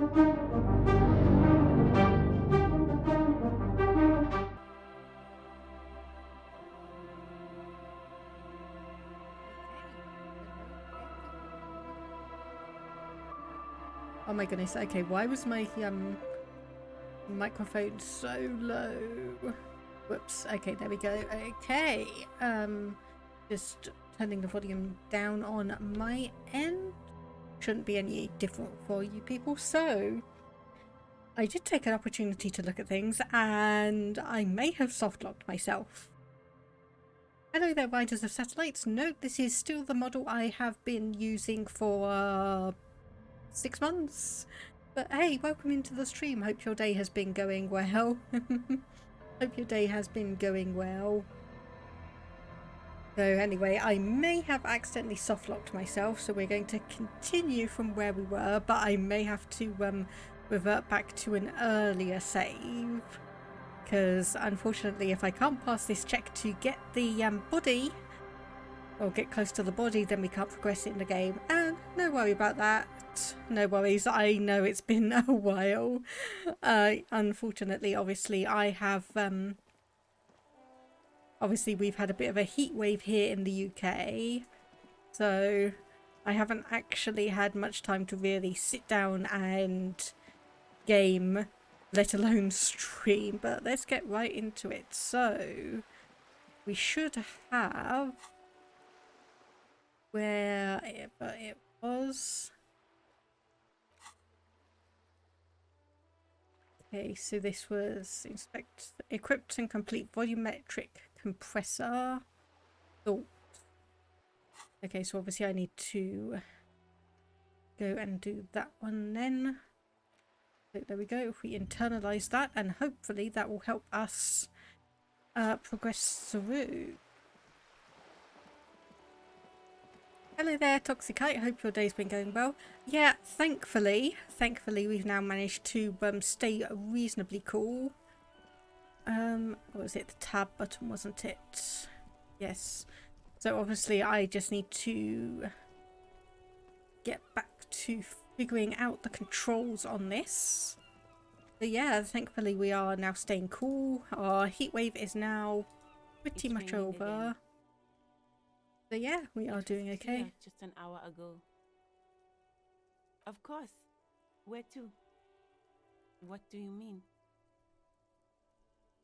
Oh my goodness, okay, why was my microphone so low? Whoops, okay, there we go. Okay, just turning the volume down on my end. Shouldn't be any different for you people. So, I did take an opportunity to look at things, and I may have soft-locked myself. Hello there, riders of satellites. Note this is still the model I have been using for 6 months. But hey, welcome into the stream. Hope your day has been going well. Hope your day has been going well. So anyway, I may have accidentally soft-locked myself, so we're going to continue from where we were, but I may have to revert back to an earlier save. Because unfortunately, if I can't pass this check to get the body, or get close to the body, then we can't progress in the game. And no worry about that. No worries, I know it's been a while. Unfortunately, obviously, I have... obviously, we've had a bit of a heat wave here in the UK. So, I haven't actually had much time to really sit down and game, let alone stream. But let's get right into it. So, we should have... wherever it was... Okay, so this was inspect, equipped and complete volumetric compressor. Oh. Okay, so obviously I need to go and do that one then. So there we go. If we internalize that, and hopefully that will help us progress through. Hello there, Toxicite. Hope your day's been going well. Yeah, thankfully we've now managed to stay reasonably cool. What was it? The tab button, wasn't it? Yes. So obviously I just need to get back to figuring out the controls on this. But yeah, thankfully we are now staying cool. Our heat wave is now pretty much over. Again. So yeah, we are doing okay. Just an hour ago. Of course. Where to? What do you mean?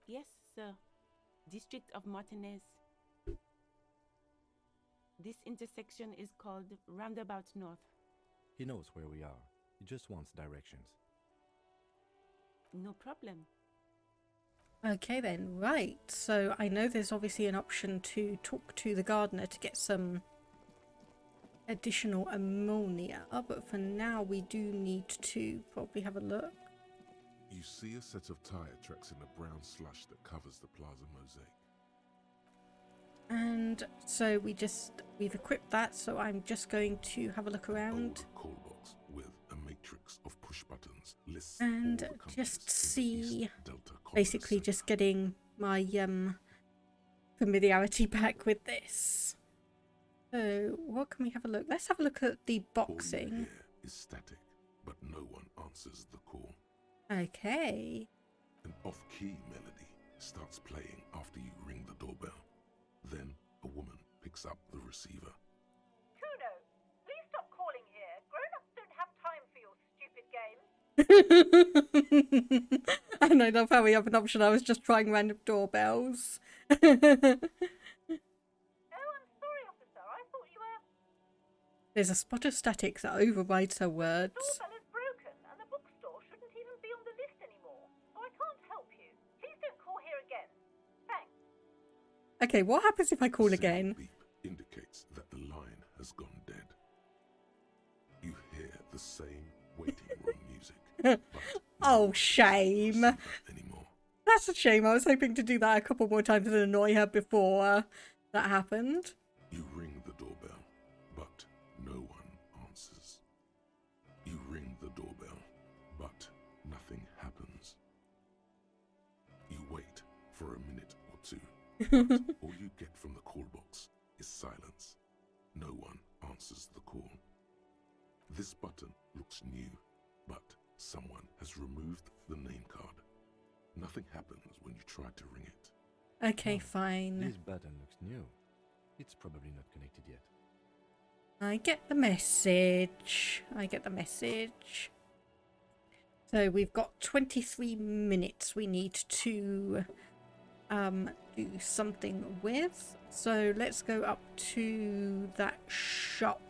Yes, sir. District of Martinez. This intersection is called Roundabout North. He knows where we are. He just wants directions. No problem. Okay then, right, so I know there's obviously an option to talk to the gardener to get some additional ammonia, but for now we do need to probably have a look. You see a set of tire tracks in the brown slush that covers the plaza mosaic. And so we've equipped that, so I'm just going to have a look around. Old call box with a matrix of push buttons lists and just see, basically just getting my familiarity back with this. So what can we have a look? Let's have a look at the boxing. All you hear is static, but no one answers the call. Okay. An off-key melody starts playing after you ring the doorbell. Then a woman picks up the receiver. Kuno, please stop calling here. Grown-ups don't have time for your stupid games. And I love how we have an option. I was just trying random doorbells. Oh, I'm sorry, officer. I thought you were... There's a spot of static that overrides her words. The doorbell is broken, and the bookstore shouldn't even be on the list anymore. So I can't help you. Please don't call here again. Thanks. Okay, what happens if I call again? Beep indicates that the line has gone dead. You hear the same waiting room music. But Oh, shame. Anymore. That's a shame. I was hoping to do that a couple more times and annoy her before that happened. You ring the doorbell, but no one answers. You ring the doorbell, but nothing happens. You wait for a minute or two, but all you get from the call box is silence. No one answers the call. This button looks new, but someone has removed the name card. Nothing happens when you try to ring it. Okay, Oh, fine. This button looks new. It's probably not connected yet. I get the message. I get the message. So we've got 23 minutes we need to do something with. So let's go up to that shop,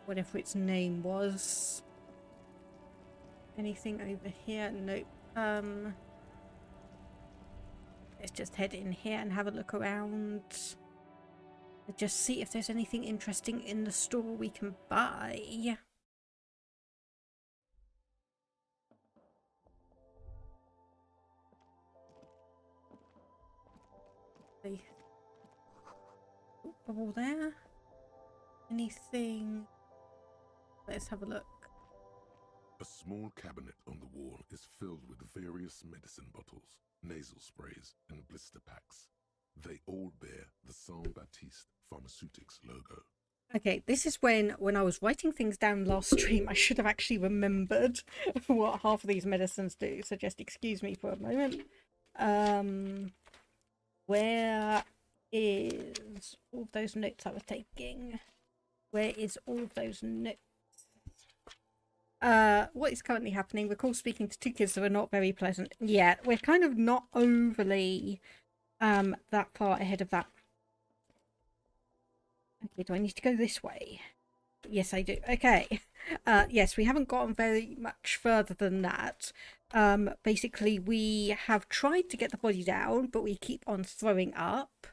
whatever its name was. Anything over here? Nope. Let's just head in here and have a look around. Just see if there's anything interesting in the store we can buy. Bubble there. Anything? Let's have a look. A small cabinet on the wall is filled with various medicine bottles, nasal sprays, and blister packs. They all bear the Saint Baptiste Pharmaceutics logo. Okay, this is when I was writing things down last stream, I should have actually remembered what half of these medicines do. So just excuse me for a moment. Where is all of those notes I was taking? Where is all of those notes? What is currently happening? We're all speaking to two kids that are not very pleasant. Yeah, we're kind of not overly that far ahead of that. Okay, do I need to go this way? Yes, I do. Okay. Yes, we haven't gotten very much further than that. Basically, we have tried to get the body down, but we keep on throwing up.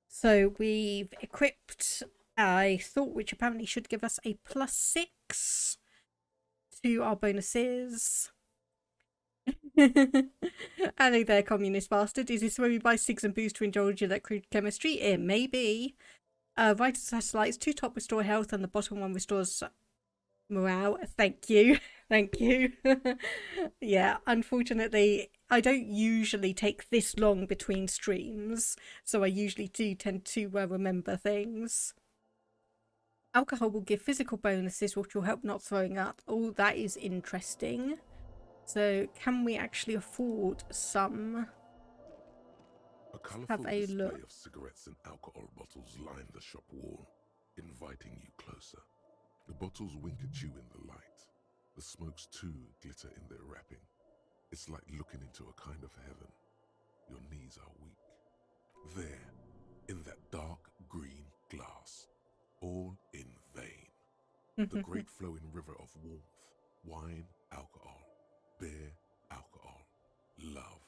So we've equipped a thought, which apparently should give us a +6 to our bonuses. Hello there, communist bastard. Is this where we buy SIGs and booze to indulge in that crude chemistry? It may be. Vital satellites, 2 top restore health and the bottom one restores morale. Thank you. Thank you. Yeah, unfortunately, I don't usually take this long between streams, so I usually do tend to remember things. Alcohol will give physical bonuses, which will help not throwing up. Oh, that is interesting. So, can we actually afford some? A colourful Have a display look. of cigarettes and alcohol bottles line the shop wall, inviting you closer. The bottles wink at you in the light. The smokes too glitter in their wrapping. It's like looking into a kind of heaven. Your knees are weak. There, in that dark green glass, all in vain. The great flowing river of warmth, wine, alcohol, beer, alcohol, love,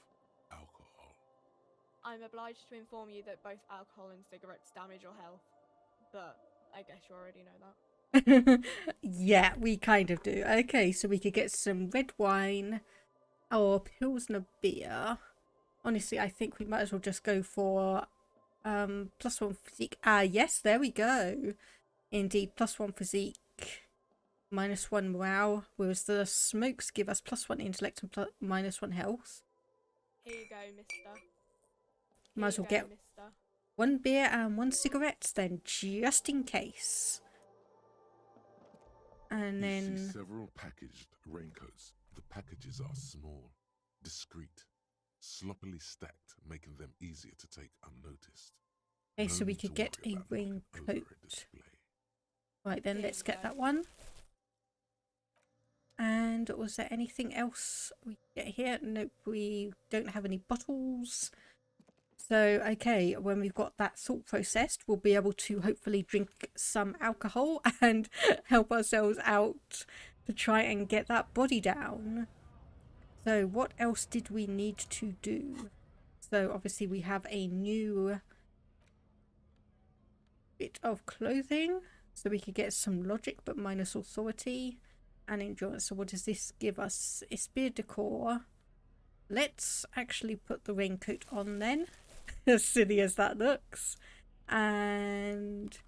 alcohol. I'm obliged to inform you that both alcohol and cigarettes damage your health, but I guess you already know that. Yeah, we kind of do. Okay, so we could get some red wine or Pilsner beer. Honestly, I think we might as well just go for +1 physique. Ah, yes, there we go. Indeed, +1 physique, -1 morale, whereas the smokes give us +1 intellect and -1 health. Here you go, mister. Might as well get mister. 1 beer and 1 cigarette then, just in case. And You then see several packaged raincoats. The packages are small, discreet, sloppily stacked, making them easier to take unnoticed. okay, No so we need could to get worry a about knocking over raincoat. a display. Right then, Here let's you get go. that one. And was there anything else we could get here? Nope, we don't have any bottles. So, okay, when we've got that thought processed, we'll be able to hopefully drink some alcohol and help ourselves out to try and get that body down. So, what else did we need to do? So, obviously, we have a new bit of clothing. So, we could get some logic, but minus authority and endurance. So, what does this give us? Esprit de corps. Let's actually put the raincoat on then. As silly as that looks. And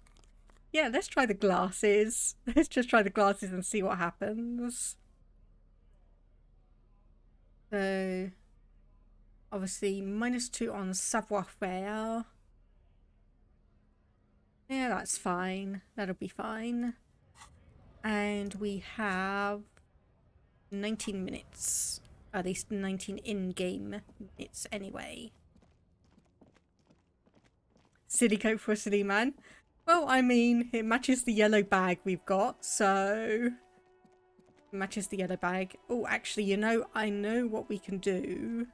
yeah, let's try the glasses. Let's just try the glasses and see what happens. So obviously -2 on savoir-faire. Yeah, that's fine. That'll be fine. And we have 19 minutes. At least 19 in-game minutes anyway. Silly coat for a silly man. Well, I mean, it matches the yellow bag we've got, so... It matches the yellow bag. Oh, actually, you know, I know what we can do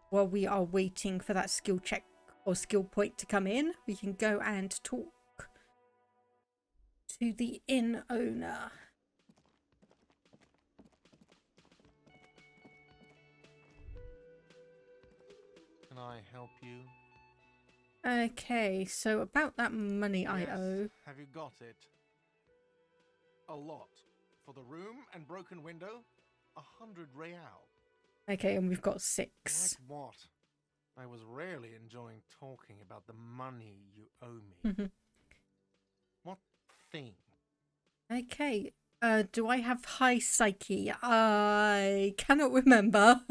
while we are waiting for that skill check or skill point to come in. We can go and talk to the inn owner. Can I help you? Okay, so about that money I Yes. owe. Have you got it? A lot. For the room and broken window, 100 real. Okay, and we've got 6. Like what? I was rarely enjoying talking about the money you owe me. What thing? Okay, do I have high psyche? I cannot remember.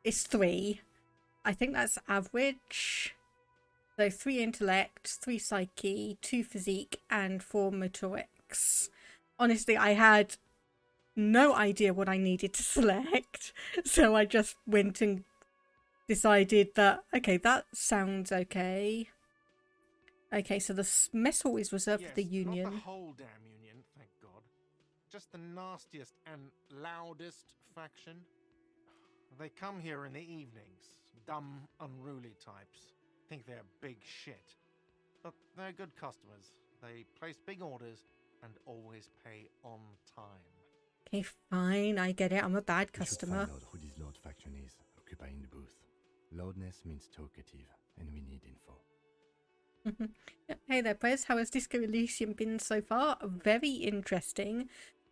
It's 3. I think that's average. So 3 intellect, 3 psyche, 2 physique, and 4 motorics. Honestly, I had no idea what I needed to select, so I just went and decided that, okay, that sounds okay. Okay, so the mess hall is reserved for the union. Not the whole damn union, thank God. Just the nastiest and loudest faction. They come here in the evenings. Dumb, unruly types. Think they're big shit. But they're good customers. They place big orders and always pay on time. Okay, fine, I get it. I'm a bad We should customer. find out who this Lord faction is, occupying the booth. Loudness means talkative, and we need info. Hey there, Prez. How has Disco Elysium been so far? Very interesting.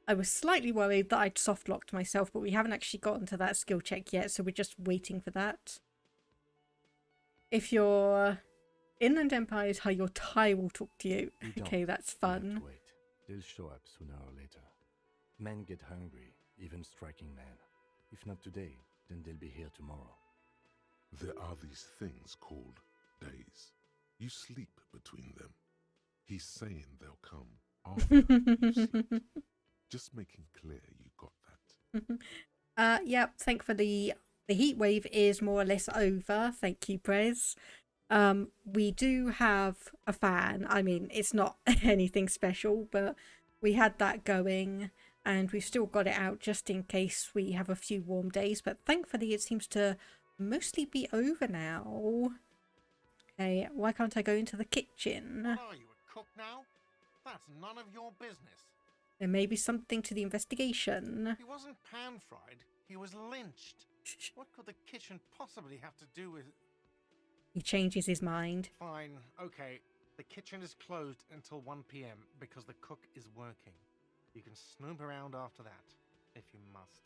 I was slightly worried that I'd soft locked myself, but we haven't actually gotten to that skill check yet, so we're just waiting for that. If you're Inland Empire is how your Thai will talk to you. We Okay, don't. that's We have fun. to wait. They'll show up sooner or later. Men get hungry, even striking men. If not today, then they'll be here tomorrow. There are these things called days. You sleep between them. He's saying they'll come after you sleep. Just making clear you got that. Yeah, thankfully the heat wave is more or less over. Thank you, Prez. We do have a fan. I mean, it's not anything special, but we had that going and we've still got it out just in case we have a few warm days. But thankfully it seems to mostly be over now. Okay, why can't I go into the kitchen? What are you, a cook now? That's none of your business. There may be something to the investigation. He wasn't pan-fried. He was lynched. What could the kitchen possibly have to do with... He changes his mind. Fine, okay. The kitchen is closed until 1 p.m. because the cook is working. You can snoop around after that, if you must.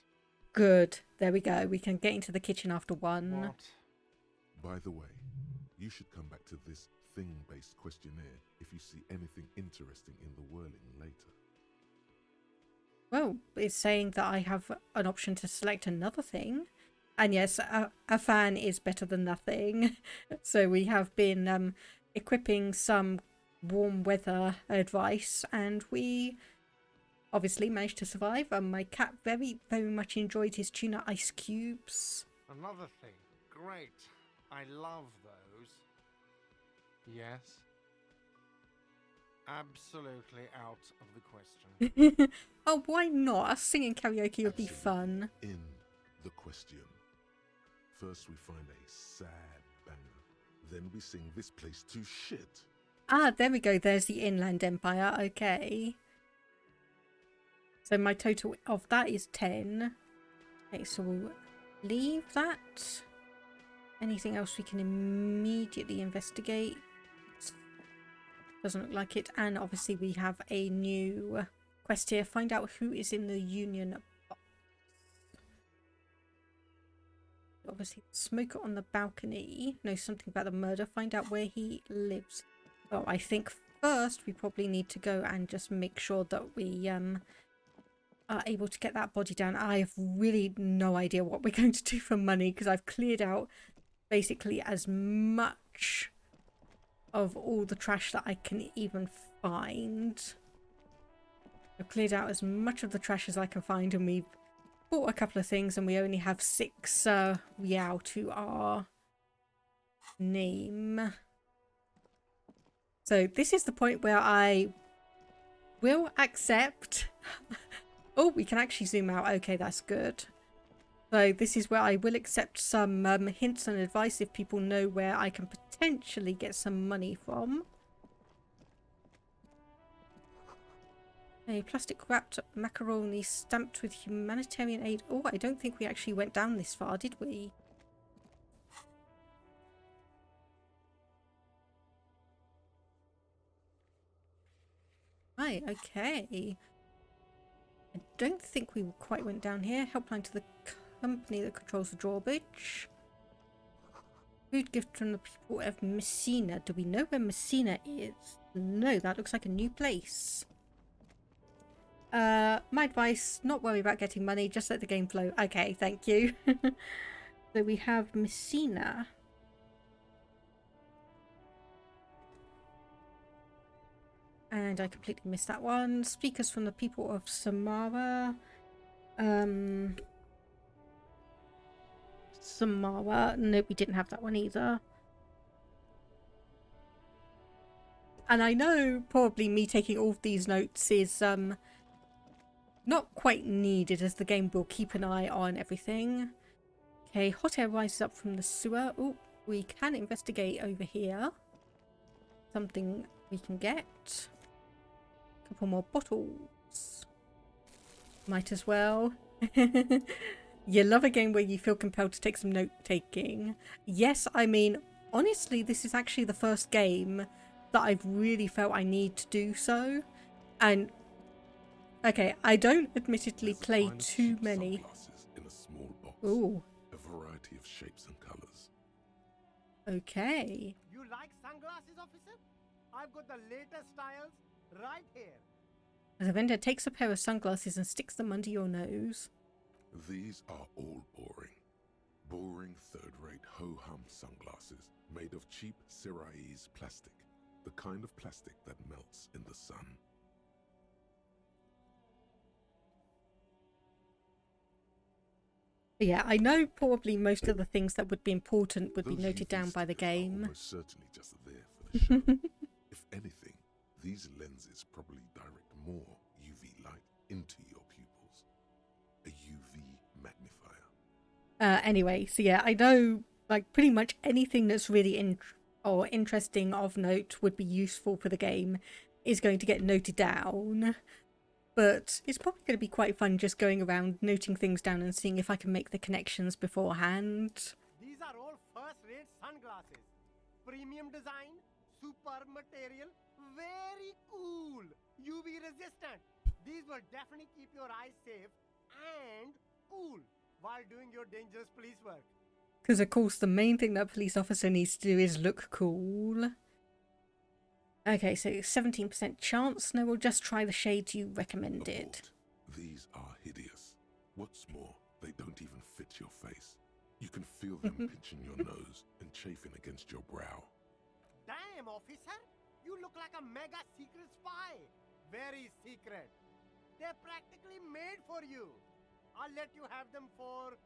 Good. There we go. We can get into the kitchen after 1. What? By the way, you should come back to this thing-based questionnaire if you see anything interesting in the whirling later. Well, it's saying that I have an option to select another thing. And yes, a fan is better than nothing. So we have been equipping some warm weather advice and we obviously managed to survive. My cat very, very much enjoyed his tuna ice cubes. Another thing. Great. I love those. Yes. Absolutely out of the question. Oh, why not? Us singing karaoke would be fun. In the question. First we find a sad banger. Then we sing this place to shit. Ah, there we go. There's the Inland Empire. Okay. So my total of that is 10. Okay, so we'll leave that. Anything else we can immediately investigate? Doesn't look like it. And obviously we have a new quest here. Find out who is in the Union box. Obviously, smoker on the balcony. Knows something about the murder. Find out where he lives. Well, I think first we probably need to go and just make sure that we are able to get that body down. I have really no idea what we're going to do for money because I've cleared out basically as much of all the trash that I can even find. I've cleared out as much of the trash as I can find, and we've bought a couple of things, and we only have 6 Rial to our name. So this is the point where I will accept. Oh, we can actually zoom out. Okay, that's good. So this is where I will accept some hints and advice if people know where I can potentially get some money from. A plastic wrapped macaroni stamped with humanitarian aid. Oh, I don't think we actually went down this far, did we? Right, okay. I don't think we quite went down here. Helpline to the company that controls the drawbridge. Food gift from the people of Messina. Do we know where Messina is? No, that looks like a new place. My advice, not worry about getting money, just let the game flow. Okay, thank you. So we have Messina. And I completely missed that one. Speakers from the people of Samara. Samara. Nope, we didn't have that one either. And I know probably me taking all of these notes is not quite needed, as the game will keep an eye on everything. Okay, hot air rises up from the sewer. Oh, we can investigate over here. Something we can get. A couple more bottles. Might as well. You love a game where you feel compelled to take some note taking. Yes, I mean, honestly, this is actually the first game that I've really felt I need to do so. And okay, I don't admittedly play too many. In a small box. Ooh. A variety of shapes and colors. Okay. You like sunglasses, officer? I've got the latest styles right here. The vendor takes a pair of sunglasses and sticks them under your nose. These are all boring. Boring third-rate ho-hum sunglasses made of cheap Syrahese plastic. The kind of plastic that melts in the sun. Yeah, I know probably most of the things that would be important would be Those noted UV down by the stickers are game. almost certainly just there for the show. If anything, these lenses probably direct more UV light into your pupils. A UV magnifier. Anyway, so yeah, I know like pretty much anything that's really interesting of note would be useful for the game is going to get noted down. But it's probably going to be quite fun just going around noting things down and seeing if I can make the connections beforehand. These are all first-rate sunglasses. Premium design, super material, very cool, UV resistant. These will definitely keep your eyes safe and cool while doing your dangerous police work. Because of course the main thing that a police officer needs to do is look cool. Okay, so 17% chance. No, we'll just try the shades you recommended. Abort. These are hideous. What's more, they don't even fit your face. You can feel them pinching your nose and chafing against your brow. Damn, officer! You look like a mega secret spy. Very secret. They're practically made for you. I'll let you have them for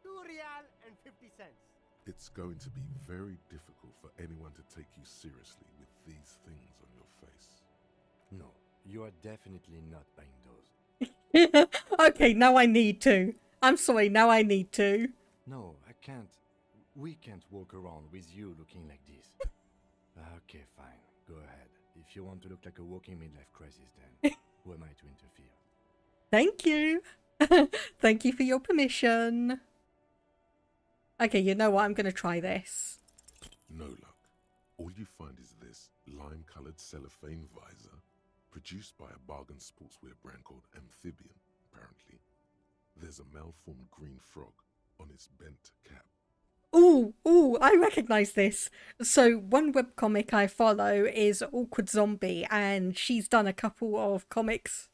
2 Rial and 50 cents. It's going to be very difficult for anyone to take you seriously with these things on your face. No, you are definitely not buying those. Okay, now I need to. I'm sorry, now I need to. No, I can't. We can't walk around with you looking like this. Okay, fine. Go ahead. If you want to look like a walking midlife crisis, then who am I to interfere? Thank you. Thank you for your permission. Okay, you know what? I'm going to try this. No luck. All you find is this lime-colored cellophane visor, produced by a bargain sportswear brand called Amphibian, apparently. There's a malformed green frog on its bent cap. Ooh, I recognise this. So one webcomic I follow is Awkward Zombie, and she's done a couple of comics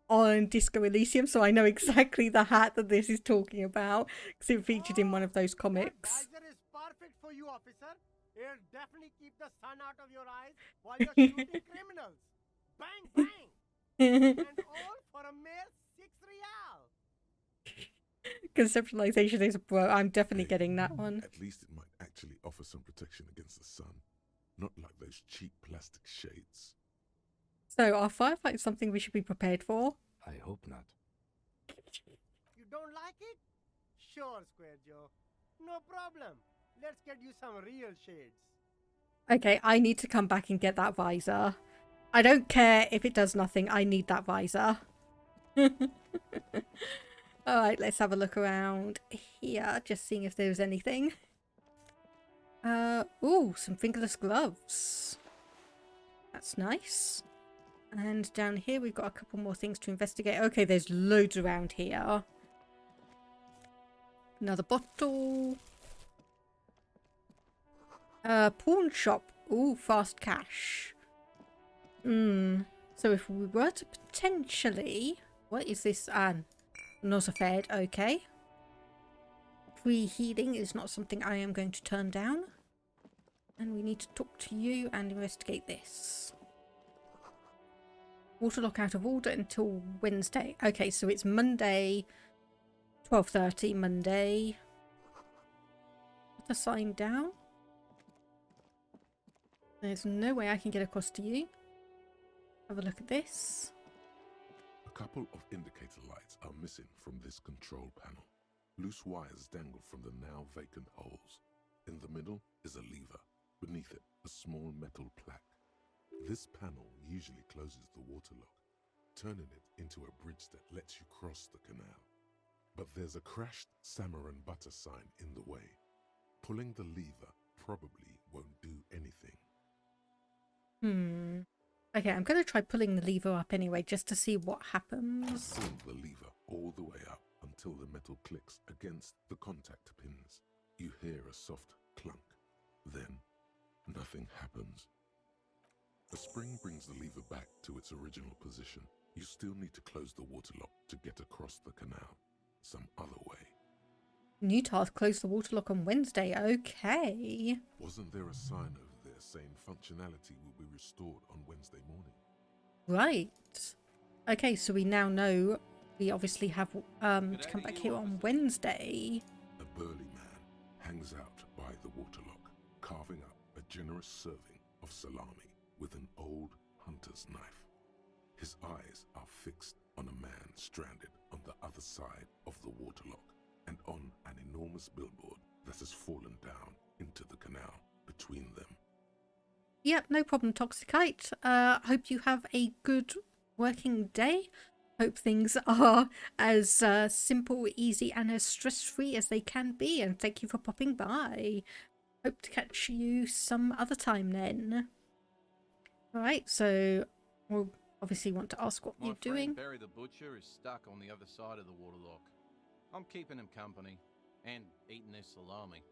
on Disco Elysium, so I know exactly the hat that this is talking about, because it featured in one of those comics. That visor is perfect for you, officer. It'll definitely keep the sun out of your eyes while you're shooting criminals. Bang, bang! And Conceptualization is bro. I'm definitely Hey, getting that one. At least it might actually offer some protection against the sun. Not like those cheap plastic shades. So, are firefights something we should be prepared for? I hope not. You don't like it? Sure, Square Joe. No problem. Let's get you some real shades. Okay, I need to come back and get that visor. I don't care if it does nothing. I need that visor. Alright, let's have a look around here. Just seeing if there's anything. Ooh, some fingerless gloves. That's nice. And down here we've got a couple more things to investigate. Okay, there's loads around here. Another bottle. Pawn shop. Ooh, fast cash. So if we were to potentially... What is this? Nosafed, okay. Free healing is not something I am going to turn down. And we need to talk to you and investigate this. Waterlock out of order until Wednesday. Okay, so it's Monday, 12:30 Monday. Put the sign down. There's no way I can get across to you. Have a look at this. A couple of indicator lights are missing from this control panel. Loose wires dangle from the now vacant holes. In the middle is a lever. Beneath it, a small metal plaque. This panel usually closes the waterlock, turning it into a bridge that lets you cross the canal. But there's a crashed salmon and butter sign in the way. Pulling the lever probably won't do anything. Okay, I'm going to try pulling the lever up anyway, just to see what happens. Pull the lever all the way up until the metal clicks against the contact pins. You hear a soft clunk. Then, nothing happens. A spring brings the lever back to its original position. You still need to close the waterlock to get across the canal. Some other way. New task, close the waterlock on Wednesday. Okay. Wasn't there a sign over there saying functionality will be restored on Wednesday morning? Right. Okay, so we now know we obviously have to come back here on Wednesday. A burly man hangs out by the waterlock, carving up a generous serving of salami with an old hunter's knife. His eyes are fixed on a man stranded on the other side of the waterlock and on an enormous billboard that has fallen down into the canal between them. Yep, no problem, Toxicite. Hope you have a good working day. Hope things are as simple, easy, and as stress-free as they can be. And thank you for popping by. Hope to catch you some other time then. Alright, so we'll obviously want to ask what you're doing. My friend Barry the Butcher is stuck on the other side of the waterlock. I'm keeping him company and eating his salami.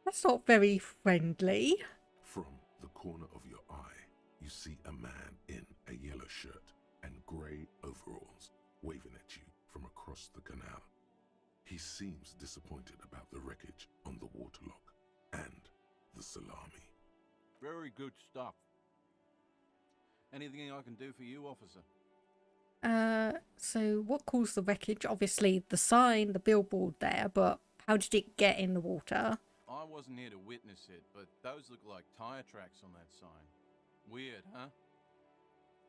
That's not very friendly. From the corner of your eye, you see a man in a yellow shirt and grey overalls waving at you from across the canal. He seems disappointed about the wreckage on the waterlock and the salami. Very good stuff. Anything I can do for you, officer? So what caused the wreckage? Obviously the sign, the billboard there, but how did it get in the water? I wasn't here to witness it, but those look like tire tracks on that sign. Weird, huh?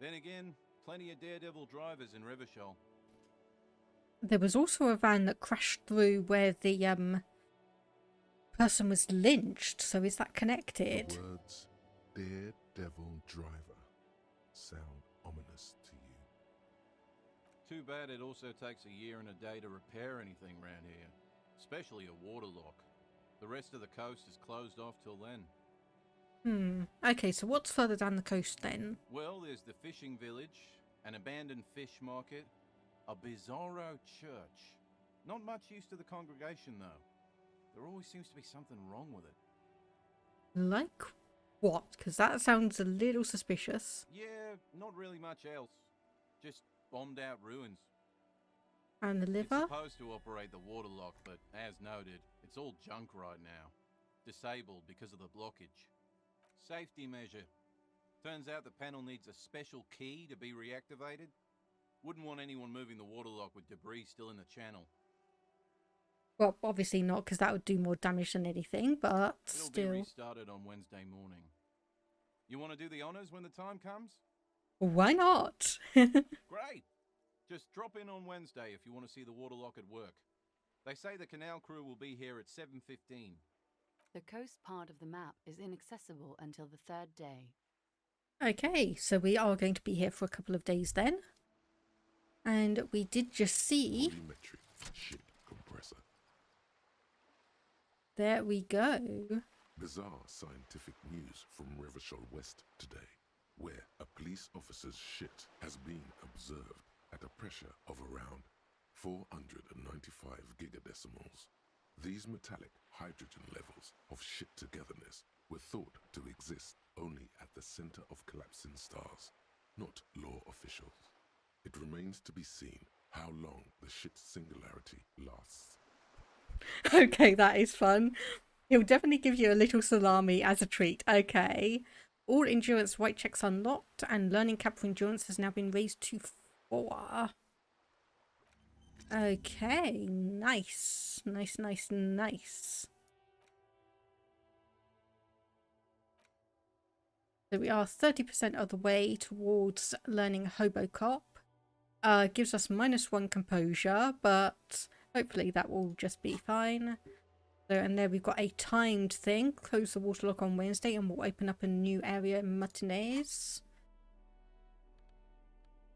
Then again, plenty of daredevil drivers in Revachol. There was also a van that crashed through where the person was lynched, so is that connected? The words daredevil driver sound ominous to you. Too bad it also takes a year and a day to repair anything round here, especially a waterlock. The rest of the coast is closed off till then. Okay, so what's further down the coast then? Well, there's the fishing village, an abandoned fish market, a bizarro church. Not much use to the congregation, though. There always seems to be something wrong with it. Like what? Because that sounds a little suspicious. Yeah, not really much else. Just bombed out ruins. And the liver? It's supposed to operate the waterlock, but as noted, it's all junk right now. Disabled because of the blockage. Safety measure. Turns out the panel needs a special key to be reactivated. Wouldn't want anyone moving the waterlock with debris still in the channel. Well, obviously not, because that would do more damage than anything, but It'll still. be restarted on Wednesday morning. You want to do the honors when the time comes? Why not? Great! Just drop in on Wednesday if you want to see the waterlock at work. They say the canal crew will be here at 7:15. The coast part of the map is inaccessible until the 3rd day. Okay, so we are going to be here for a couple of days then. And we did just see... Volumetric ship compressor. There we go. Bizarre scientific news from Revachol West today, where a police officer's shit has been observed at a pressure of around 495 gigadecimals. These metallic hydrogen levels of shit togetherness were thought to exist only at the center of collapsing stars, not law officials. It remains to be seen how long the shit singularity lasts. Okay, that is fun. He'll definitely give you a little salami as a treat. Okay. All endurance white checks unlocked, and learning cap for endurance has now been raised to 4. Okay, nice. Nice, nice, nice. So we are 30% of the way towards learning Hobocop. Gives us -1 composure, but hopefully that will just be fine. So, and there we've got a timed thing. Close the waterlock on Wednesday and we'll open up a new area in Martinez.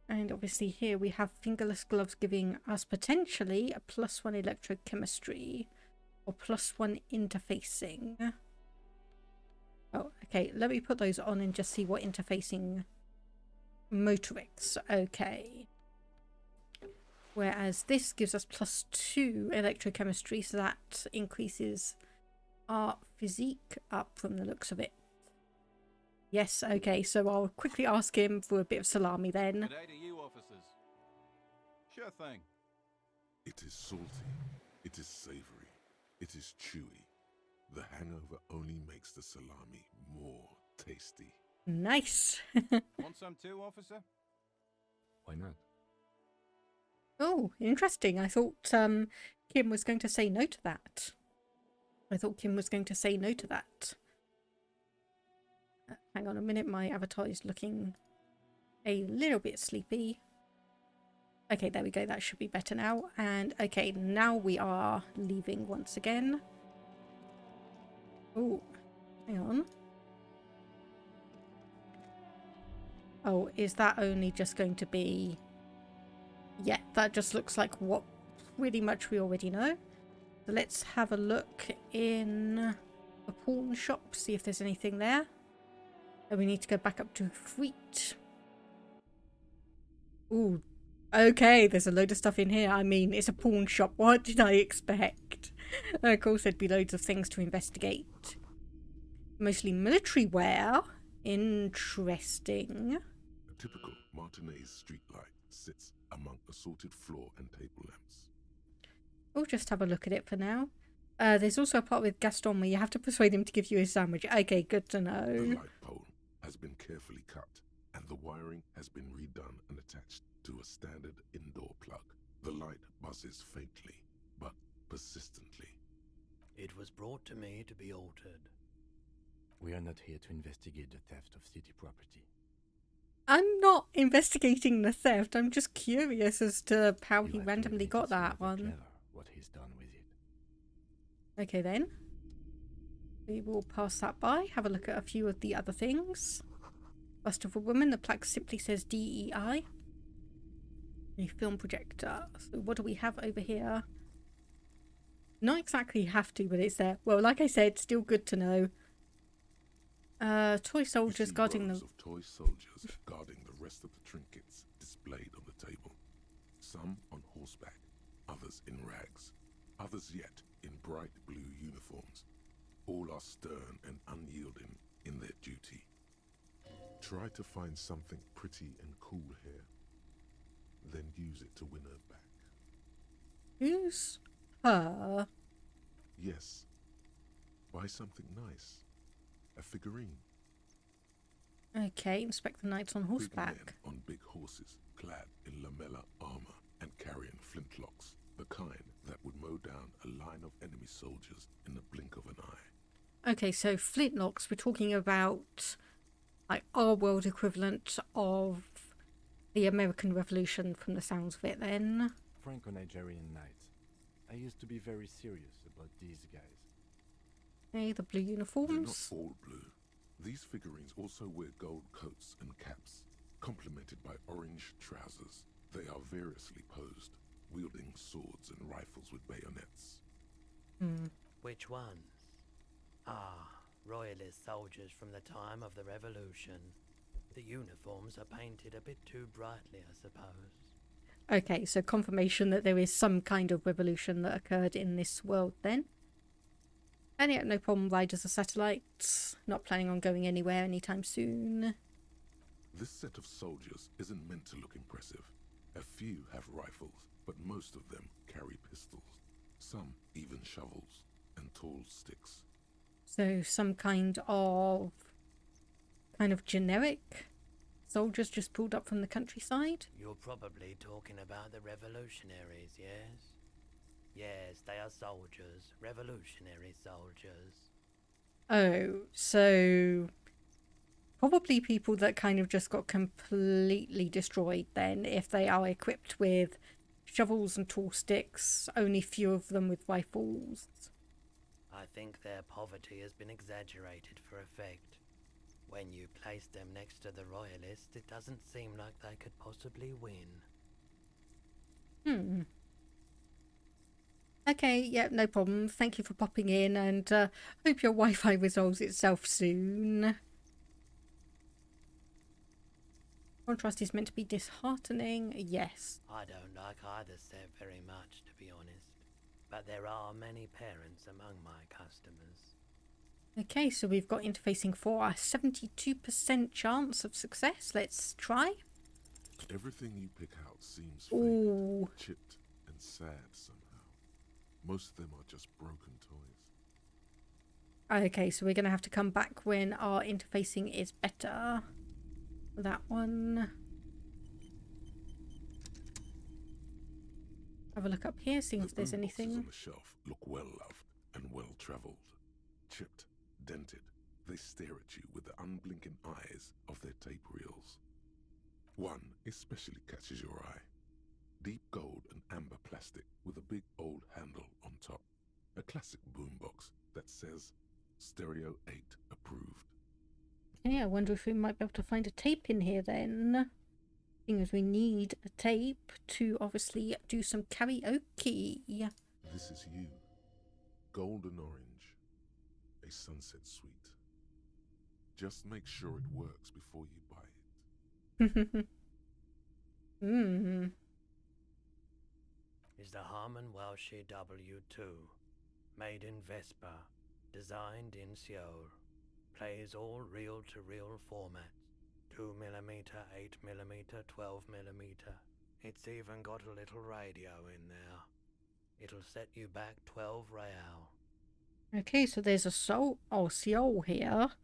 And obviously here we have fingerless gloves giving us potentially a +1 electrochemistry or +1 interfacing. Oh, okay. Let me put those on and just see what interfacing motorics. Okay. Whereas this gives us +2 electrochemistry, so that increases our physique up from the looks of it. Yes, okay, so I'll quickly ask him for a bit of salami then. Good day to you, officers. Sure thing. It is salty, it is savory, it is chewy. The hangover only makes the salami more tasty. Nice. Want some too, officer? Why not? Oh, interesting. I thought Kim was going to say no to that. Hang on a minute, my avatar is looking a little bit sleepy. Okay, there we go. That should be better now. And okay, now we are leaving once again. Oh, hang on. Oh, is that only just going to be... Yeah, that just looks like what pretty much we already know. So let's have a look in the pawn shop, see if there's anything there. And we need to go back up to Fleet. Ooh, okay, there's a load of stuff in here. I mean, it's a pawn shop. What did I expect? Of course, there'd be loads of things to investigate. Mostly military wear. Interesting. A typical Martinez streetlight sits among assorted floor and table lamps. We'll just have a look at it for now. There's also a part with Gaston where you have to persuade him to give you a sandwich. Okay, good to know. The light pole has been carefully cut, and the wiring has been redone and attached to a standard indoor plug. The light buzzes faintly, but persistently. It was brought to me to be altered. We are not here to investigate the theft of city property. I'm not investigating the theft. I'm just curious as to how You he have to randomly admit got it's that rather one. clever what he's done with it. Okay then. We will pass that by. Have a look at a few of the other things. Bust of a woman. The plaque simply says DEI. A film projector. So what do we have over here? Not exactly have to, but it's there. Well, like I said, still good to know. Toy soldiers guarding rows the... of toy soldiers guarding the rest of the trinkets displayed on the table. Some on horseback, others in rags, others yet in bright blue uniforms. All are stern and unyielding in their duty. Try to find something pretty and cool here, then use it to win her back. Who's her? Yes, buy something nice. A figurine. Okay, inspect the knights on Big horseback. men on big horses, clad in lamella armor and carrying flintlocks, the kind that would mow down a line of enemy soldiers in the blink of an eye. Okay, so flintlocks, we're talking about like our world equivalent of the American Revolution from the sounds of it then. Franco-Nigerian knights. I used to be very serious about these guys. Okay, the blue They're not uniforms. all blue. These figurines also wear gold coats and caps, complemented by orange trousers. They are variously posed, wielding swords and rifles with bayonets. Which ones? Ah, royalist soldiers from the time of the Revolution. The uniforms are painted a bit too brightly, I suppose. Okay, so confirmation that there is some kind of revolution that occurred in this world then. And yeah, no problem, riders of satellites. Not planning on going anywhere anytime soon. This set of soldiers isn't meant to look impressive. A few have rifles, but most of them carry pistols. Some even shovels and tall sticks. So some kind of generic soldiers just pulled up from the countryside. You're probably talking about the revolutionaries, yes? Yes, they are soldiers. Revolutionary soldiers. Oh, so probably people that kind of just got completely destroyed then, if they are equipped with shovels and tall sticks, only few of them with rifles. I think their poverty has been exaggerated for effect. When you place them next to the royalists, it doesn't seem like they could possibly win. Okay, yeah, no problem. Thank you for popping in, and hope your Wi-Fi resolves itself soon. Contrast is meant to be disheartening. Yes. I don't like either set very much, to be honest. But there are many parents among my customers. Okay, so we've got interfacing for a 72% chance of success. Let's try. Everything you pick out seems Ooh. faded, chipped, and sad somehow. Most of them are just broken toys. Okay, so we're going to have to come back when our interfacing is better. That one. Have a look up here, see if there's boomboxes anything. on the shelf look well loved and well traveled. Chipped, dented, they stare at you with the unblinking eyes of their tape reels. One especially catches your eye. Deep gold and amber plastic with a big old handle on top. A classic boombox that says Stereo 8 approved. Yeah, I wonder if we might be able to find a tape in here then. Seeing as we need a tape to obviously do some karaoke. This is you. Golden orange. A sunset suite. Just make sure it works before you buy it. Is the Harman Welshie W2. Made in Vespa. Designed in Seoul. Plays all reel-to-reel formats. 2mm, 8mm, 12mm. It's even got a little radio in there. It'll set you back 12 real. Okay, so there's a Seoul here.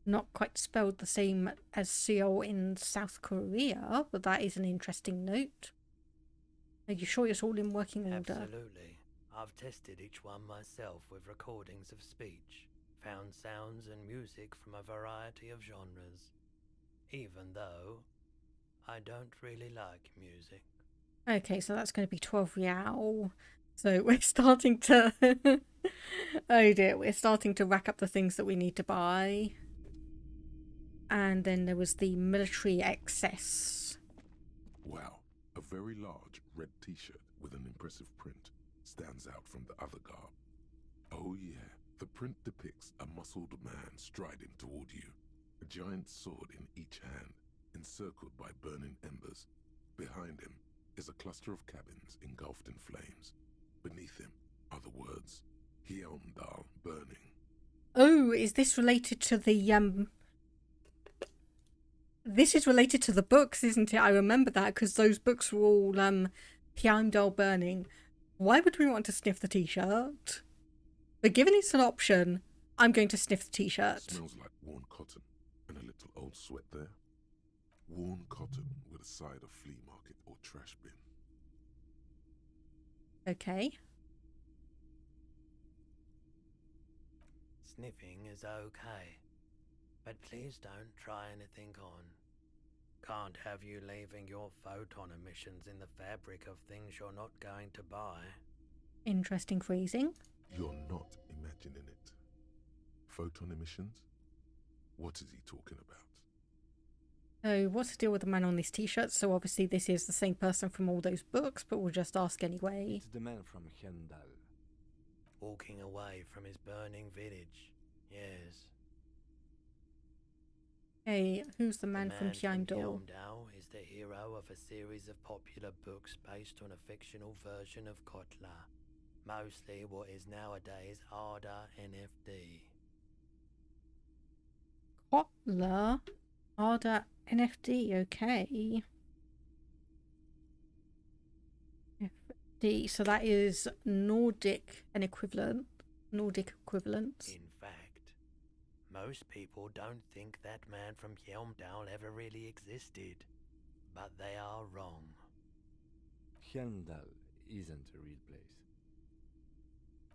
Not quite spelled the same as Seoul in South Korea, but that is an interesting note. Are you sure it's all in working order? Absolutely. I've tested each one myself with recordings of speech. Found sounds and music from a variety of genres. Even though I don't really like music. Okay, so that's going to be 12 real. So we're starting to... oh dear, we're starting to rack up the things that we need to buy. And then there was the military excess. Wow, a very large red t-shirt with an impressive print stands out from the other garb. Oh yeah, the print depicts a muscled man striding toward you, a giant sword in each hand, encircled by burning embers. Behind him is a cluster of cabins engulfed in flames. Beneath him are the words, Hyundal burning. Oh, is this related to the, This is related to the books, isn't it? I remember that, because those books were all, Hyundal burning. Why would we want to sniff the t-shirt? But given it's an option, I'm going to sniff the t-shirt. Smells like worn cotton and a little old sweat there. Worn cotton with a side of flea market or trash bin. Okay. Sniffing is okay, but please don't try anything on. Can't have you leaving your photon emissions in the fabric of things you're not going to buy. Interesting phrasing. You're not imagining it. Photon emissions? What is he talking about? So what's the deal with the man on this t-shirt? So obviously this is the same person from all those books, but we'll just ask anyway. It's the man from Hendal. Walking away from his burning village. Yes. Hey, who's the man from Heimdall? Heimdall is the hero of a series of popular books based on a fictional version of Kotla. Mostly what is nowadays Arda NFT. Kotler? Arda NFT, okay. FD, so that is Nordic and equivalent. Nordic equivalents. In fact, most people don't think that man from Heimdall ever really existed. But they are wrong. Hendal isn't a real place.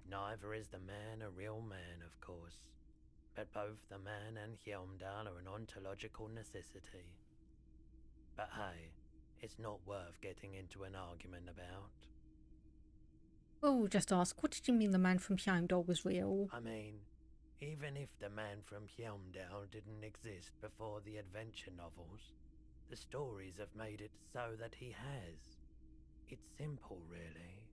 Neither is the man a real man, of course. But both the man and Heimdall are an ontological necessity. But hey, it's not worth getting into an argument about. Well, we'll just ask, what did you mean the man from Heimdall was real? I mean, even if the man from Heimdall didn't exist before the adventure novels, the stories have made it so that he has. It's simple, really.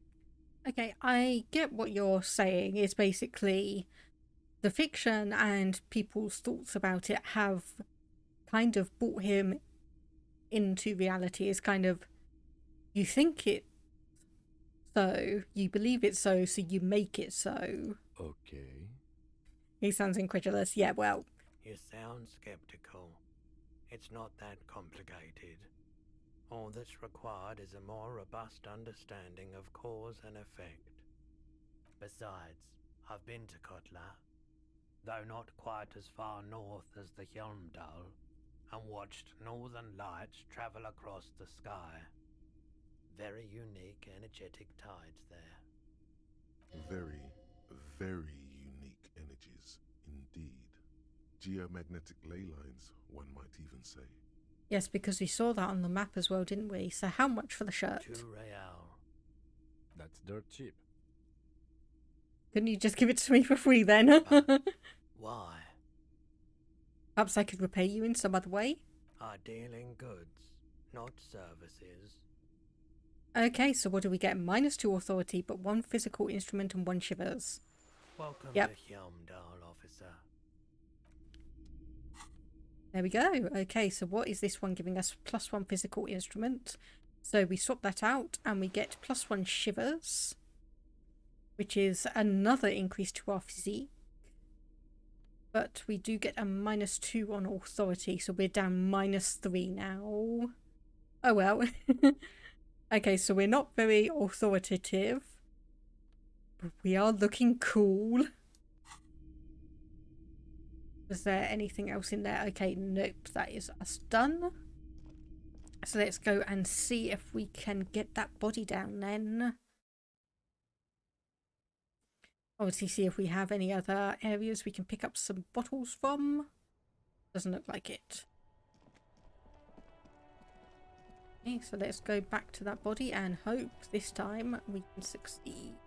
Okay, I get what you're saying. It's basically the fiction and people's thoughts about it have kind of brought him into reality. It's kind of, you think it so, you believe it so you make it so. Okay. He sounds incredulous. Yeah, well. You sound skeptical. It's not that complicated. All that's required is a more robust understanding of cause and effect. Besides, I've been to Kotla, though not quite as far north as the Heimdall, and watched northern lights travel across the sky. Very unique, energetic tides there. Very, very unique energies indeed. Geomagnetic ley lines, one might even say. Yes, because we saw that on the map as well, didn't we? So how much for the shirt? 2 real. That's dirt cheap. Couldn't you just give it to me for free then? Why? Perhaps I could repay you in some other way? I deal in goods, not services. Okay, so what do we get? -2 authority, but 1 physical instrument and 1 shivers. Welcome Yep. to Heimdall, officer. There we go. Okay, so what is this one giving us? +1 physical instrument. So we swap that out and we get +1 shivers, which is another increase to our physique. But we do get a -2 on authority, so we're down -3 now. Oh well. Okay, so we're not very authoritative, but we are looking cool. Was there anything else in there? Okay, nope, that is us done. So let's go and see if we can get that body down then. Obviously see if we have any other areas we can pick up some bottles from. Doesn't look like it. Okay, so let's go back to that body and hope this time we can succeed.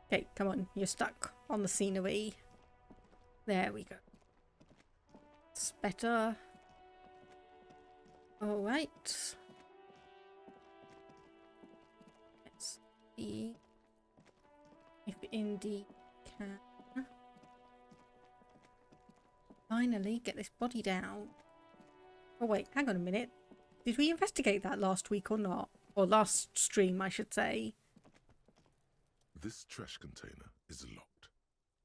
Okay, come on, you're stuck on the scenery. There we go. It's better. Alright. Let's see if indeed can finally get this body down. Oh wait, hang on a minute. Did we investigate that last week or not? Or last stream, I should say. This trash container is locked.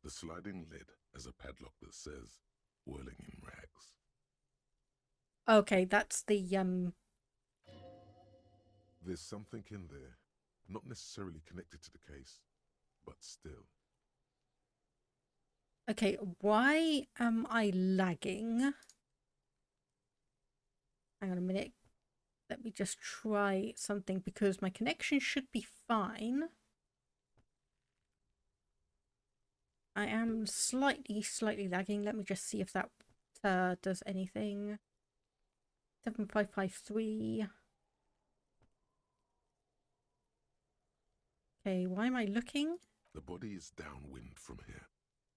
The sliding lid has a padlock that says, whirling in rags. Okay, that's the, There's something in there, not necessarily connected to the case, but still. Okay, why am I lagging? Hang on a minute. Let me just try something because my connection should be fine. I am slightly lagging. Let me just see if that does anything. 7553. Okay, why am I looking? The body is downwind from here.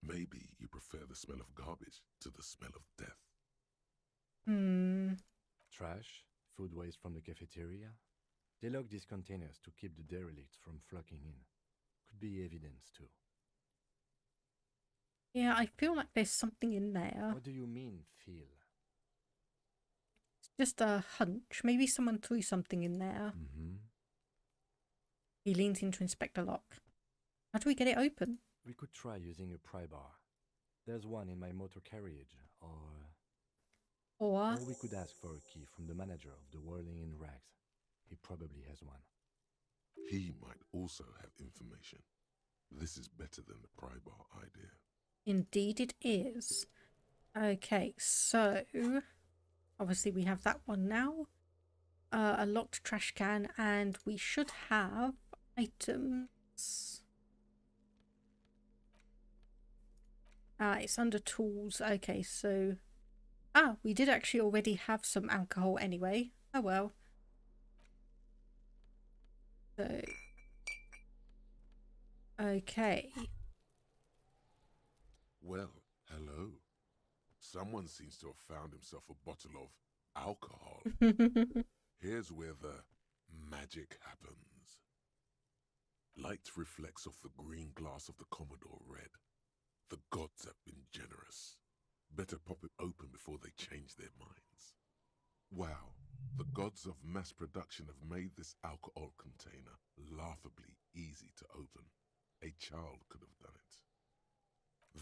Maybe you prefer the smell of garbage to the smell of death. Trash, food waste from the cafeteria. They lock these containers to keep the derelicts from flocking in. Could be evidence too. Yeah, I feel like there's something in there. What do you mean, feel? It's just a hunch. Maybe someone threw something in there. He leans in to inspect the lock. How do we get it open? We could try using a pry bar. There's one in my motor carriage, or we could ask for a key from the manager of the Whirling in Rags. He probably has one. He might also have information. This is better than the pry bar idea. Indeed it is. Okay, so obviously we have that one now. A locked trash can, and we should have items. It's under tools. Okay, so we did actually already have some alcohol anyway. Oh well. So okay. Well, hello. Someone seems to have found himself a bottle of alcohol. Here's where the magic happens. Light reflects off the green glass of the Commodore red. The gods have been generous. Better pop it open before they change their minds. Wow, the gods of mass production have made this alcohol container laughably easy to open. A child could have done it.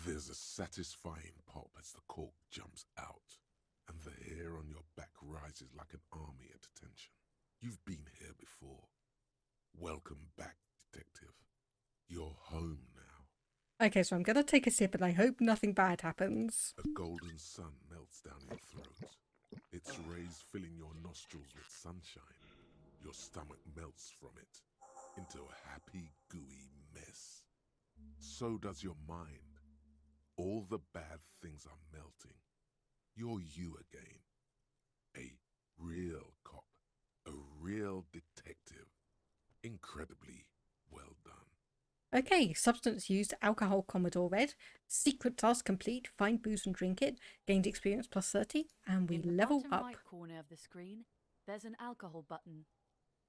There's a satisfying pop as the cork jumps out, and the hair on your back rises like an army at attention. You've been here before. Welcome back, detective. You're home now. Okay, so I'm gonna take a sip and I hope nothing bad happens. A golden sun melts down your throat. Its rays filling your nostrils with sunshine. Your stomach melts from it into a happy, gooey mess. So does your mind. All the bad things are melting. You're you again. A real cop. A real detective. Incredibly well done. Okay, substance used, alcohol Commodore red. Secret task complete, find booze and drink it. Gained experience plus 30, and we level In the up. bottom right corner of the screen, there's an alcohol button.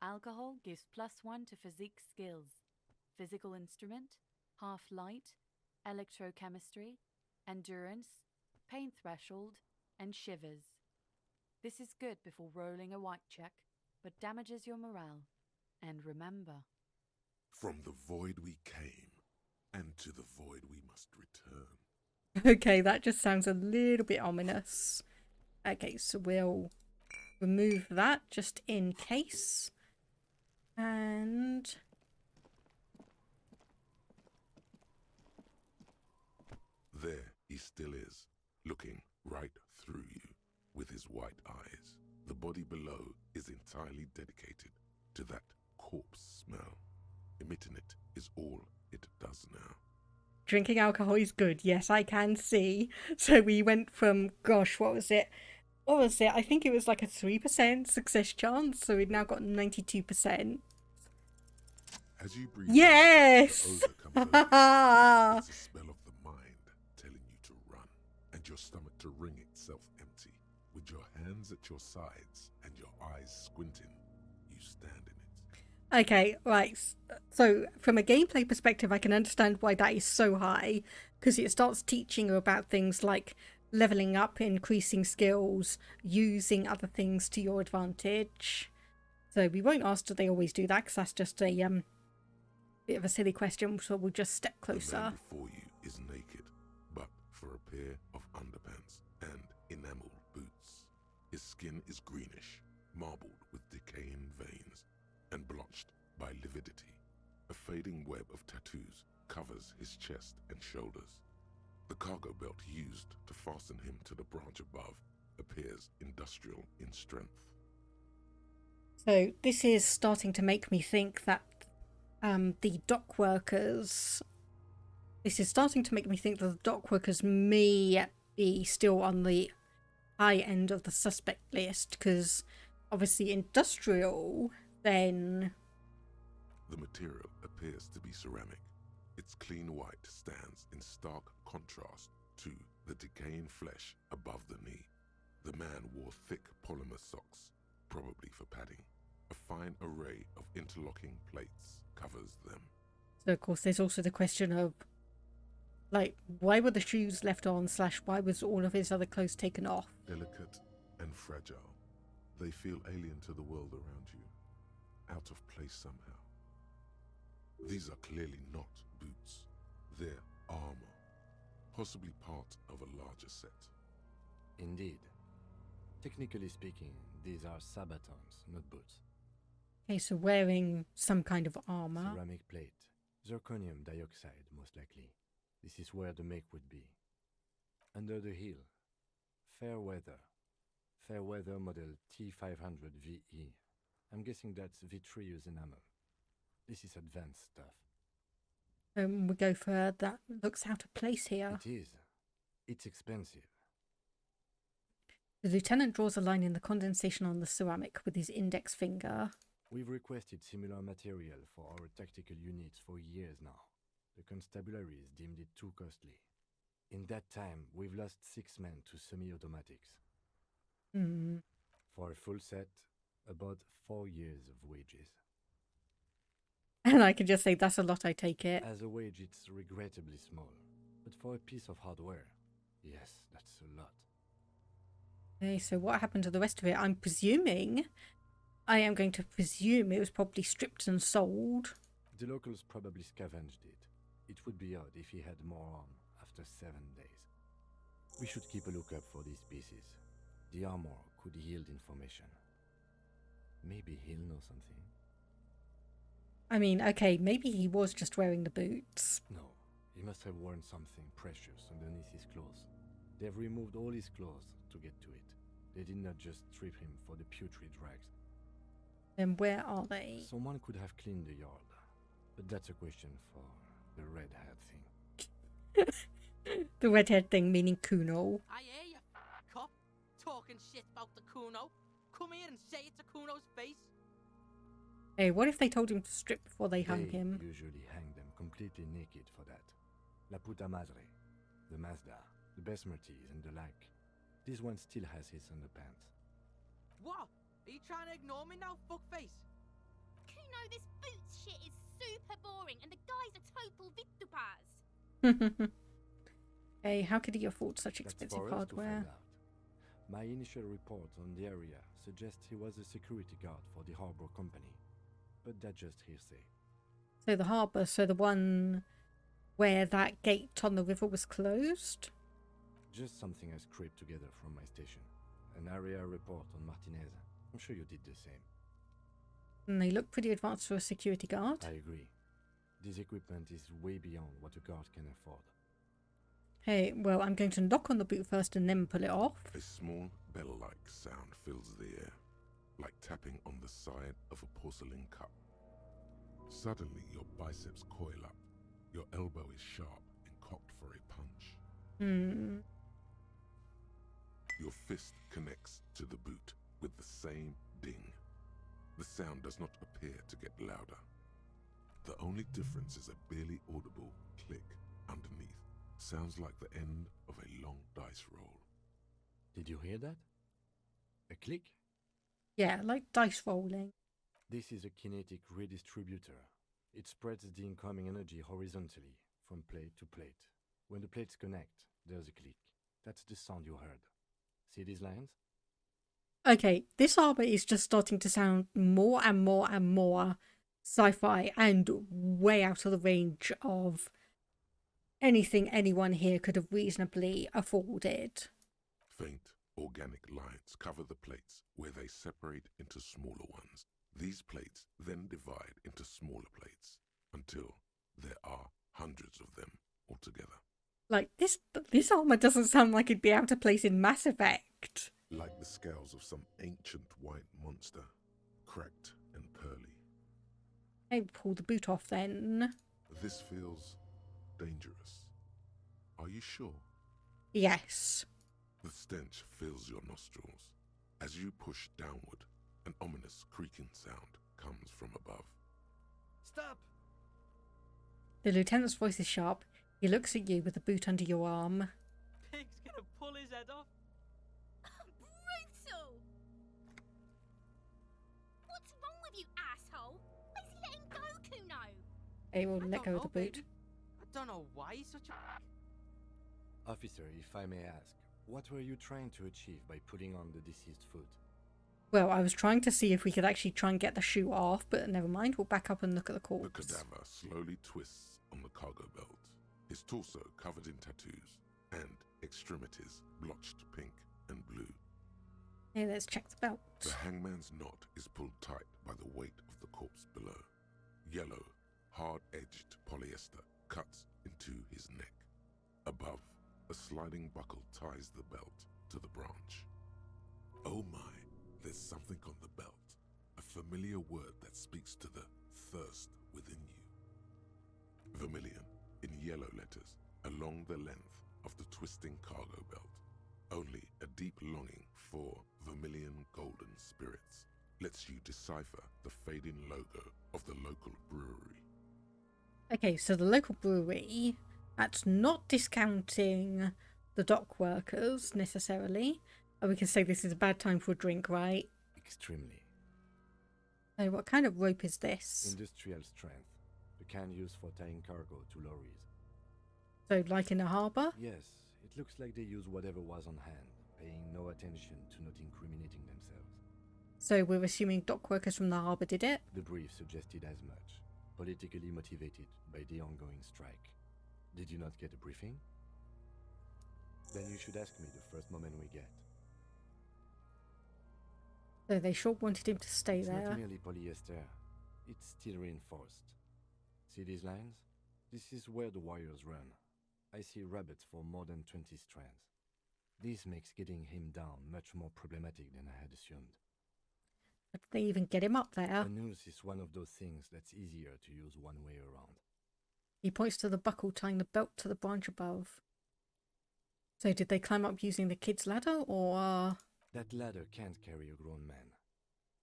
Alcohol gives +1 to physique skills. Physical instrument, half light, electrochemistry, endurance, pain threshold, and shivers. This is good before rolling a white check, but damages your morale. And remember, from the void we came, and to the void we must return. Okay, that just sounds a little bit ominous. Okay, so we'll remove that just in case. And there he still is, looking right through you with his white eyes. The body below is entirely dedicated to that corpse smell. Emitting it is all it does now. drinking alcohol is good. Yes, I can see. So we went from, gosh, what was it? I think it was like a 3% success chance. So we've now got 92%. As you breathe, yes! the odor comes over. It's the smell of the mind telling you to run, and your stomach to wring itself empty. With your hands at your sides and your eyes squinting, you stand in it. Okay, right. So from a gameplay perspective, I can understand why that is so high, because it starts teaching you about things like leveling up, increasing skills, using other things to your advantage. So we won't ask do they always do that, because that's just a bit of a silly question, so we'll just step closer. The man before you is naked, but for a pair of underpants and enameled boots. His skin is greenish, marbled with decaying veins, and blotched by lividity. A fading web of tattoos covers his chest and shoulders. The cargo belt used to fasten him to the branch above appears industrial in strength. So this is starting to make me think that the dock workers... This is starting to make me think that the dock workers may be still on the high end of the suspect list, because obviously industrial, then... The material appears to be ceramic. Its clean white stands in stark contrast to the decaying flesh above the knee. The man wore thick polymer socks, probably for padding. A fine array of interlocking plates covers them. So of course there's also the question of, like, why were the shoes left on / why was all of his other clothes taken off? Delicate and fragile, they feel alien to the world around you, out of place somehow. These are clearly not boots. They're armor, possibly part of a larger set. Indeed. Technically speaking, these are sabatons, not boots. Okay, so wearing some kind of armor. Ceramic plate. Zirconium dioxide, most likely. This is where the make would be. Under the heel. Fair weather. Fair weather model T500VE. I'm guessing that's vitreous enamel. This is advanced stuff. We go for that looks out of place here. It is. It's expensive. The lieutenant draws a line in the condensation on the ceramic with his index finger. We've requested similar material for our tactical units for years now. The constabularies deemed it too costly. In that time, we've lost 6 men to semi-automatics. For a full set, about 4 years of wages. And I can just say that's a lot, I take it. As a wage, it's regrettably small. But for a piece of hardware, yes, that's a lot. Okay, so what happened to the rest of it? I am going to presume it was probably stripped and sold. The locals probably scavenged it. It would be odd if he had more on after 7 days. We should keep a lookout for these pieces. The armor could yield information. Maybe he'll know something. I mean, okay, maybe he was just wearing the boots. No, he must have worn something precious underneath his clothes. They've removed all his clothes to get to it. They did not just strip him for the putrid rags. Then where are they? Someone could have cleaned the yard, but that's a question for the red-haired thing. The red-haired thing meaning Kuno. I hear you, cop, talking shit about the Kuno. Come here and say it to Kuno's face. Hey, what if they told him to strip before they hung him? They usually hang them completely naked for that. La puta madre, the Mazda, the Besmerties and the like. This one still has his underpants. What? Are you trying to ignore me now, fuckface? Kuno, this boots shit is super boring and the guy's a total vitupaz. Hey, how could he afford such That's expensive for us to hardware? find out. My initial report on the area suggests he was a security guard for the harbor company. But that's just hearsay. So the harbour, so the one where that gate on the river was closed? Just something I scraped together from my station. An area report on Martinez. I'm sure you did the same. And they look pretty advanced for a security guard. I agree. This equipment is way beyond what a guard can afford. Hey, well, I'm going to knock on the boot first and then pull it off. A small bell-like sound fills the air, like tapping on the side of a porcelain cup. Suddenly, your biceps coil up. Your elbow is sharp and cocked for a punch. Your fist connects to the boot with the same ding. The sound does not appear to get louder. The only difference is a barely audible click underneath. Sounds like the end of a long dice roll. Did you hear that? A click? Yeah, like dice rolling. This is a kinetic redistributor. It spreads the incoming energy horizontally, from plate to plate. When the plates connect, there's a click. That's the sound you heard. See these lines? Okay, this armor is just starting to sound more and more and more sci-fi and way out of the range of anything anyone here could have reasonably afforded. Faint, organic lines cover the plates where they separate into smaller ones. These plates then divide into smaller plates until there are hundreds of them altogether. Like, this armor doesn't sound like it'd be able to place in Mass Effect. Like the scales of some ancient white monster, cracked and pearly. Hey, pull the boot off then. This feels dangerous. Are you sure? Yes. The stench fills your nostrils. As you push downward, an ominous creaking sound comes from above. Stop! The lieutenant's voice is sharp. He looks at you with the boot under your arm. Pig's gonna pull his head off. Brutal! What's wrong with you, asshole? Why is he letting go, Kuno? He will I let don't go of know, the boot. baby. I don't know why he's such a... Officer, if I may ask, what were you trying to achieve by putting on the deceased foot? Well, I was trying to see if we could actually try and get the shoe off, but never mind. We'll back up and look at the corpse. The cadaver slowly twists on the cargo belt, his torso covered in tattoos, and extremities blotched pink and blue. Hey, let's check the belt. The hangman's knot is pulled tight by the weight of the corpse below. Yellow, hard-edged polyester cuts into his neck. Above, a sliding buckle ties the belt to the branch. Oh my, there's something on the belt. A familiar word that speaks to the thirst within you. Vermilion, in yellow letters, along the length of the twisting cargo belt. Only a deep longing for vermilion golden spirits lets you decipher the fading logo of the local brewery. Okay, so the local brewery, that's not discounting the dock workers necessarily. And we can say this is a bad time for a drink, right? Extremely. So what kind of rope is this? Industrial strength. The kind used for tying cargo to lorries. So like in a harbour? Yes, it looks like they use whatever was on hand, paying no attention to not incriminating themselves. So we're assuming dock workers from the harbour did it? The brief suggested as much, politically motivated by the ongoing strike. Did you not get a briefing? Then you should ask me the first moment we get. So they sure wanted him to stay It's there. not merely polyester, it's steel reinforced. See these lines? This is where the wires run. I see rabbits for more than 20 strands. This makes getting him down much more problematic than I had assumed. But did they even get him up there? A noose is one of those things that's easier to use one way around. He points to the buckle tying the belt to the branch above. So did they climb up using the kid's ladder, or...? That ladder can't carry a grown man.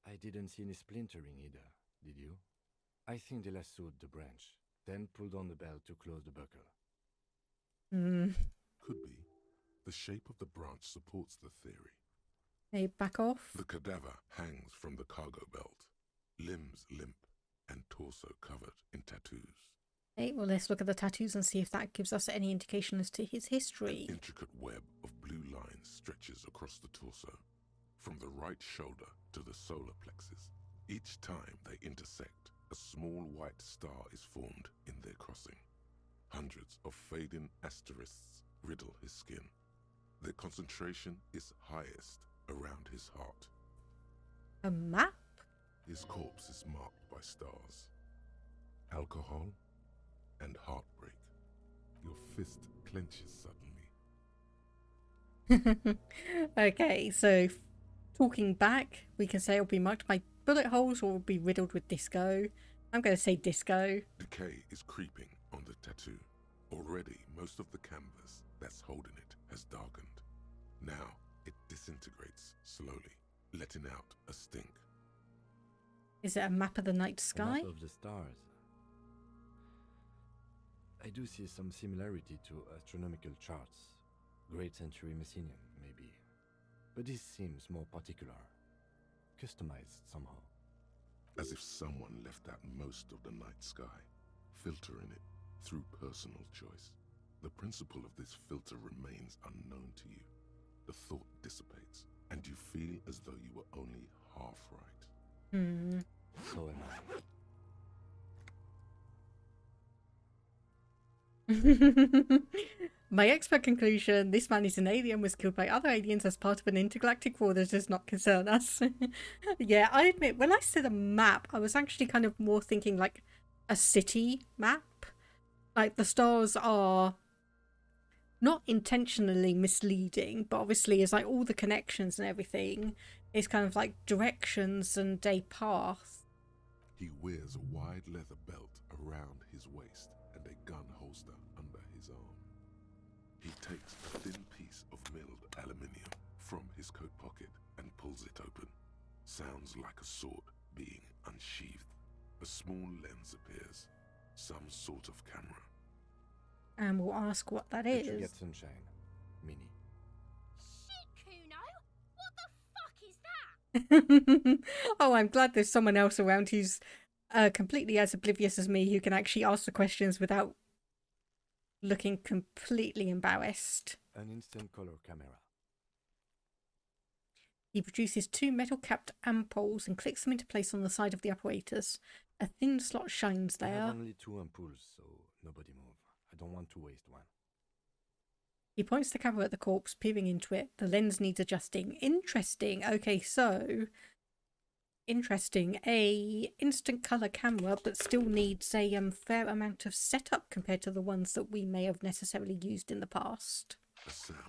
I didn't see any splintering either, did you? I think they lassoed the branch, then pulled on the belt to close the buckle. Could be. The shape of the branch supports the theory. They back off? The cadaver hangs from the cargo belt, limbs limp and torso covered in tattoos. Hey, well, let's look at the tattoos and see if that gives us any indication as to his history. An intricate web of blue lines stretches across the torso, from the right shoulder to the solar plexus. Each time they intersect, a small white star is formed in their crossing. Hundreds of fading asterisks riddle his skin. Their concentration is highest around his heart. A map? His corpse is marked by stars. Alcohol and heartbreak. Your fist clenches suddenly. Okay, so talking back, we can say it'll be marked by bullet holes or it'll be riddled with disco. I'm going to say disco. Decay is creeping on the tattoo. Already, most of the canvas that's holding it has darkened. Now, it disintegrates slowly, letting out a stink. Is it a map of the night A sky? map of the stars. I do see some similarity to astronomical charts. Great Century Messinian, maybe. But this seems more particular. Customized somehow. As if someone left out most of the night sky, filtering it through personal choice. The principle of this filter remains unknown to you. The thought dissipates, and you feel as though you were only half right. So am I. My expert conclusion, this man is an alien, was killed by other aliens as part of an intergalactic war that does not concern us. Yeah, I admit, when I said a map, I was actually kind of more thinking like a city map. Like the stars are not intentionally misleading, but obviously it's like all the connections and everything is kind of like directions and a path. He wears a wide leather belt around his waist and a gun holster under his arm. He takes a thin piece of milled aluminium from his coat pocket and pulls it open. Sounds like a sword being unsheathed. A small lens appears. Some sort of camera. And we'll ask what that Did you is. get sunshine, Minnie? Shit, Kuno! What the fuck is that? Oh, I'm glad there's someone else around who's completely as oblivious as me, who can actually ask the questions without looking completely embarrassed. An instant color camera. He produces 2 metal-capped ampoules and clicks them into place on the side of the apparatus. A thin slot shines I there. have only 2 ampoules, so nobody move. I don't want to waste one. He points the camera at the corpse, peering into it. The lens needs adjusting. Interesting. Okay, so... Interesting. A instant colour camera, but still needs a fair amount of setup compared to the ones that we may have necessarily used in the past. A sound,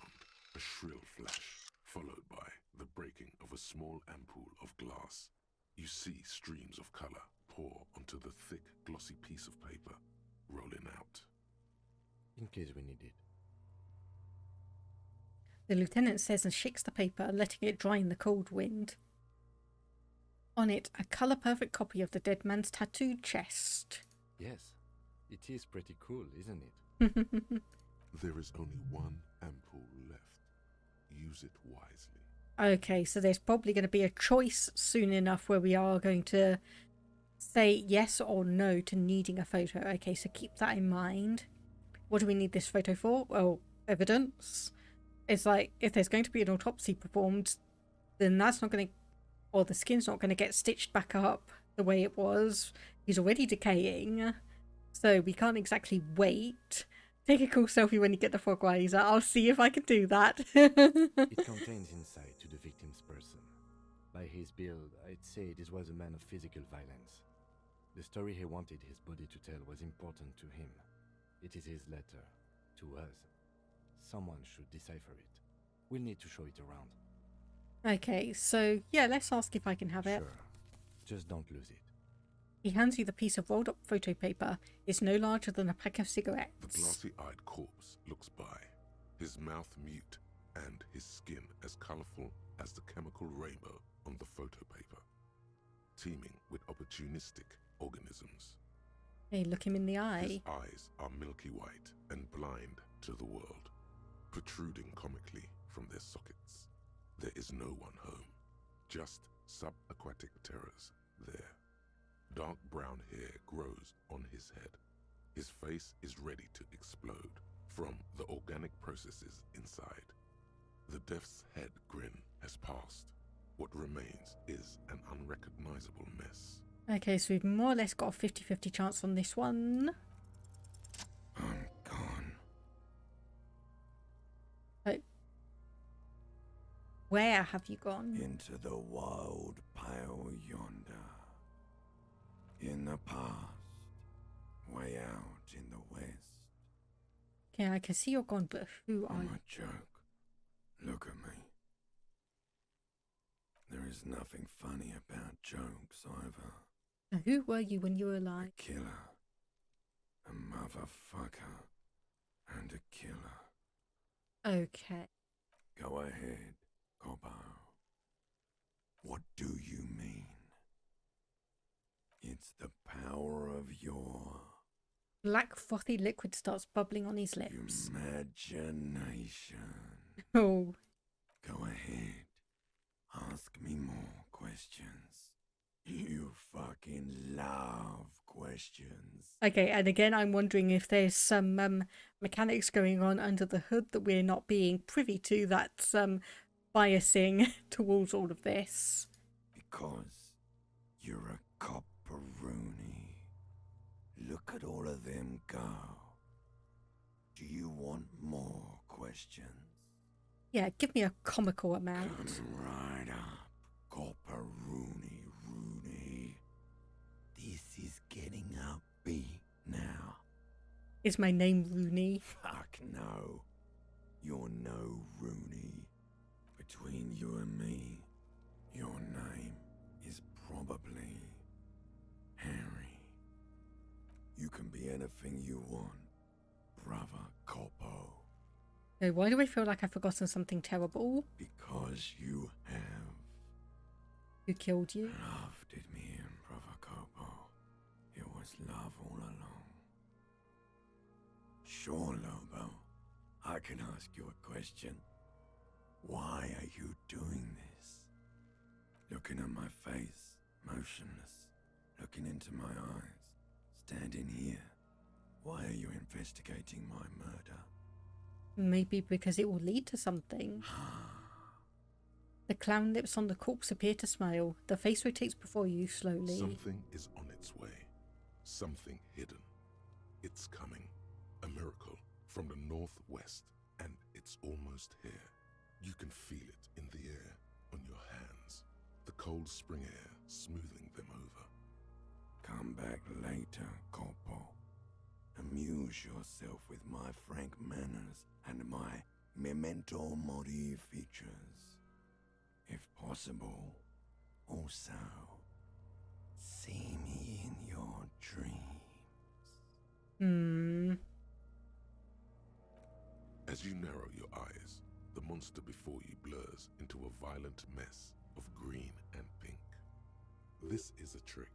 a shrill flash, followed by the breaking of a small ampoule of glass. You see streams of colour pour onto the thick, glossy piece of paper, rolling out. In case we need it. The lieutenant says and shakes the paper, letting it dry in the cold wind. On it, a colour-perfect copy of the dead man's tattooed chest. Yes, it is pretty cool, isn't it? There is only one ampoule left. Use it wisely. Okay, so there's probably going to be a choice soon enough where we are going to say yes or no to needing a photo. Okay, so keep that in mind. What do we need this photo for? Well, evidence. It's like, if there's going to be an autopsy performed, then that's not going to, or the skin's not going to get stitched back up the way it was. He's already decaying, so we can't exactly wait. Take a cool selfie when you get the fogwiser. I'll see if I can do that. It contains insight to the victim's person. By his build, I'd say this was a man of physical violence. The story he wanted his body to tell was important to him. It is his letter to us. Someone should decipher it. We'll need to show it around. Okay, so yeah, let's ask if I can have it. Sure. Just don't lose it. He hands you the piece of rolled up photo paper. It's no larger than a pack of cigarettes. The glassy-eyed corpse looks by, his mouth mute and his skin as colourful as the chemical rainbow on the photo paper, teeming with opportunistic organisms. Hey, look him in the eye. His eyes are milky white and blind to the world, protruding comically from their sockets. There is no one home, just subaquatic terrors there. Dark brown hair grows on his head. His face is ready to explode from the organic processes inside. The death's head grin has passed. What remains is an unrecognizable mess. Okay, so we've more or less got a 50-50 chance on this one. I'm gone. Where have you gone? Into the wild pale yonder. In the past. Way out in the west. Okay, I can see you're gone, but who are I'm you? a joke. Look at me. There is nothing funny about jokes either. Now, who were you when you were alive? A killer. A motherfucker. And a killer. Okay. Go ahead, Cobbo. What do you mean? It's the power of your Black frothy liquid starts bubbling on his lips. imagination. Oh. Go ahead. Ask me more questions. You fucking love questions. Okay, and again, I'm wondering if there's some mechanics going on under the hood that we're not being privy to that's biasing towards all of this. Because you're a copperoonie. Look at all of them go. Do you want more questions? Yeah, give me a comical amount. Coming right up, copperoonie Rooney. This is getting upbeat now. Is my name Rooney? Fuck no. Between you and me, your name is probably Harry. You can be anything you want, brother Corpo. So why do I feel like I've forgotten something terrible? Because you have. Who killed you? Love did me in, brother Corpo. It was love all along. Sure, Lobo. I can ask you a question. Why are you doing this? Looking at my face, motionless, looking into my eyes, standing here. Why are you investigating my murder? Maybe because it will lead to something. The clown lips on the corpse appear to smile. The face rotates before you slowly. Something is on its way. Something hidden. It's coming. A miracle from the northwest, and it's almost here. You can feel it in the air, on your hands. The cold spring air smoothing them over. Come back later, Corpo. Amuse yourself with my frank manners and my memento mori features. If possible, also, see me in your dreams. As you narrow your eyes, the monster before you blurs into a violent mess of green and pink. This is a trick.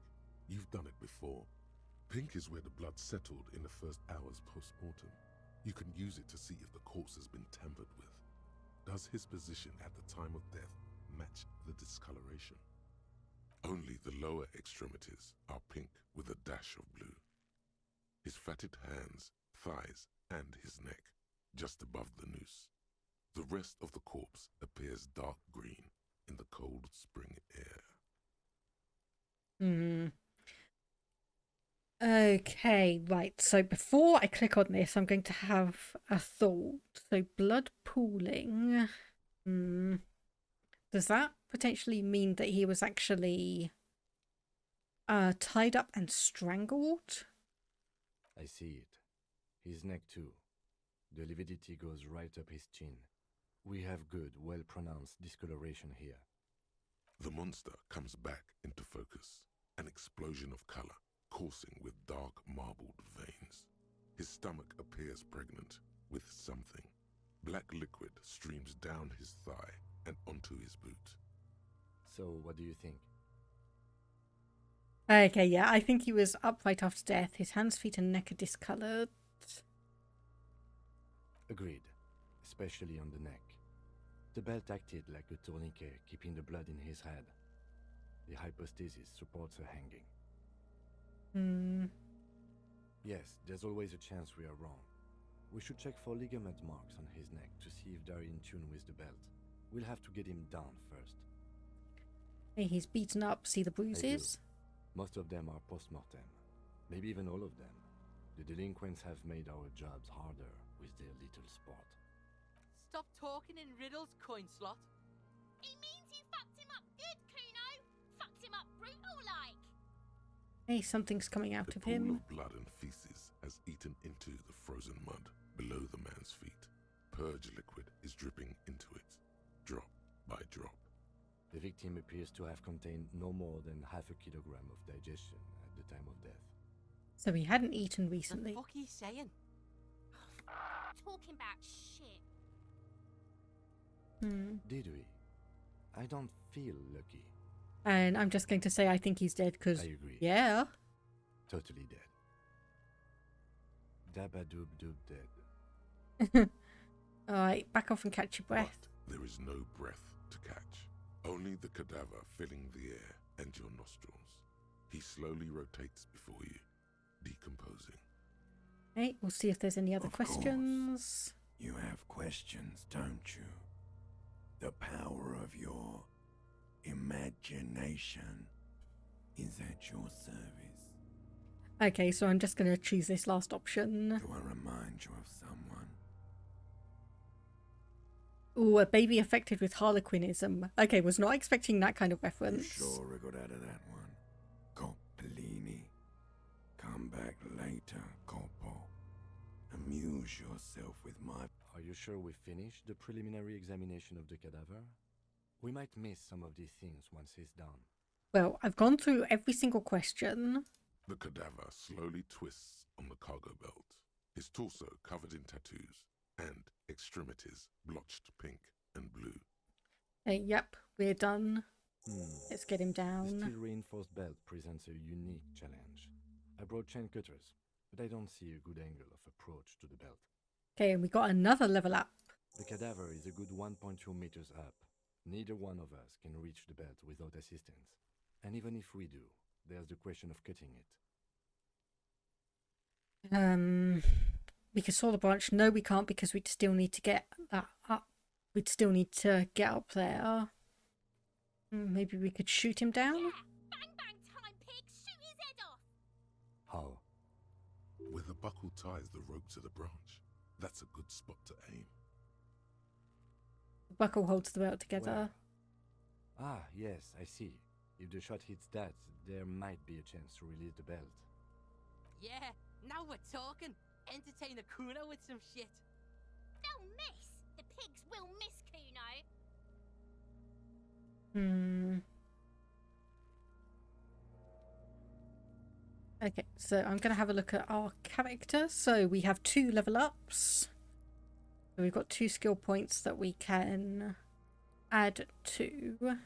You've done it before. Pink is where the blood settled in the first hours post-mortem. You can use it to see if the corpse has been tampered with. Does his position at the time of death match the discoloration? Only the lower extremities are pink with a dash of blue. His fatted hands, thighs, and his neck, just above the noose. The rest of the corpse appears dark green in the cold spring air. Okay, right. So before I click on this, I'm going to have a thought. So blood pooling. Does that potentially mean that he was actually tied up and strangled? I see it. His neck too. The lividity goes right up his chin. We have good, well-pronounced discoloration here. The monster comes back into focus, an explosion of color, coursing with dark marbled veins. His stomach appears pregnant with something. Black liquid streams down his thigh and onto his boot. So, what do you think? Okay, yeah, I think he was upright after death. His hands, feet, and neck are discolored. Agreed, especially on the neck. The belt acted like a tourniquet, keeping the blood in his head. The hypostasis supports her hanging. Yes, there's always a chance we are wrong. We should check for ligament marks on his neck to see if they're in tune with the belt. We'll have to get him down first. Hey, he's beaten up. See the bruises? Most of them are post-mortem. Maybe even all of them. The delinquents have made our jobs harder with their little sport. Stop talking in riddles, coin slot. He means you fucked him up good, Kuno. Fucked him up brutal like. Hey, something's coming out of him. The pool of blood and feces has eaten into the frozen mud below the man's feet. Purge liquid is dripping into it, drop by drop. The victim appears to have contained no more than half a kilogram of digestion at the time of death. So he hadn't eaten recently. What the fuck are you saying? Talking about shit. Did we? I don't feel lucky. And I'm just going to say I think he's dead because... I agree. Yeah. Totally dead. Dabba-doob-doob dead. Alright, back off and catch your breath. But there is no breath to catch. Only the cadaver filling the air and your nostrils. He slowly rotates before you, decomposing. Hey, we'll see if there's any other Of questions. You have questions, don't you? The power of your imagination is at your service. Okay, so I'm just going to choose this last option. Do I remind you of someone? Ooh, a baby affected with harlequinism. Okay, was not expecting that kind of You reference. sure we got out of that one? Coppellini. Come back later, Corpo. Amuse yourself with my... Are you sure we finished the preliminary examination of the cadaver? We might miss some of these things once he's done. Well, I've gone through every single question. The cadaver slowly twists on the cargo belt, his torso covered in tattoos, and extremities blotched pink and blue. Yep, we're done. Let's get him The down. steel reinforced belt presents a unique challenge. I brought chain cutters, but I don't see a good angle of approach to the belt. Okay, and we got another level up. The cadaver is a good 1.2 meters up. Neither one of us can reach the belt without assistance. And even if we do, there's the question of cutting it. We can saw the branch. No, we can't because we'd still need to get that up. We'd still need to get up there. Maybe we could shoot him down? Yeah! Bang bang time, pig! Shoot his head off! How? Where the buckle ties the rope to the branch, that's a good spot to aim. The buckle holds the belt together. Where? Ah, yes, I see. If the shot hits that, there might be a chance to release the belt. Yeah, now we're talking. Entertain a Kuno with some shit. They'll miss! The pigs will miss Kuno! Okay, so I'm going to have a look at our character. So we have 2 level ups. So we've got 2 skill points that we can add to.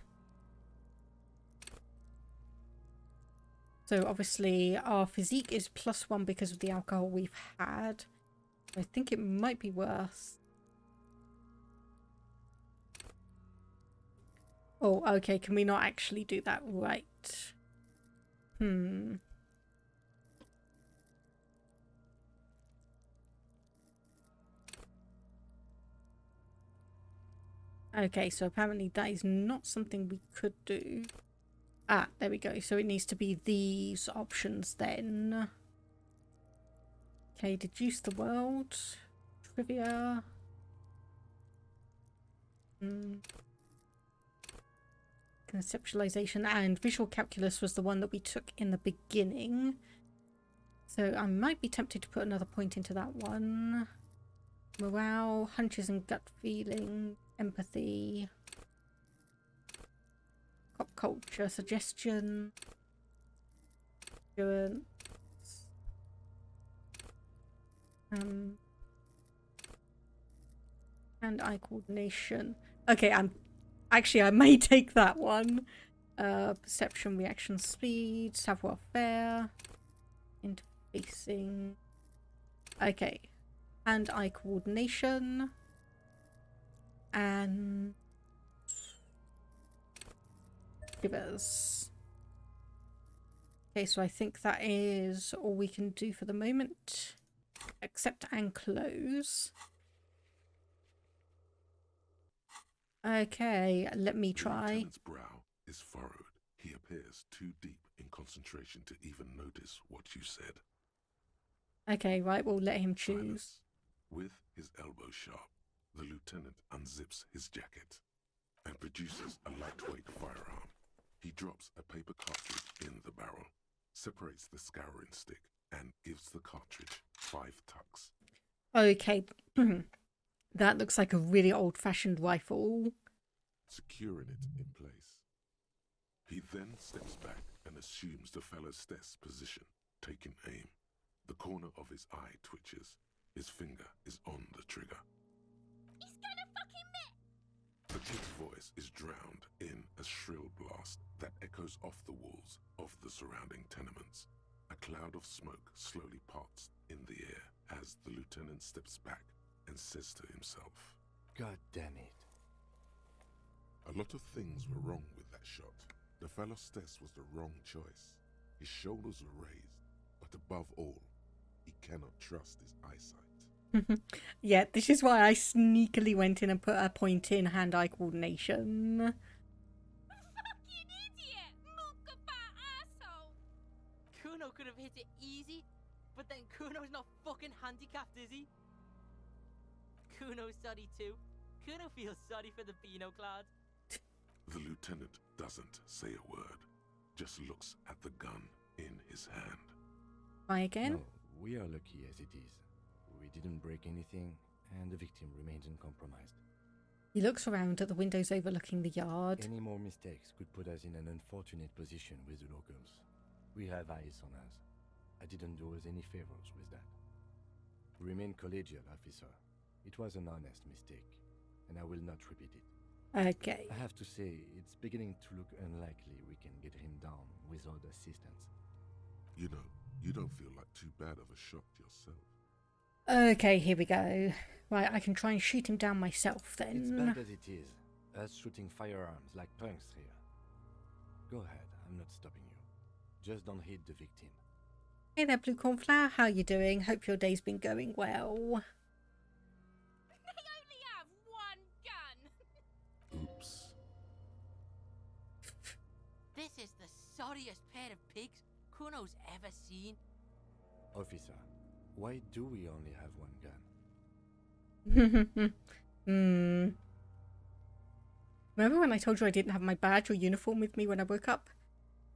So obviously our physique is +1 because of the alcohol we've had. I think it might be worth... Oh, okay, can we not actually do that? Right. Okay, so apparently that is not something we could do. Ah, there we go. So it needs to be these options then. Okay, deduce the world. Trivia. Conceptualization and visual calculus was the one that we took in the beginning. So I might be tempted to put another point into that one. Morale, hunches and gut feeling, empathy, pop culture, suggestion, endurance, hand-eye coordination. Okay, I may take that one. Perception, reaction speed, savoir-faire, interfacing. Okay. Hand-eye coordination. And givers. Okay, so I think that is all we can do for the moment. Accept and close. Okay, let me try. The lieutenant's brow is furrowed. He appears too deep in concentration to even notice what you said. Okay, right, we'll let him choose. Silence. With his elbow sharp, the lieutenant unzips his jacket and produces a lightweight firearm. He drops a paper cartridge in the barrel, separates the scouring stick, and gives the cartridge 5 tucks. Okay, that looks like a really old-fashioned rifle. Securing it in place. He then steps back and assumes the fellow's desk position, taking aim. The corner of his eye twitches. His finger is on the trigger. He's gonna fucking miss! The kid's voice is drowned in a shrill blast that echoes off the walls of the surrounding tenements. A cloud of smoke slowly parts in the air as the lieutenant steps back and says to himself, God damn it. A lot of things were wrong with that shot. The fellow's test was the wrong choice. His shoulders were raised, but above all, he cannot trust his eyesight. Yeah, this is why I sneakily went in and put a point in hand-eye coordination. Fucking idiot! Mookabat asshole! Kuno could have hit it easy, but then Kuno's not fucking handicapped, is he? Kuno's sorry too. Kuno feels sorry for the Beano-clad. The lieutenant doesn't say a word, just looks at the gun in his hand. Try again? No, we are lucky as it is. We didn't break anything, and the victim remains uncompromised. He looks around at the windows overlooking the yard. Any more mistakes could put us in an unfortunate position with the locals. We have eyes on us. I didn't do us any favors with that. Remain collegial, officer. It was an honest mistake, and I will not repeat it. Okay. I have to say, it's beginning to look unlikely we can get him down without assistance. You know, you don't feel like too bad of a shot yourself. Okay, here we go. Right, I can try and shoot him down myself then. It's bad as it is. Us shooting firearms like punks here. Go ahead, I'm not stopping you. Just don't hit the victim. Hey there, Blue Cornflower. How you doing? Hope your day's been going well. They only have one gun. Oops. This is the sorriest pair of pigs Kuno's ever seen. Officer, why do we only have one gun? Remember when I told you I didn't have my badge or uniform with me when I woke up?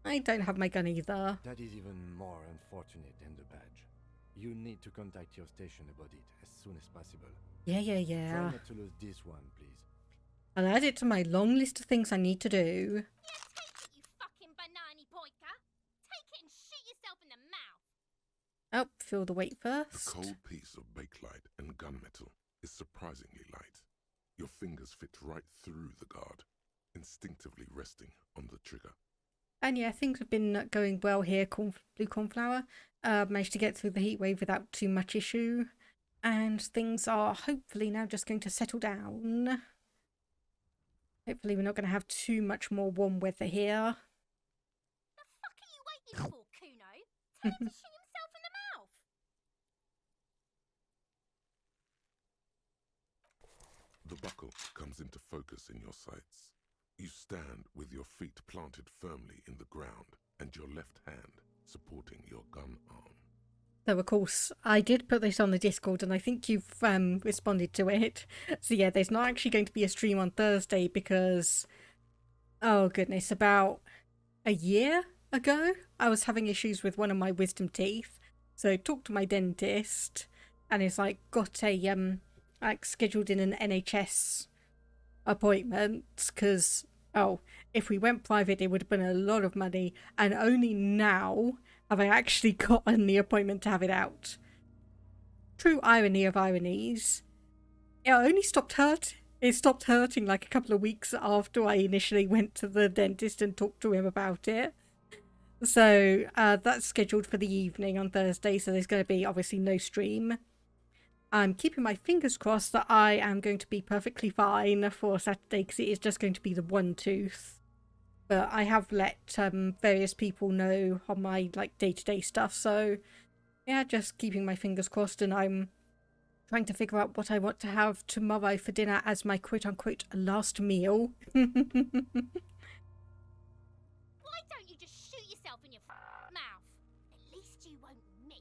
I don't have my gun either. That is even more unfortunate than the badge. You need to contact your station about it as soon as possible. Yeah. Try not to lose this one, please. I'll add it to my long list of things I need to do. Yeah, take it, you fucking banana poika. Take it and shoot yourself in the mouth. Oh, feel the weight A first. cold piece of bakelite and gunmetal is surprisingly light. Your fingers fit right through the guard, instinctively resting on the trigger. And yeah, things have been going well here, Blue Cornflower. Managed to get through the heat wave without too much issue. And things are hopefully now just going to settle down. Hopefully we're not going to have too much more warm weather here. The fuck are you waiting for, Kuno? Tell him to shoot himself in the mouth. The buckle comes into focus in your sights. You stand with your feet planted firmly in the ground and your left hand supporting your gun arm. So of course, I did put this on the Discord and I think you've responded to it. So yeah, there's not actually going to be a stream on Thursday because, oh goodness, about a year ago, I was having issues with one of my wisdom teeth. So I talked to my dentist and it's like got a, like scheduled in an NHS appointment because, oh, if we went private, it would have been a lot of money and only now have I actually gotten the appointment to have it out. True irony of ironies. It only stopped It stopped hurting like a couple of weeks after I initially went to the dentist and talked to him about it. So that's scheduled for the evening on Thursday, so there's going to be obviously no stream. I'm keeping my fingers crossed that I am going to be perfectly fine for Saturday because it is just going to be the one tooth. But I have let various people know on my like day-to-day stuff, so yeah, just keeping my fingers crossed, and I'm trying to figure out what I want to have tomorrow for dinner as my quote-unquote last meal. Why don't you just shoot yourself in your mouth? At least you won't miss.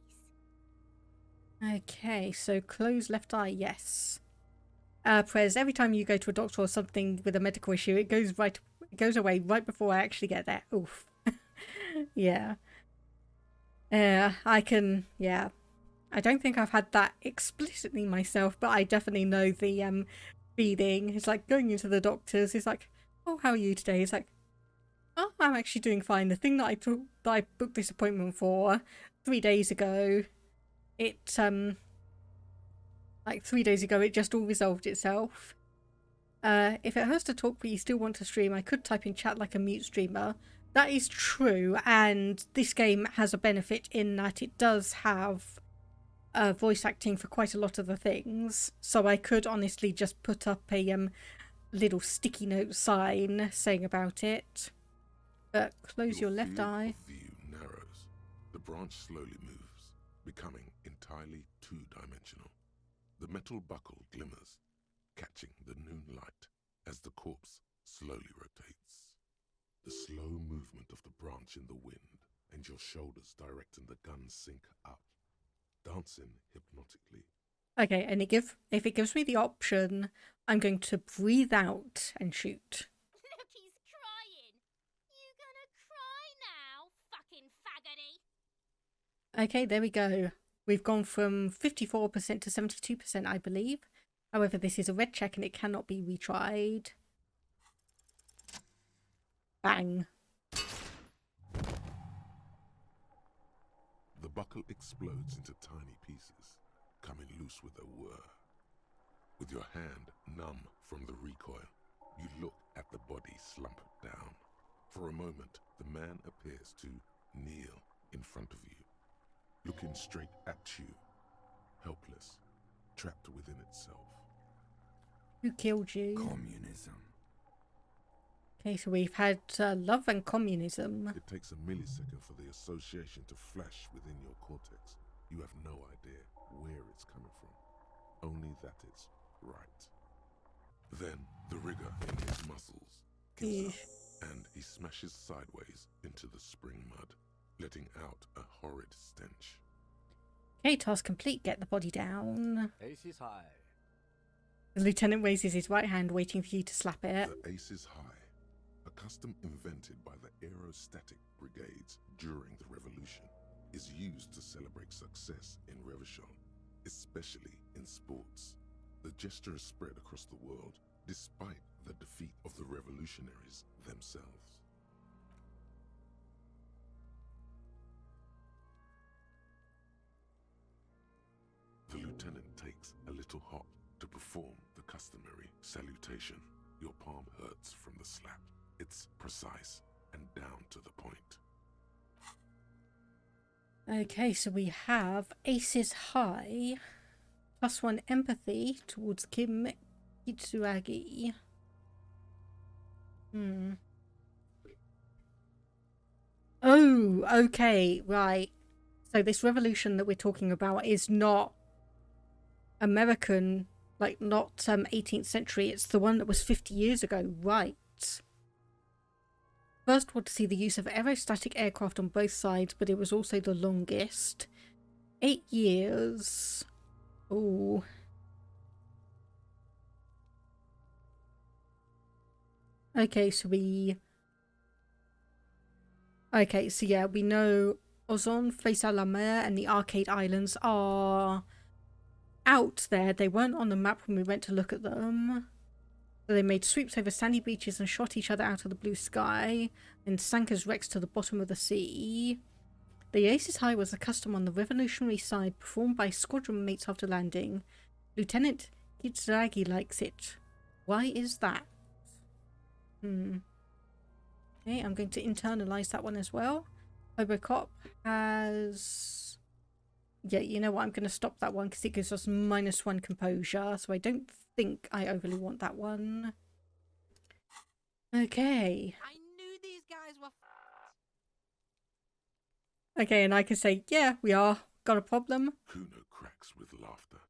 Okay, so close left eye, yes. Prez, every time you go to a doctor or something with a medical issue, it goes away right before I actually get there. Oof. Yeah. I don't think I've had that explicitly myself, but I definitely know the feeling. It's like going into the doctors. It's like, oh, how are you today? It's like, oh, I'm actually doing fine. The thing that I booked this appointment for 3 days ago, like 3 days ago, it just all resolved itself. If it hurts to talk but you still want to stream, I could type in chat like a mute streamer. That is true, and this game has a benefit in that it does have voice acting for quite a lot of the things. So I could honestly just put up a little sticky note sign saying about it. But close your left eye. The view narrows. The branch slowly moves, becoming entirely two-dimensional. The metal buckle glimmers, catching the noon light as the corpse slowly rotates. The slow movement of the branch in the wind and your shoulders directing the gun sink up, dancing hypnotically. Okay, and if it gives me the option, I'm going to breathe out and shoot. Look, he's crying. You gonna cry now, fucking faggoty? Okay, there we go. We've gone from 54% to 72%, I believe. However, this is a red check and it cannot be retried. Bang. The buckle explodes into tiny pieces, coming loose with a whir. With your hand numb from the recoil, you look at the body slump down. For a moment, the man appears to kneel in front of you, looking straight at you, helpless, trapped within itself. Who killed you? Communism. Okay, so we've had love and communism. It takes a millisecond for the association to flash within your cortex. You have no idea where it's coming from, only that it's right. Then the rigor in his muscles gives up, and he smashes sideways into the spring mud, letting out a horrid stench. Okay, task complete. Get the body down. Ace is high. The lieutenant raises his right hand, waiting for you to slap it. The ace is high, a custom invented by the aerostatic brigades during the revolution, is used to celebrate success in Revachol, especially in sports. The gesture is spread across the world, despite the defeat of the revolutionaries themselves. The lieutenant takes a little hop to perform the customary salutation. Your palm hurts from the slap. It's precise and down to the point. Okay, so we have aces high, +1 empathy towards Kim Kitsuragi. Oh, okay, right. So this revolution that we're talking about is not American, like not 18th century. It's the one that was 50 years ago, right? First one to see the use of aerostatic aircraft on both sides, but it was also the longest. 8 years. Oh. Okay, so okay, so yeah, we know Ozon, Face à la Mer, and the Arcade Islands are out there. They weren't on the map when we went to look at them. So they made sweeps over sandy beaches and shot each other out of the blue sky, and sank as wrecks to the bottom of the sea. The Aces High was a custom on the revolutionary side performed by squadron mates after landing. Lieutenant Kitsuragi likes it. Why is that? Okay, I'm going to internalize that one as well. Robocop has... Yeah, you know what? I'm going to stop that one because it gives us -1 composure. So I don't think I overly want that one. Okay. I knew these guys were. Okay, and I can say, yeah, we are. Got a problem? Kuno cracks with laughter.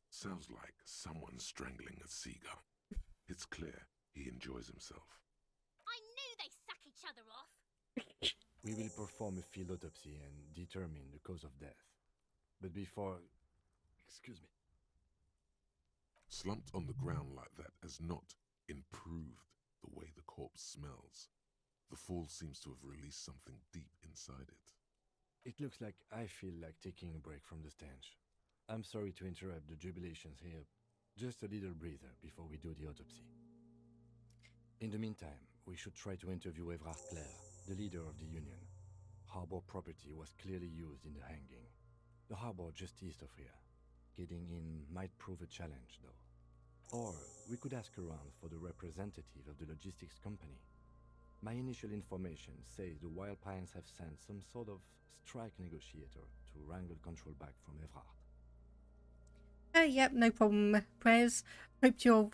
Sounds like someone strangling a seagull. It's clear he enjoys himself. I knew they suck each other off. We will perform a field autopsy and determine the cause of death. But before... Excuse me. Slumped on the ground like that has not improved the way the corpse smells. The fall seems to have released something deep inside it. It looks like I feel like taking a break from the stench. I'm sorry to interrupt the jubilations here. Just a little breather before we do the autopsy. In the meantime, we should try to interview Evrard Clare, the leader of the Union. Harbor property was clearly used in the hanging. The harbor just east of here. Getting in might prove a challenge, though. Or we could ask around for the representative of the logistics company. My initial information says the Wild Pines have sent some sort of strike negotiator to wrangle control back from Evrard. Yep, no problem, Prez. Hope your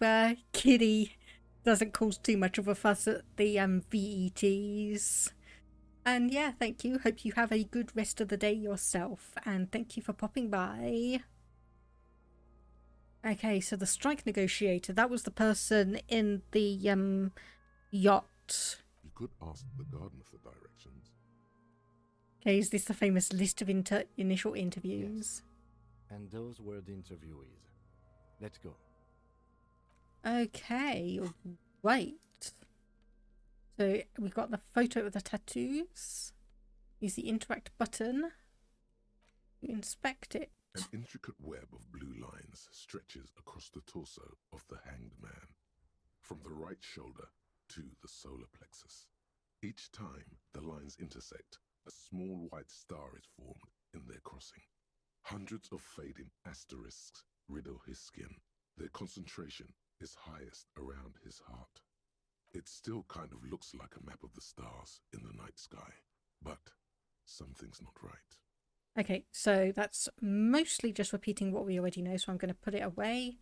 kitty doesn't cause too much of a fuss at the VETs. And yeah, thank you. Hope you have a good rest of the day yourself. And thank you for popping by. Okay, so the strike negotiator, that was the person in the yacht. You could ask the garden for directions. Okay, is this the famous list of initial interviews? Yes. And those were the interviewees. Let's go. Okay, right. So we've got the photo of the tattoos. Use the interact button to inspect it. An intricate web of blue lines stretches across the torso of the hanged man, from the right shoulder to the solar plexus. Each time the lines intersect, a small white star is formed in their crossing. Hundreds of fading asterisks riddle his skin. Their concentration is highest around his heart. It still kind of looks like a map of the stars in the night sky, but something's not right. Okay, so that's mostly just repeating what we already know, so I'm going to put it away.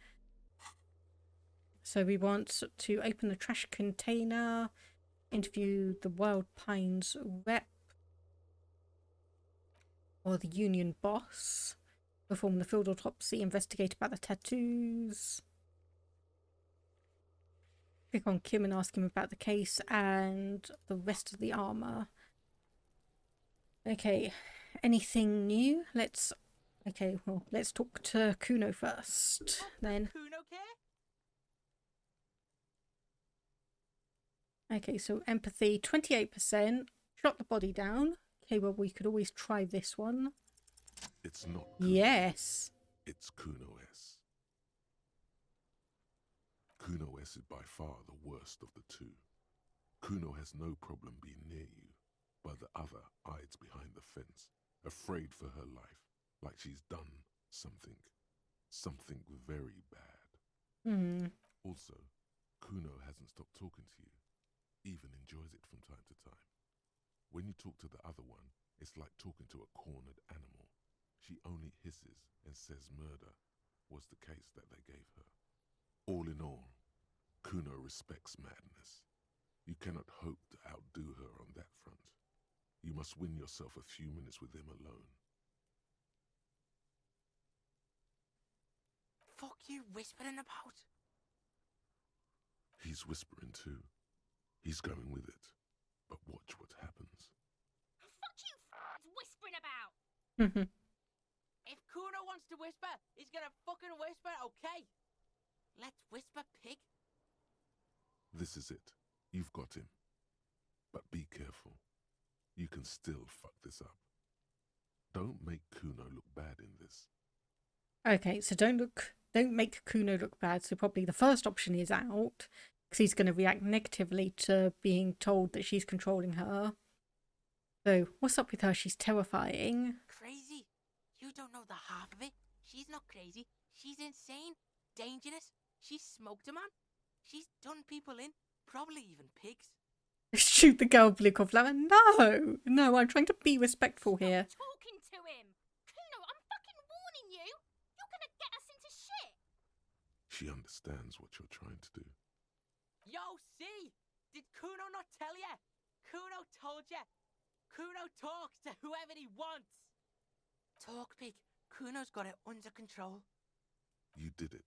So we want to open the trash container, interview the Wild Pines rep or the union boss, perform the field autopsy, investigate about the tattoos, click on Kim and ask him about the case and the rest of the armor. Okay, anything new? Let's talk to Kuno first, then. Kuno care? Okay, so empathy, 28%. Shot the body down. Okay, well, we could always try this one. It's not Kuno. Yes. It's Kuno S. Kuno S is by far the worst of the two. Kuno has no problem being near you, but the other hides behind the fence, afraid for her life, like she's done something very bad. Also, Kuno hasn't stopped talking to you, even enjoys it from time to time. When you talk to the other one, it's like talking to a cornered animal. She only hisses and says murder was the case that they gave her. All in all, Kuno respects madness. You cannot hope to outdo her on that front. You must win yourself a few minutes with him alone. Fuck you whispering about? He's whispering too. He's going with it. But watch what happens. Fuck you whispering about! If Kuno wants to whisper, he's gonna fucking whisper, okay? Let's whisper, pig. This is it. You've got him. But be careful. You can still fuck this up. Don't make Kuno look bad in this. Okay, so don't make Kuno look bad. So probably the first option is out, because he's going to react negatively to being told that she's controlling her. So what's up with her? She's terrifying. Crazy? You don't know the half of it. She's not crazy. She's insane, dangerous. She's smoked a man. She's done people in, probably even pigs. Shoot the girl, blue cauliflower. No, I'm trying to be respectful here. Stop talking to him! Kuno, I'm fucking warning you! You're gonna get us into shit! She understands what you're trying to do. Yo, see? Did Kuno not tell ya? Kuno told ya. Kuno talks to whoever he wants. Talk, pig. Kuno's got it under control. You did it.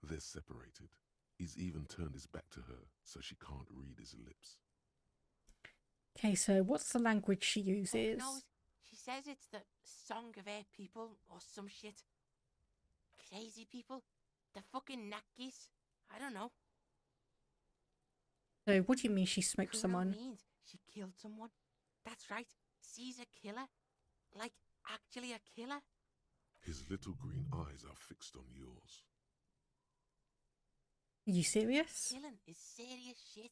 They're separated. He's even turned his back to her, so she can't read his lips. Okay, so what's the language she uses? Knows. She says it's the song of air people or some shit. Crazy people. The fucking Nakis. I don't know. So what do you mean she smoked Kuno someone? means she killed someone. That's right. She's a killer. Like, actually a killer. His little green eyes are fixed on yours. Are you serious? Killing is serious shit.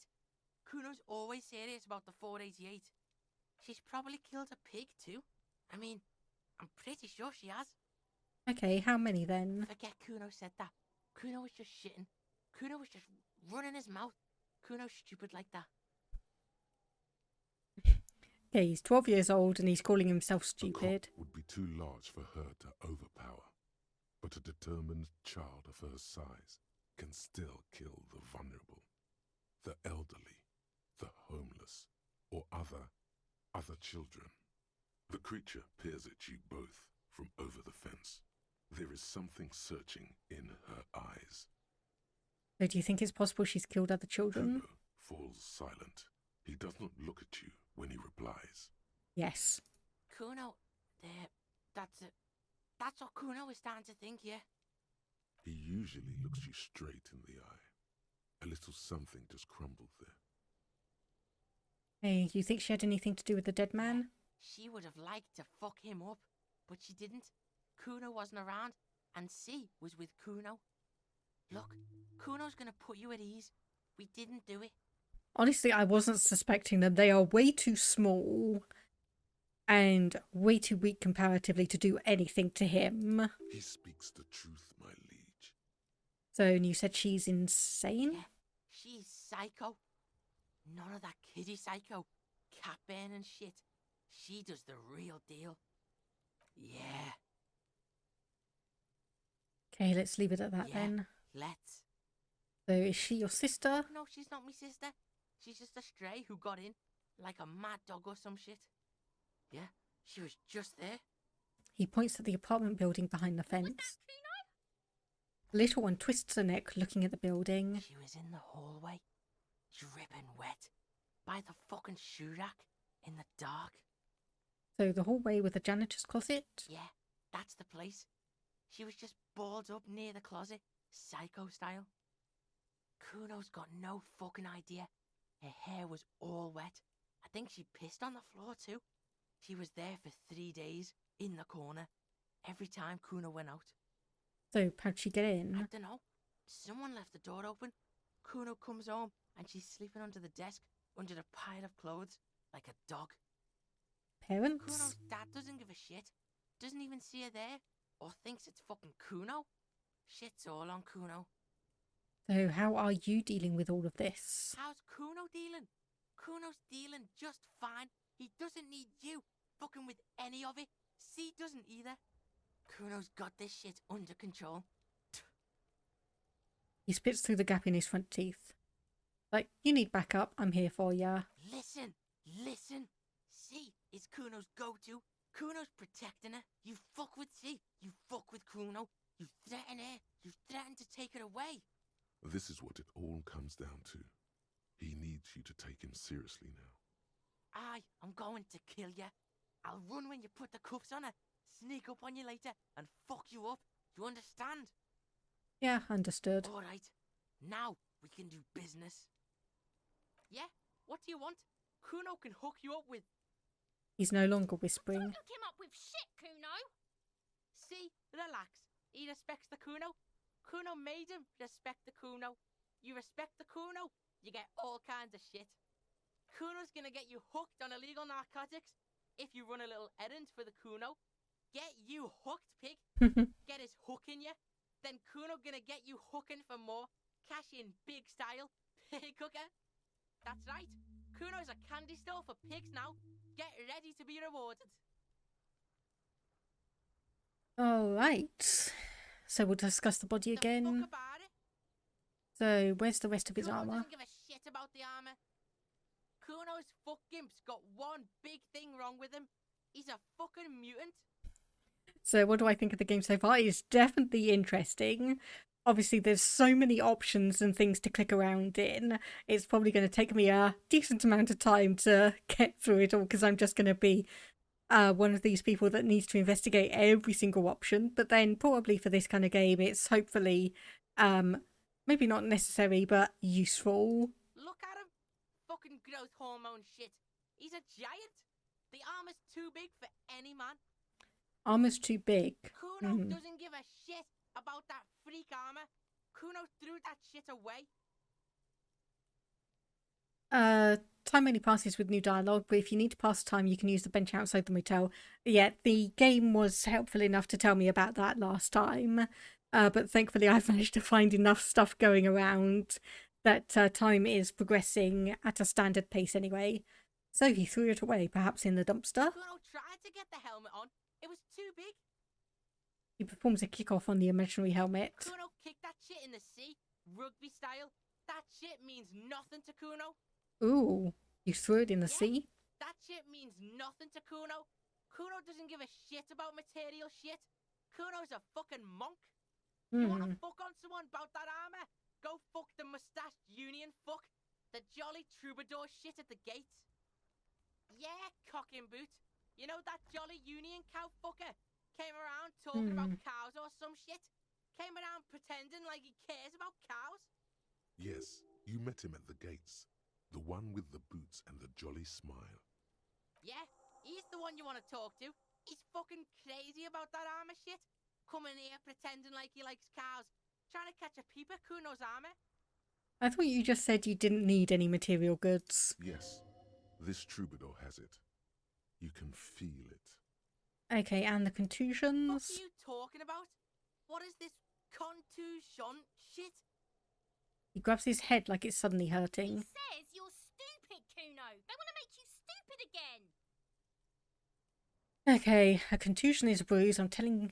Kuno's always serious about the 488. She's probably killed a pig too. I mean, I'm pretty sure she has. Okay, how many then? Forget Kuno said that. Kuno was just shitting. Kuno was just running his mouth. Kuno's stupid like that. Okay, he's 12 years old and he's calling himself stupid. A cop would be too large for her to overpower, but a determined child of her size can still kill the vulnerable, the elderly, the homeless, or other children. The creature peers at you both from over the fence. There is something searching in her eyes. So do you think it's possible she's killed other children? Kuno falls silent. He does not look at you when he replies. Yes. Kuno, that's it. That's what Kuno is starting to think, yeah. He usually looks you straight in the eye. A little something just crumbled there. Hey, you think she had anything to do with the dead man? She would have liked to fuck him up, but she didn't. Kuno wasn't around and C was with Kuno. Look, Kuno's gonna put you at ease. We didn't do it. Honestly, I wasn't suspecting them. They are way too small and way too weak comparatively to do anything to him. He speaks the truth, my liege. So, and you said she's insane? Yeah, she's psycho. None of that kiddie psycho. Cat burn and shit. She does the real deal. Yeah. Okay, let's leave it at that then. Let's. So, is she your sister? No, she's not my sister. She's just a stray who got in, like a mad dog or some shit. Yeah, she was just there. He points at the apartment building behind the fence. The little one twists her neck, looking at the building. She was in the hallway, dripping wet, by the fucking shoe rack, in the dark. So, the hallway with the janitor's closet? Yeah, that's the place. She was just balled up near the closet, psycho style. Kuno's got no fucking idea. Her hair was all wet. I think she pissed on the floor too. She was there for 3 days, in the corner, every time Kuno went out. So, how'd she get in? I don't know. Someone left the door open. Kuno comes home and she's sleeping under the desk, under the pile of clothes, like a dog. Parents? Kuno's dad doesn't give a shit. Doesn't even see her there, or thinks it's fucking Kuno. Shit's all on Kuno. So, how are you dealing with all of this? How's Kuno dealing? Kuno's dealing just fine. He doesn't need you fucking with any of it. C doesn't either. Kuno's got this shit under control. He spits through the gap in his front teeth. Like, you need backup, I'm here for ya. Listen, listen. C is Kuno's go-to. Kuno's protecting her. You fuck with C, you fuck with Kuno. You threaten her. You threaten to take her away. This is what it all comes down to. He needs you to take him seriously now. I'm going to kill you. I'll run when you put the cuffs on her, sneak up on you later, and fuck you up. You understand? Yeah, understood. Alright, now we can do business. Yeah? What do you want? Kuno can hook you up with... He's no longer whispering. Don't hook him up with shit, Kuno. See? Relax. He respects the Kuno. Kuno made him respect the Kuno. You respect the Kuno, you get all kinds of shit. Kuno's gonna get you hooked on illegal narcotics if you run a little errand for the Kuno. Get you hooked, pig. Get his hook in you. Then Kuno gonna get you hooking for more. Cash in big style. Pig hooker. That's right. Kuno's a candy store for pigs now. Get ready to be rewarded. Alright. So we'll discuss the body again. Fuck about it. So, where's the rest of his Kuno armour? doesn't give a shit about the armour. Kuno's fuck gimp's got one big thing wrong with him. He's a fucking mutant. So what do I think of the game so far? It's definitely interesting. Obviously, there's so many options and things to click around in. It's probably going to take me a decent amount of time to get through it all because I'm just going to be one of these people that needs to investigate every single option. But then probably for this kind of game, it's hopefully maybe not necessary, but useful. Look at him. Fucking growth hormone shit. He's a giant. The armor's too big for any man. Armor's too big. Kuno doesn't give a shit about that freak armor. Kuno threw that shit away. Time only passes with new dialogue, but if you need to pass time, you can use the bench outside the motel. Yeah, the game was helpful enough to tell me about that last time. But thankfully I've managed to find enough stuff going around that time is progressing at a standard pace anyway. So he threw it away, perhaps in the dumpster. Kuno tried to get the helmet on. It was too big. He performs a kick-off on the imaginary helmet. Kuno kicked that shit in the sea, rugby style. That shit means nothing to Kuno. Ooh, you threw it in the sea? That shit means nothing to Kuno. Kuno doesn't give a shit about material shit. Kuno's a fucking monk. You wanna fuck on someone about that armor? Go fuck the mustached union fuck. The jolly troubadour shit at the gates. Yeah, cocking boot. You know that jolly union cow fucker? Came around talking about cows or some shit? Came around pretending like he cares about cows? Yes, you met him at the gates. The one with the boots and the jolly smile. Yeah, he's the one you want to talk to. He's fucking crazy about that armor shit. Coming here pretending like he likes cows. Trying to catch a peep at Kuno's armor. I thought you just said you didn't need any material goods. Yes, this troubadour has it. You can feel it. Okay, and the What are contusions? you talking about? What is this contusion shit? He grabs his head like it's suddenly hurting. Says you're stupid, Kuno. They want to make you stupid again. Okay, a contusion is a bruise. I'm talking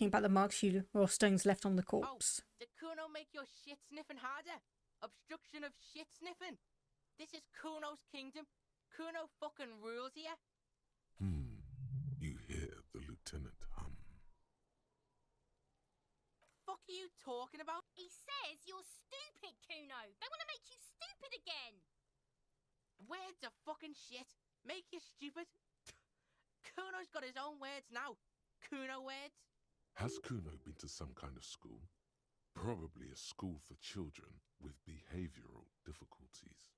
about the marks you or stones left on the corpse. Oh, did Kuno make your shit sniffing harder? Obstruction of shit sniffing. This is Kuno's kingdom. Kuno fucking rules here. You hear the lieutenant hum. Fuck are you talking about? He says you're stupid, Kuno. They want to make you stupid again. Words are fucking shit. Make you stupid. Kuno's got his own words now. Kuno words. Has Kuno been to some kind of school? Probably a school for children with behavioral difficulties.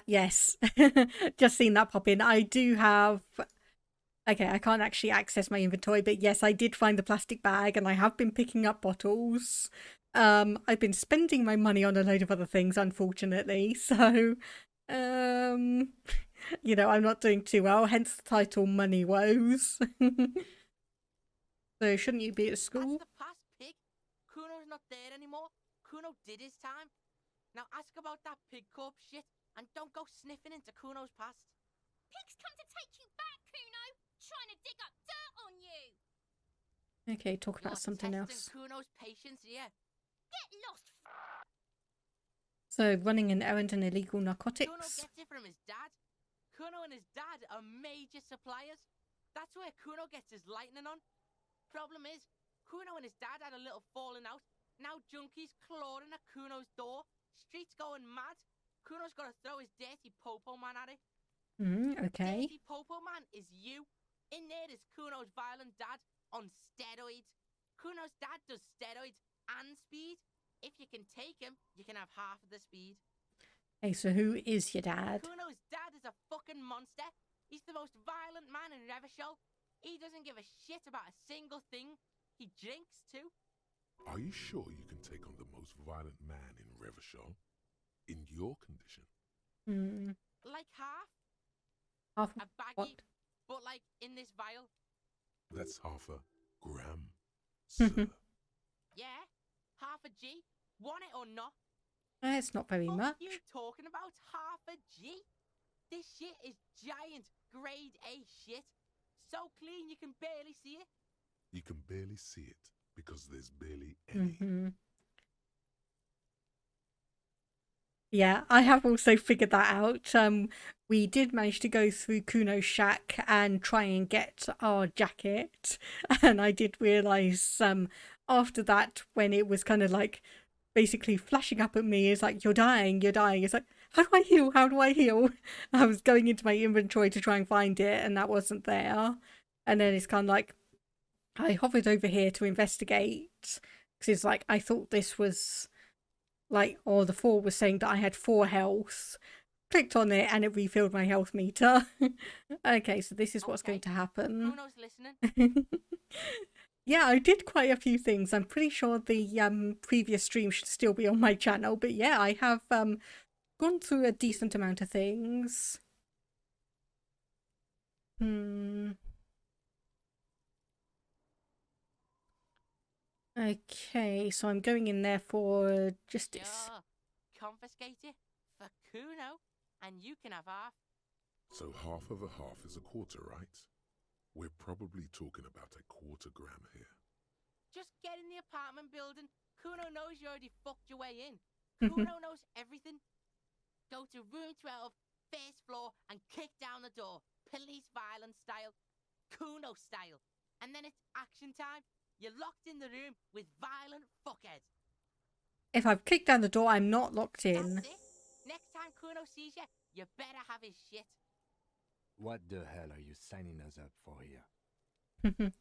Yes. Just seen that pop in. I do have... Okay, I can't actually access my inventory, but yes, I did find the plastic bag and I have been picking up bottles. I've been spending my money on a load of other things, unfortunately, so... you know, I'm not doing too well, hence the title Money Woes. So shouldn't you be at school? That's the past, pig. Kuno's not there anymore. Kuno did his time. Now ask about that pig corpse shit and don't go sniffing into Kuno's past. Pigs come to take you back, Kuno. Trying to dig up dirt on you. Okay, talk about You're something testing else. Kuno's patience here. Get lost. So running an errand and illegal Kuno narcotics. gets it from his dad. Kuno and his dad are major suppliers. That's where Kuno gets his lightning on. Problem is, Kuno and his dad had a little falling out. Now junkies clawing at Kuno's door. Streets going mad. Kuno's got to throw his dirty popo man at it. Okay. Dirty popo man is you. In there is Kuno's violent dad on steroids. Kuno's dad does steroids and speed. If you can take him, you can have half of the speed. Hey, so who is your dad? Kuno's dad is a fucking monster. He's the most violent man in Revachol. He doesn't give a shit about a single thing. He drinks too. Are you sure you can take on the most violent man in Revachol? In your condition? Like half. Half A baggie, what? but like in this vial. That's half a gram, sir. Yeah, half a G. Want it or not? It's not very What much. are you talking about? Half a G? This shit is giant grade A shit. So clean you can barely see it. You can barely see it because there's barely any. Yeah, I have also figured that out. We did manage to go through Kuno's shack and try and get our jacket. And I did realise after that, when it was kind of like basically flashing up at me, it's like, you're dying, you're dying. It's like, how do I heal? How do I heal? I was going into my inventory to try and find it and that wasn't there. And then it's kind of like, I hovered over here to investigate. Because it's like, I thought this was... like, or the 4 was saying that I had 4 health. Clicked on it and it refilled my health meter. Okay, so this is what's going to happen. Kuno's listening. Yeah, I did quite a few things. I'm pretty sure the previous stream should still be on my channel. But yeah, I have gone through a decent amount of things. Okay, so I'm going in there for justice. Yeah, confiscate it for Kuno, and you can have half. So half of a half is a quarter, right? We're probably talking about a quarter gram here. Just get in the apartment building. Kuno knows you already fucked your way in. Kuno knows everything. Go to room 12, first floor, and kick down the door. Police violence style. Kuno style. And then it's action time. You're locked in the room with violent fuckhead. If I've kicked down the door, I'm not locked in. That's it. Next time Kuno sees you, you better have his shit. What the hell are you signing us up for here?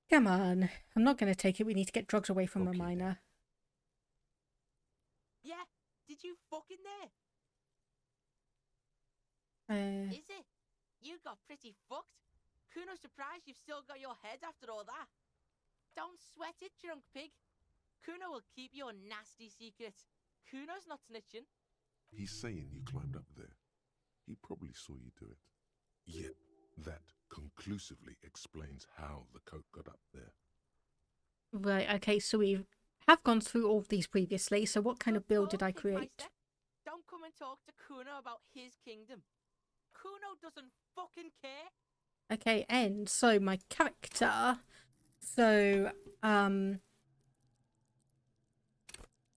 Come on. I'm not going to take it. We need to get drugs away from a minor. Yeah, did you fucking there? Is it? You got pretty fucked. Kuno's surprised you've still got your head after all that. Don't sweat it, drunk pig. Kuno will keep your nasty secret. Kuno's not snitching. He's saying you climbed up there. He probably saw you do it. Yet, that conclusively explains how the coat got up there. Right, okay, so we have gone through all of these previously, so what kind of build did I create? Don't come and talk to Kuno about his kingdom. Kuno doesn't fucking care. Okay, and so my character, so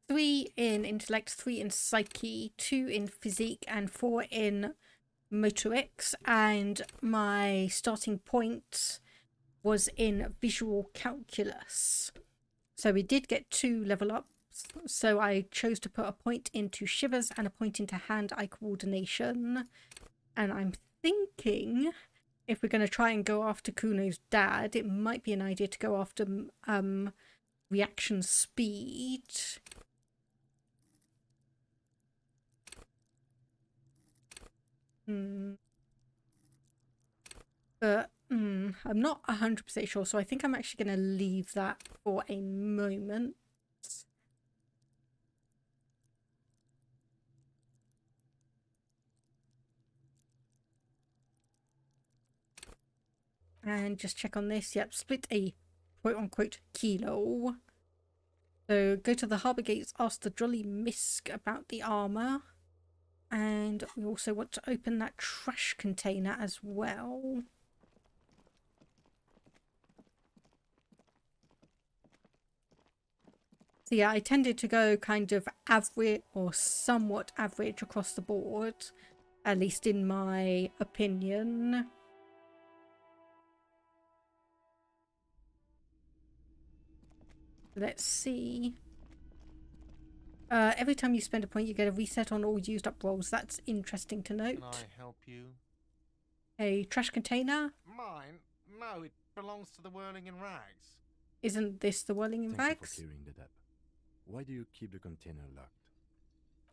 3 in intellect, 3 in psyche, 2 in physique, and 4 in motorics, and my starting point was in visual calculus. So we did get 2 level ups, so I chose to put a point into shivers and a point into hand-eye coordination. And I'm thinking if we're going to try and go after Kuno's dad, it might be an idea to go after reaction speed. But I'm not 100% sure, so I think I'm actually going to leave that for a moment. And just check on this. Yep, split a quote-unquote kilo. So go to the harbour gates, ask the Jolly Misk about the armour. And we also want to open that trash container as well. So yeah, I tended to go kind of average or somewhat average across the board, at least in my opinion. Let's see. Every time you spend a point, you get a reset on all used up rolls. That's interesting to note. Can I help you? A trash container? Mine? No, it belongs to the Whirling in Rags. Isn't this the Whirling in Thank you Rags? for clearing that up. Why do you keep the container locked?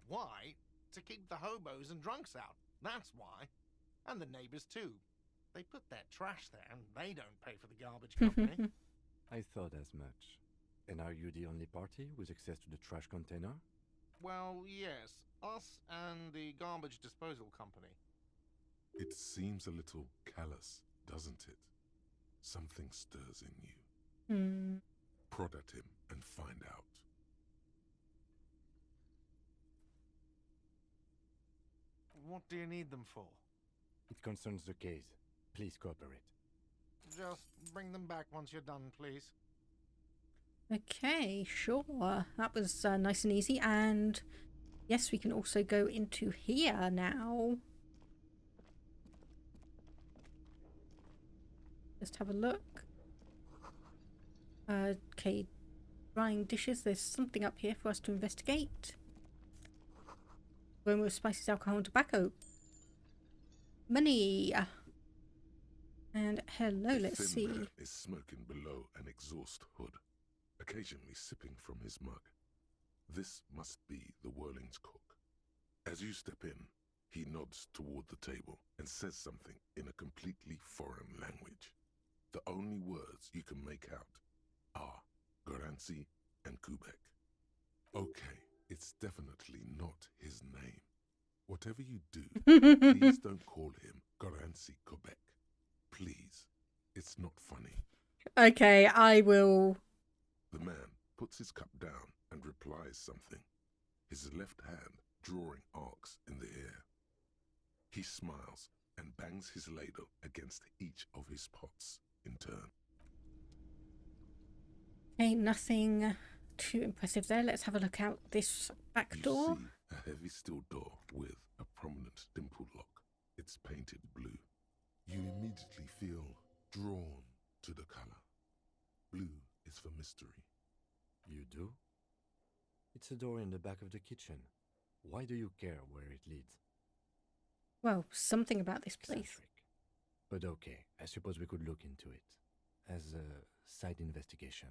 Why? To keep the hobos and drunks out. That's why. And the neighbors too. They put their trash there and they don't pay for the garbage company. I thought as much. And are you the only party with access to the trash container? Well, yes. Us and the garbage disposal company. It seems a little callous, doesn't it? Something stirs in you. Prod at him and find out. What do you need them for? It concerns the case. Please cooperate. Just bring them back once you're done, please. Okay, sure. That was nice and easy. And yes, we can also go into here now. Just have a look. Okay, drying dishes. There's something up here for us to investigate. Aroma of spices, alcohol, and tobacco. Money. And hello, let's see. Man is smoking below an exhaust hood, occasionally sipping from his mug. This must be the Whirling's cook. As you step in, he nods toward the table and says something in a completely foreign language. The only words you can make out are Garancy and Kubek. Okay, it's definitely not his name. Whatever you do, please don't call him Garancy Kubek. Please, it's not funny. Okay, I will. The man puts his cup down and replies something, his left hand drawing arcs in the air. He smiles and bangs his ladle against each of his pots in turn. Ain't nothing too impressive there. Let's have a look out this back door. You see a heavy steel door with a prominent dimple lock. It's painted blue. You immediately feel drawn to the color. Blue is for mystery. You do? It's a door in the back of the kitchen. Why do you care where it leads? Well, something about this place. Eccentric. But okay, I suppose we could look into it. As a side investigation.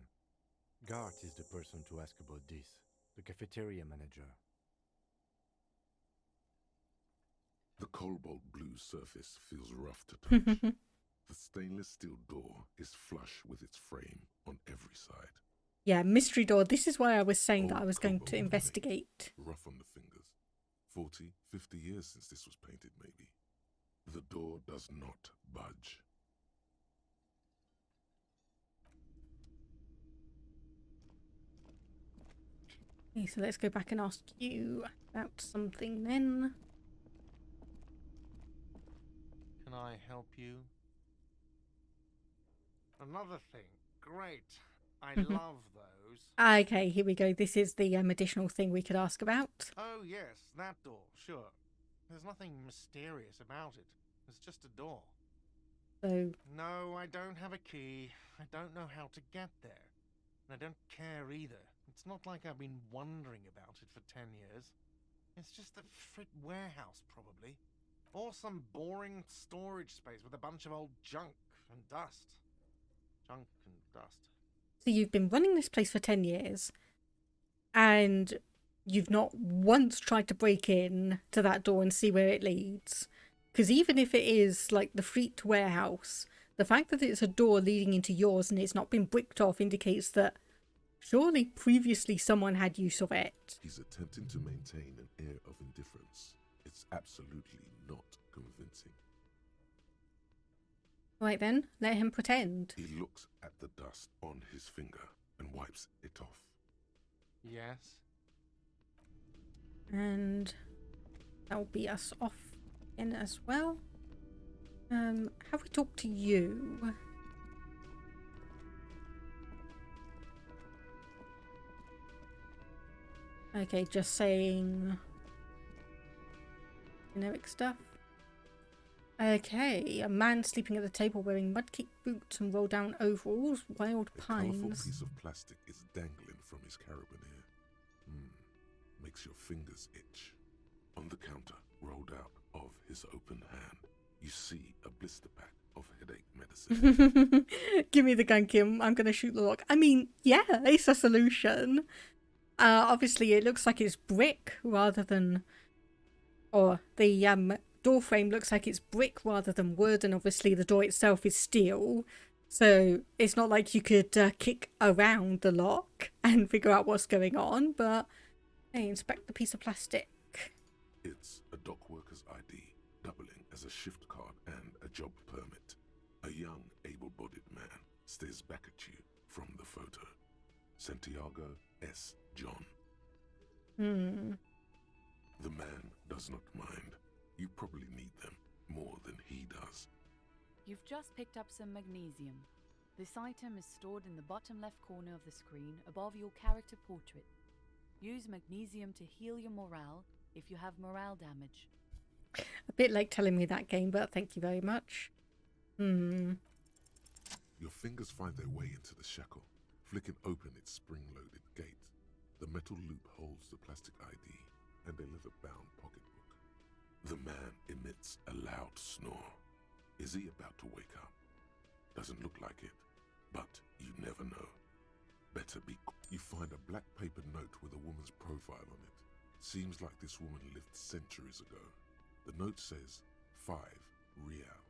Gart is the person to ask about this. The cafeteria manager. The cobalt blue surface feels rough to touch. The stainless steel door is flush with its frame on every side. Yeah, mystery door. This is why I was saying that I Old was going to cobalt investigate. paint, rough on the fingers. 40, 50 years since this was painted, maybe. The door does not budge. Okay, so let's go back and ask you about something then. Can I help you? Another thing. Great. I love those. Okay, here we go. This is the additional thing we could ask about. Oh, yes, that door, sure. There's nothing mysterious about it. It's just a door. So... No, I don't have a key. I don't know how to get there. And I don't care either. It's not like I've been wondering about it for 10 years. It's just a frit warehouse, probably. Or some boring storage space with a bunch of old junk and dust. Junk and dust. So you've been running this place for 10 years and you've not once tried to break in to that door and see where it leads. Because even if it is like the Fleet warehouse, the fact that it's a door leading into yours and it's not been bricked off indicates that surely previously someone had use of it. He's attempting to maintain an air of indifference. It's absolutely not convincing. Right then, let him pretend. He looks at the dust on his finger and wipes it off. Yes? And that will be us off in as well. Have we talked to you? Okay, just saying generic stuff. Okay, a man sleeping at the table wearing mudkip boots and roll-down overalls, wild A colourful pines. piece of plastic is dangling from his carabiner. Makes your fingers itch. On the counter, rolled out of his open hand, you see a blister pack of headache medicine. Give me the gun, Kim. I'm going to shoot the lock. I mean, yeah, it's a solution. Obviously, it looks like it's brick rather than... Or the door frame looks like it's brick rather than wood, and obviously the door itself is steel. So it's not like you could kick around the lock and figure out what's going on, but hey, inspect the piece of plastic. It's a dock worker's ID, doubling as a shift card and a job permit. A young, able-bodied man stares back at you from the photo. Santiago S. John. The man does not mind. You probably need them more than he does. You've just picked up some magnesium. This item is stored in the bottom left corner of the screen above your character portrait. Use magnesium to heal your morale if you have morale damage. A bit like telling me that game, but thank you very much. Your fingers find their way into the shackle, flicking open its spring-loaded gate. The metal loop holds the plastic ID and a leather-bound pocketbook. The man emits a loud snore. Is he about to wake up? Doesn't look like it, but you never know. Better be. You find a black paper note with a woman's profile on it. Seems like this woman lived centuries ago. The note says 5 real.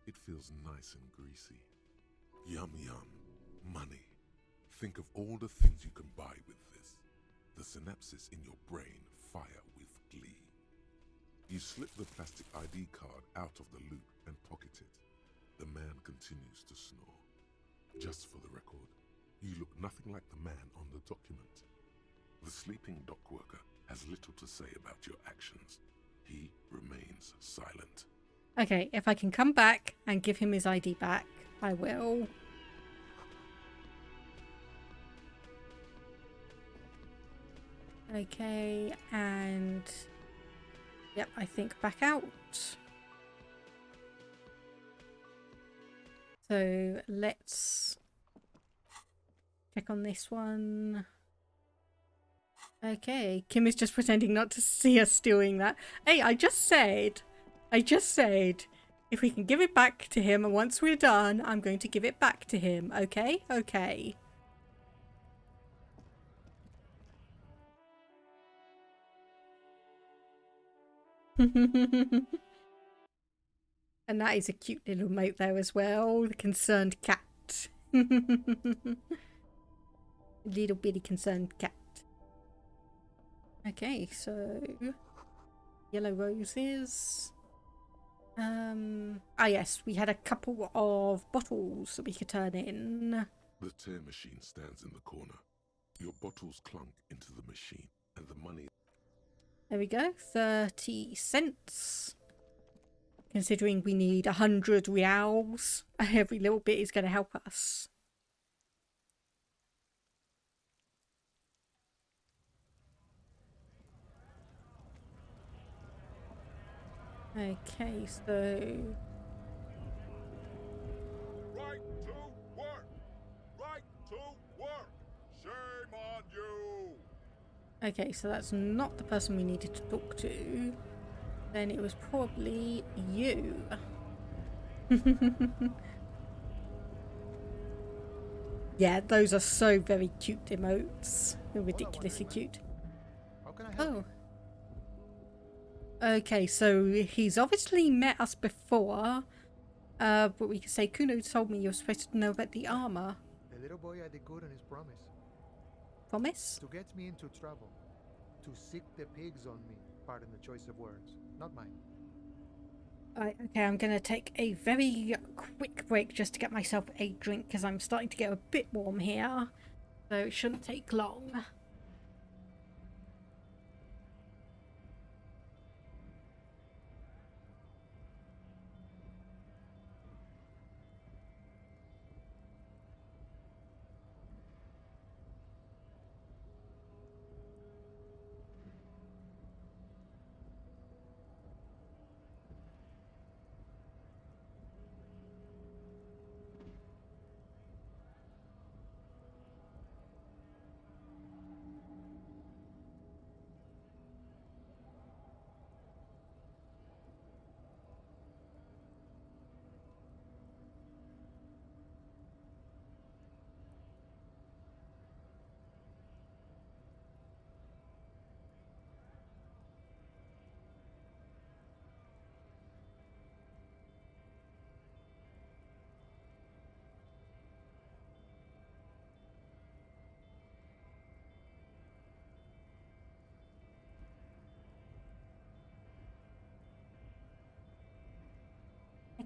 It feels nice and greasy. Yum yum. Money. Think of all the things you can buy with this. The synapses in your brain fire with glee. You slip the plastic ID card out of the loop and pocket it. The man continues to snore. Just for the record, you look nothing like the man on the document. The sleeping dock worker has little to say about your actions. He remains silent. Okay, if I can come back and give him his ID back, I will. Okay, and... Yep, I think back out. So let's check on this one. Okay, Kim is just pretending not to see us doing that. Hey, I just said, if we can give it back to him, and once we're done, I'm going to give it back to him. Okay? Okay. And that is a cute little moat there as well. The concerned cat. Little bitty concerned cat. Okay, so yellow roses. Ah yes, we had a couple of bottles that we could turn in. The tear machine stands in the corner. Your bottles clunk into the machine, and the money... There we go, 30 cents. Considering we need 100 reals, every little bit is going to help us. Okay, so... Right to work! Right to work! Shame on you! Okay, so that's not the person we needed to talk to. Then it was probably you. Yeah, those are so very cute emotes. They're ridiculously cute. How can I help you? Okay, so he's obviously met us before. But we can say Kuno told me you're supposed to know about the armor. The little boy had a good on his promise. Promise? To get me into trouble. To sick the pigs on me. Pardon the choice of words. Not mine. Right, okay, I'm going to take a very quick break just to get myself a drink because I'm starting to get a bit warm here. So it shouldn't take long.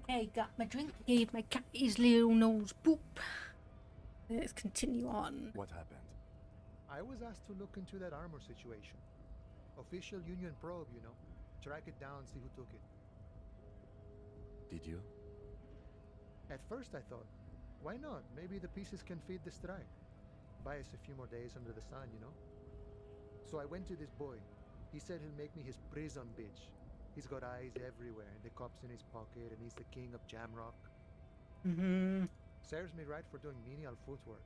Okay, got my drink, gave my cat his little nose boop. Let's continue on. What happened? I was asked to look into that armor situation. Official Union probe, you know. Track it down, see who took it. Did you? At first I thought, why not? Maybe the pieces can feed the strike. Buy us a few more days under the sun, you know? So I went to this boy. He said he'll make me his prison bitch. He's got eyes everywhere, and the cop's in his pocket, and he's the king of Jamrock. Serves me right for doing menial footwork.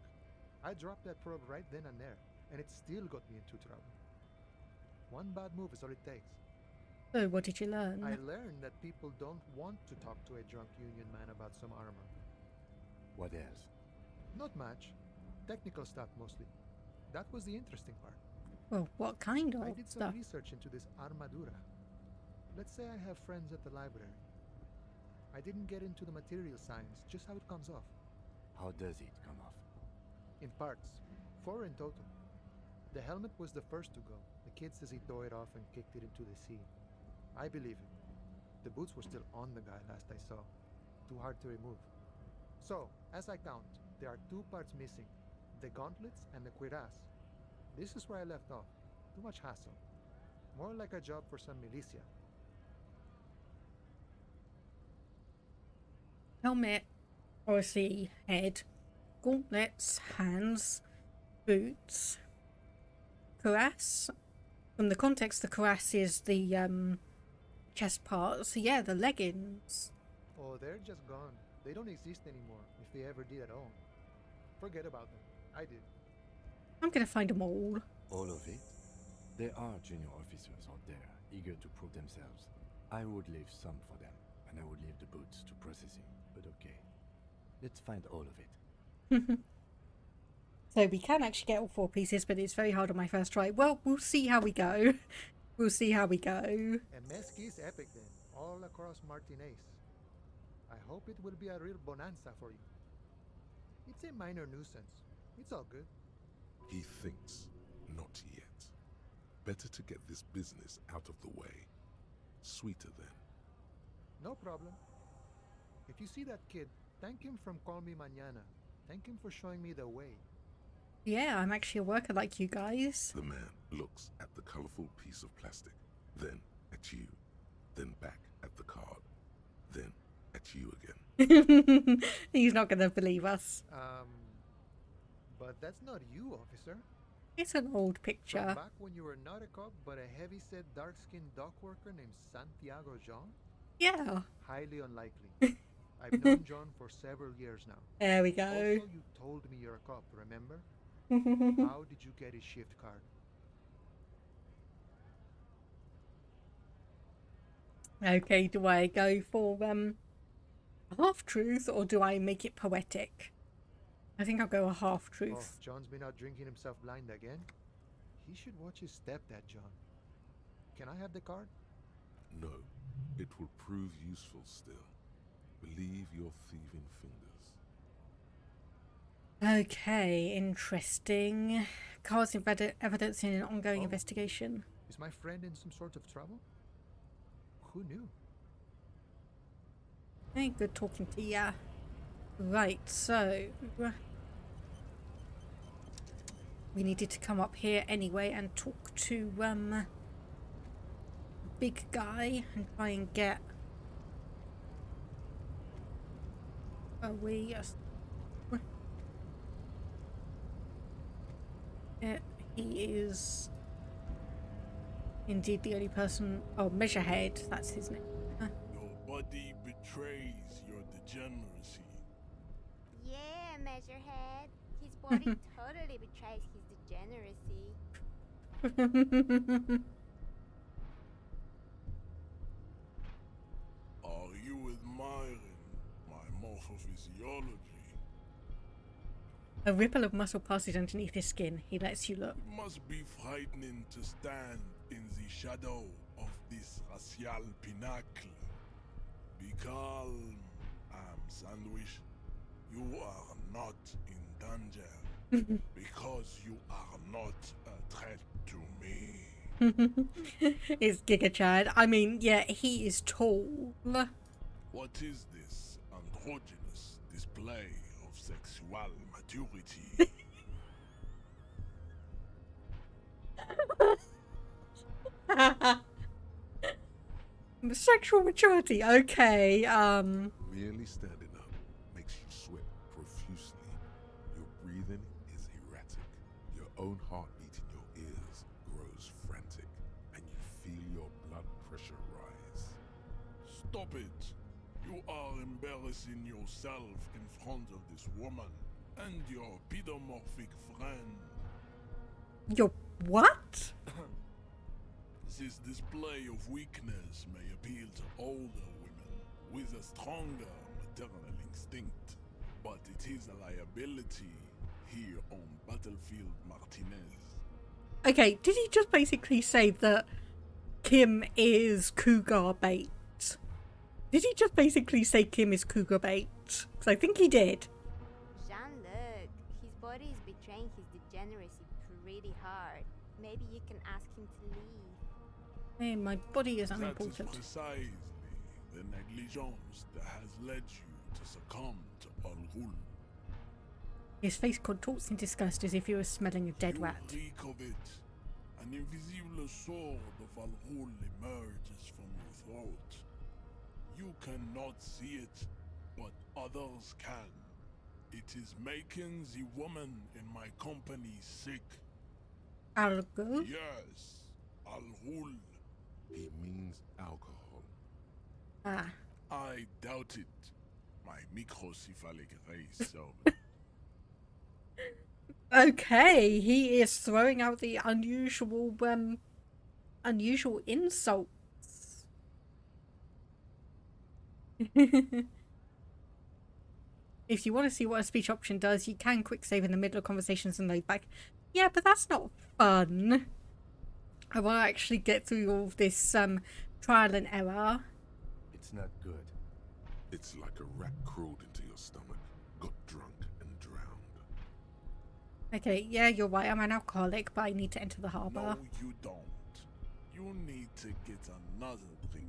I dropped that probe right then and there, and it still got me into trouble. One bad move is all it takes. So what did you learn? I learned that people don't want to talk to a drunk Union man about some armor. What else? Not much. Technical stuff mostly. That was the interesting part. Well, what kind of I did some stuff? research into this armadura. Let's say I have friends at the library. I didn't get into the material science, just how it comes off. How does it come off? In parts. 4 in total. The helmet was the first to go. The kid says he tore it off and kicked it into the sea. I believe it. The boots were still on the guy last I saw. Too hard to remove. So, as I count, there are 2 parts missing. The gauntlets and the cuirass. This is where I left off. Too much hassle. More like a job for some militia. Helmet, obviously head, gauntlets, hands, boots, cuirass. From the context, the cuirass is the chest part. So yeah, the leggings. Oh, they're just gone. They don't exist anymore, if they ever did at all. Forget about them. I did. I'm gonna find them all. All of it? There are junior officers out there, eager to prove themselves. I would leave some for them, and I would leave the boots to processing. But okay, let's find all of it. So we can actually get all 4 pieces, but it's very hard on my first try. Well, we'll see how we go. We'll see how we go. And Mesque is epic then, all across Martinez. I hope it will be a real bonanza for you. It's a minor nuisance. It's all good. He thinks, not yet. Better to get this business out of the way. Sweeter then. No problem. If you see that kid, thank him from Call Me Mañana. Thank him for showing me the way. Yeah, I'm actually a worker like you guys. The man looks at the colorful piece of plastic, then at you, then back at the card, then at you again. He's not gonna believe us. But that's not you, officer. It's an old picture. From back when you were not a cop, but a heavy-set, dark-skinned dock worker named Santiago John? Yeah. Highly unlikely. I've known John for several years now. There we go. Also, you told me you're a cop, remember? How did you get his shift card? Okay, do I go for half-truth or do I make it poetic? I think I'll go a half-truth. Oh, John's been out drinking himself blind again? He should watch his step, that John. Can I have the card? No, it will prove useful still. Believe your thieving fingers. Okay, interesting. Cards evidence in an ongoing investigation. Is my friend in some sort of trouble? Who knew? Hey, good talking to ya. Right, so we needed to come up here anyway and talk to big guy and try and get he is indeed the only person. Oh, Measurehead, that's his name. Your body betrays your degeneracy. Yeah, Measurehead. His body totally betrays his degeneracy. Are you admiring my morphophysiology? A ripple of muscle passes underneath his skin. He lets you look. It must be frightening to stand in the shadow of this racial pinnacle. Be calm, Sandwich. You are not in danger because you are not a threat to me. It's Giga Chad. I mean, yeah, he is tall. What is this androgynous display of sexual maturity? Sexual maturity, okay. Merely standing up makes you sweat profusely. Your breathing is erratic. Your own heartbeat in your ears grows frantic, and you feel your blood pressure rise. Stop it! You are embarrassing yourself in front of this woman and your pedomorphic friend. Your what? This display of weakness may appeal to older women with a stronger maternal instinct, but it is a liability here on Battlefield Martinez. Okay, did he just basically say that Kim is cougar bait? Did he just basically say Kim is cougar bait? Because I think he did. Jean-Luc, his body is betraying his degeneracy pretty hard. Maybe you can ask him to leave. Hey, my body is That unimportant. is precisely the negligence that has led you to succumb to Al Ghul. His face contorts in disgust as if he was smelling a dead rat. Reek of it. An invisible sword of Al Ghul emerges from your throat. You cannot see it, but others can. It is making the woman in my company sick. Al Ghul? Yes, Al Ghul. He means alcohol. Ah. I doubt it. My microcephalic race, so. Okay, he is throwing out the unusual insults. If you want to see what a speech option does, you can quick save in the middle of conversations and load back. Yeah, but that's not fun. I want to actually get through all of this trial and error. It's not good. It's like a rat crawled into your stomach, got drunk and drowned. Okay, yeah, you're right. I'm an alcoholic, but I need to enter the harbour. No, you don't. You need to get another drink.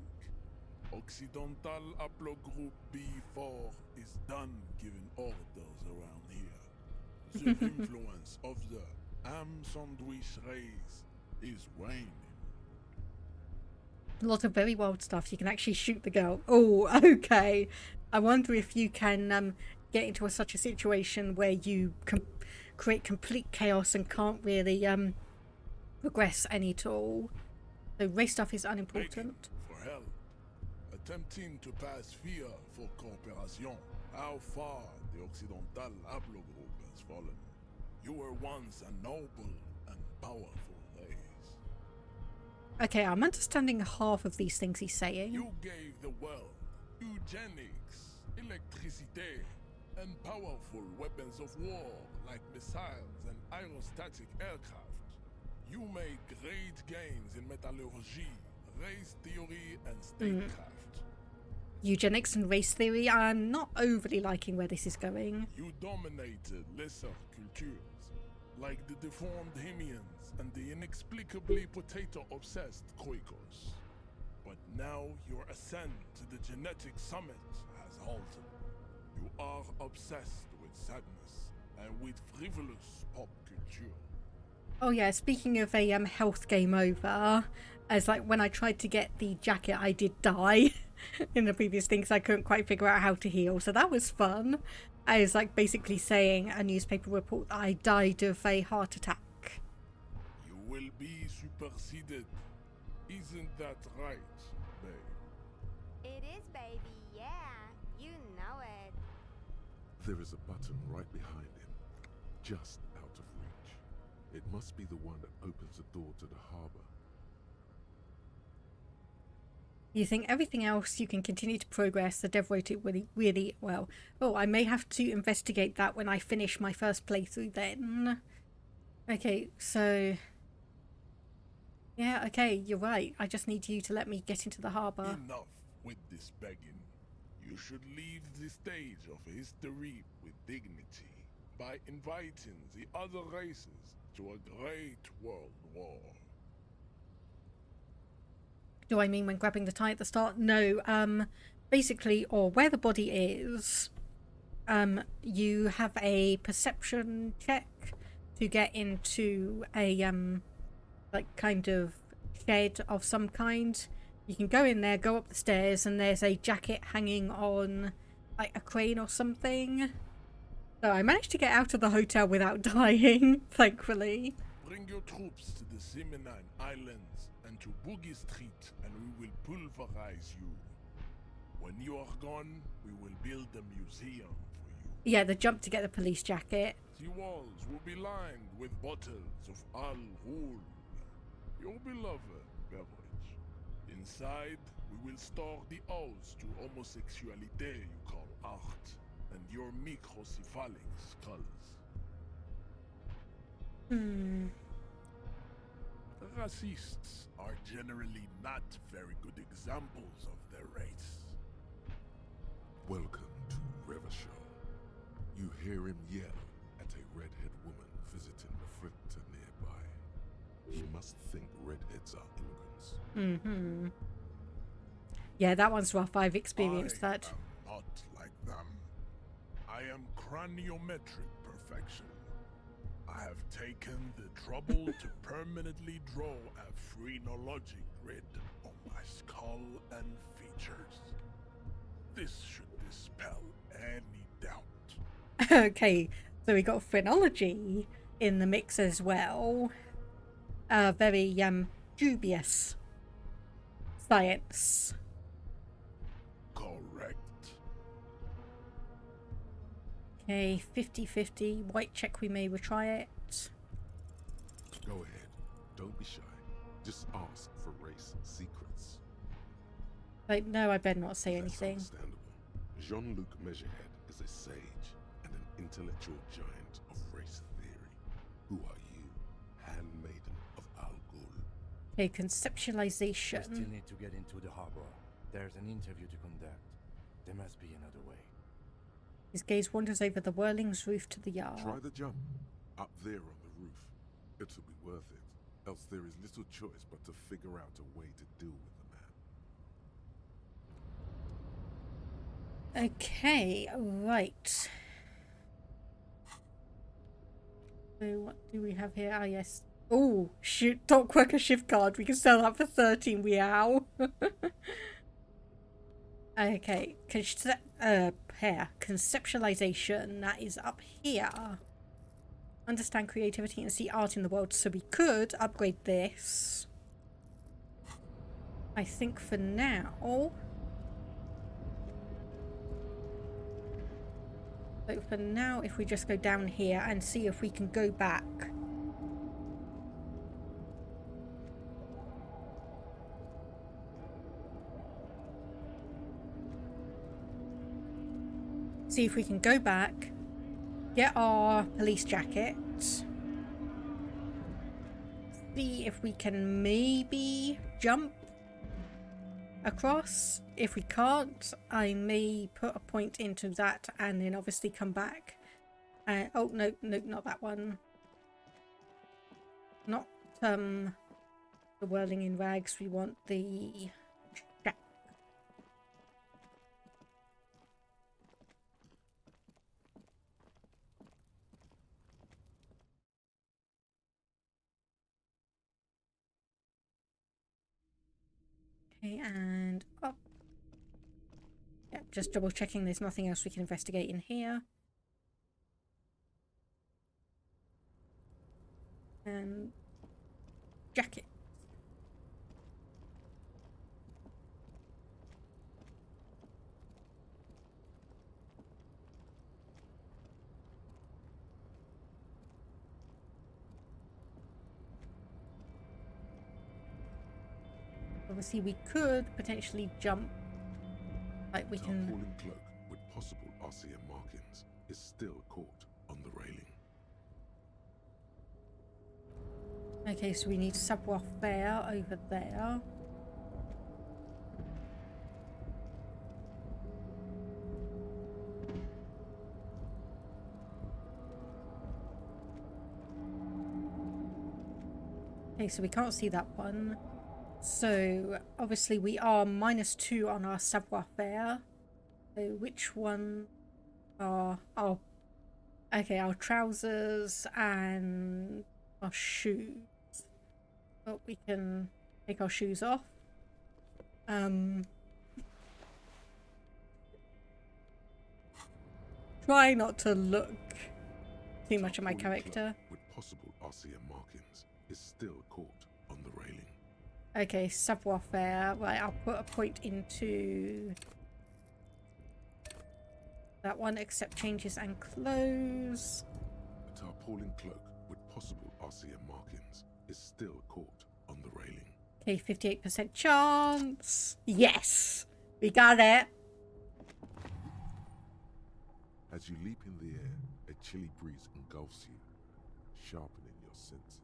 Occidental Haplogroup B4 is done giving orders around here. The influence of the sandwich race is waning. A lot of very wild stuff. You can actually shoot the girl. Oh, okay. I wonder if you can get into such a situation where you create complete chaos and can't really progress any at all. So race stuff is unimportant. For hell. Attempting to pass fear for cooperation. How far the Occidental Haplogroup has fallen. You were once a noble and powerful race. Okay, I'm understanding half of these things he's saying. You gave the world eugenics, electricity, and powerful weapons of war like missiles and aerostatic aircraft. You made great gains in metallurgy, race theory, and statecraft. Eugenics and race theory. I'm not overly liking where this is going. You dominated lesser cultures, like the deformed Hemians and the inexplicably potato-obsessed Khoikos. But now your ascent to the genetic summit has halted. You are obsessed with sadness and with frivolous pop culture. Oh yeah, speaking of a health game over, as like when I tried to get the jacket, I did die in the previous things. I couldn't quite figure out how to heal, so that was fun. I was like basically saying a newspaper report that I died of a heart attack. You will be superseded. Isn't that right, babe? It is, baby, yeah. You know it. There is a button right behind him, just out of reach. It must be the one that opens the door to the harbor. You think everything else you can continue to progress. The dev wrote it really, really well. Oh, I may have to investigate that when I finish my first playthrough then. Okay, so... yeah, okay, you're right. I just need you to let me get into the harbour. Enough with this begging. You should leave the stage of history with dignity by inviting the other races to a great world war. Do I mean when grabbing the tie at the start? No, basically, or where the body is, you have a perception check to get into a, like, kind of shed of some kind. You can go in there, go up the stairs, and there's a jacket hanging on, like, a crane or something. So I managed to get out of the hotel without dying, thankfully. Bring your troops to the Seminine Islands and to Boogie Street, and we will pulverize you. When you are gone, we will build a museum for you. Yeah, the jump to get the police jacket. The walls will be lined with bottles of Al Ghul, your beloved beverage. Inside, we will store the odes to homosexuality you call art, and your microcephalic skulls. Racists are generally not very good examples of their race. Welcome to Revachol. You hear him yell at a redhead woman visiting a fritter nearby. He must think redheads are immigrants. Yeah, that one's rough. I've experienced that. I am not like them. I am craniometric perfection. I have taken the trouble to permanently draw a phrenologic grid on my skull and features. This should dispel any doubt. Okay, so we got phrenology in the mix as well. Very dubious science. Correct. Okay, 50-50. White check, we may retry it. Go ahead. Don't be shy. Just ask for race secrets. Like, no, I better not say That's anything. understandable. Jean-Luc Measurehead is a sage and an intellectual giant of race theory. Who are you? Handmaiden of Al Ghul. Okay, We conceptualization. still need to get into the harbor. There's an interview to conduct. There must be another way. His gaze wanders over the whirling's roof to the yard. Try the jump. Up there on the roof. It'll be worth it. Else there is little choice but to figure out a way to deal with the man. Okay, right. So what do we have here? Ah, yes. Oh, shoot. Dock worker shift card. We can sell that for 13 meow. Okay. Conceptualization. That is up here. Understand creativity and see art in the world. So we could upgrade this. I think for now. So for now, if we just go down here and see if we can go back. See if we can go back, get our police jacket, see if we can maybe jump across. If we can't, I may put a point into that and then obviously come back. Oh, no, not that one. Not the whirling in rags. We want the shack. Okay, and up. Yeah, just double checking there's nothing else we can investigate in here. And jacket. Obviously we could potentially jump. Like we can. Tarpaulin cloak with possible RCM markings is still caught on the railing. Okay, so we need savoir-faire over there. Okay, so we can't see that one. So obviously we are -2 on our savoir-faire. So which one are our... Okay, our trousers and our shoes. But we can take our shoes off. Try not to look too much at my character. With possible RCM markings is still caught on the railing. Okay, savoir-faire. Right, I'll put a point into that one, accept changes and close. A tarpaulin cloak with possible RCM markings is still caught on the railing. Okay, 58% chance. Yes! We got it. As you leap in the air, a chilly breeze engulfs you, sharpening your senses.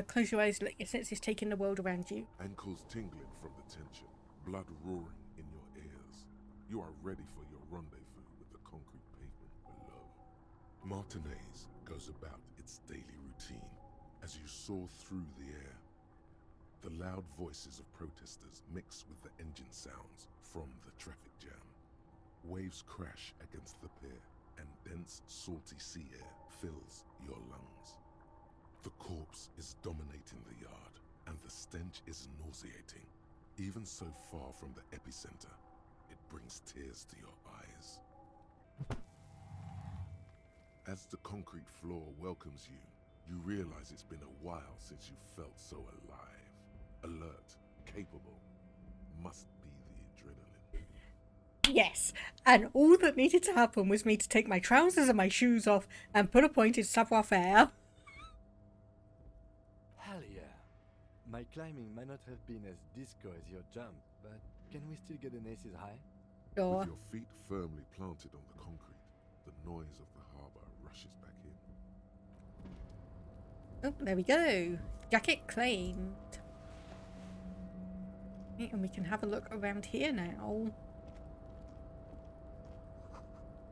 Close your eyes, let your senses take in the world around you. Ankles tingling from the tension, blood roaring in your ears. You are ready for your rendezvous with the concrete pavement below. Martinez goes about its daily routine as you soar through the air. The loud voices of protesters mix with the engine sounds from the traffic jam. Waves crash against the pier, and dense, salty sea air fills your lungs. The corpse is dominating the yard, and the stench is nauseating. Even so far from the epicenter, it brings tears to your eyes. As the concrete floor welcomes you, you realize it's been a while since you felt so alive, alert, capable. Must be the adrenaline. Yes, and all that needed to happen was me to take my trousers and my shoes off and put a point in savoir-faire. Hell yeah. My climbing might not have been as disco as your jump, but can we still get an aces high? Sure. With your feet firmly planted on the concrete, the noise of the harbor rushes back in. Oh, there we go. Jacket claimed. Okay, and we can have a look around here now.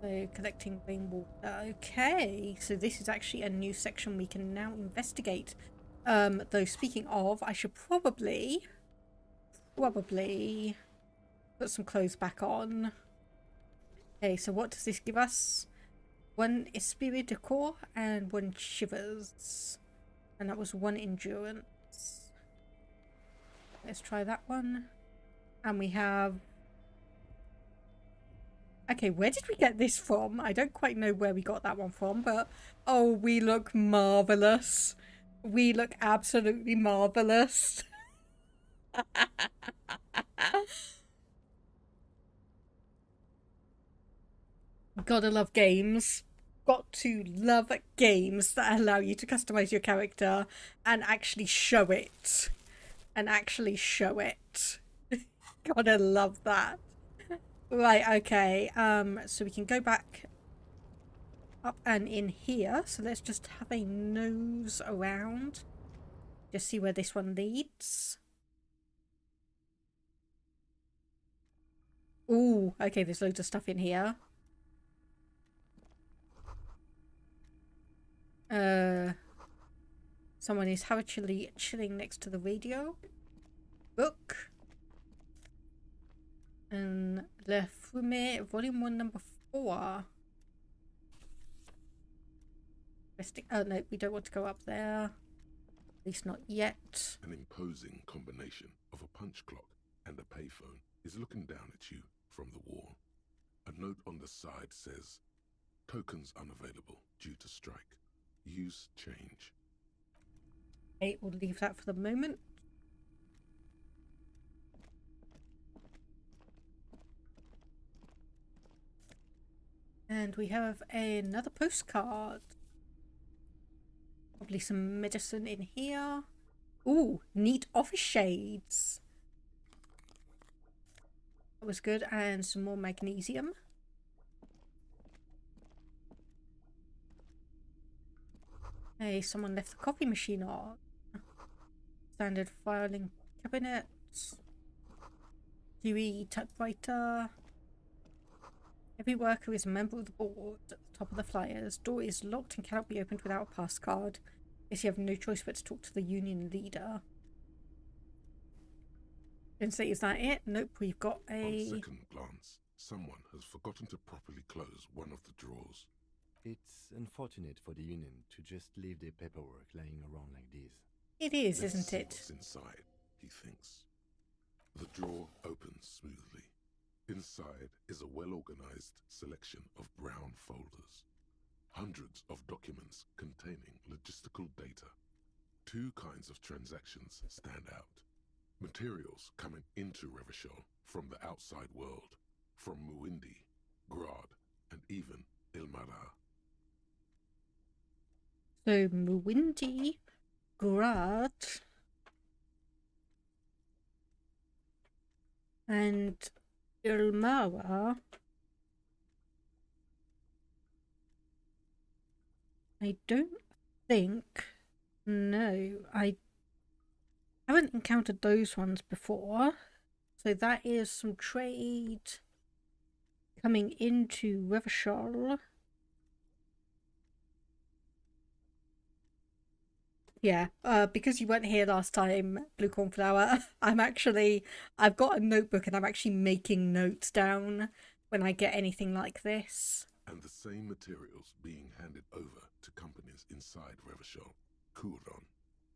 So, collecting rainwater. Okay, so this is actually a new section we can now investigate. Though speaking of, I should probably put some clothes back on. Okay, so what does this give us? 1 Esprit de Corps and 1 Shivers. And that was 1 Endurance. Let's try that one. And we have... Okay, where did we get this from? I don't quite know where we got that one from, but... Oh, we look marvellous. We look absolutely marvellous. Gotta love games. Got to love games that allow you to customize your character and actually show it. Gotta love that. Right, okay. So we can go back up and in here. So let's just have a nose around. Just see where this one leads. Ooh, okay, there's loads of stuff in here. Someone is habitually chilling next to the radio. Book. And Le Fumet, Volume 1, Number 4. Oh no, we don't want to go up there. At least not yet. An imposing combination of a punch clock and a payphone is looking down at you from the wall. A note on the side says, "Tokens unavailable due to strike. Use change." Okay, we'll leave that for the moment. And we have another postcard. Probably some medicine in here. Ooh, neat office shades. That was good. And some more magnesium. Hey, someone left the coffee machine on. Standard filing cabinet. QE typewriter. Every worker is a member of the board at the top of the flyers. Door is locked and cannot be opened without a pass card. Guess you have no choice but to talk to the union leader. Didn't say, is that it? Nope, we've got a... On second glance, someone has forgotten to properly close one of the drawers. It's unfortunate for the union to just leave their paperwork lying around like this. It is, Let's isn't see it? what's inside, he thinks. The drawer opens smoothly. Inside is a well-organized selection of brown folders. Hundreds of documents containing logistical data. 2 kinds of transactions stand out. Materials coming into Revachol from the outside world, from Muindi, Grad, and even Ilmara. So, Muindi, Grad, and Ilmara. I don't think... No, I haven't encountered those ones before. So that is some trade coming into Revachol. Yeah, because you weren't here last time, Blue Cornflower, I've got a notebook and I'm actually making notes down when I get anything like this. And the same materials being handed over to companies inside Revachol. Kuron,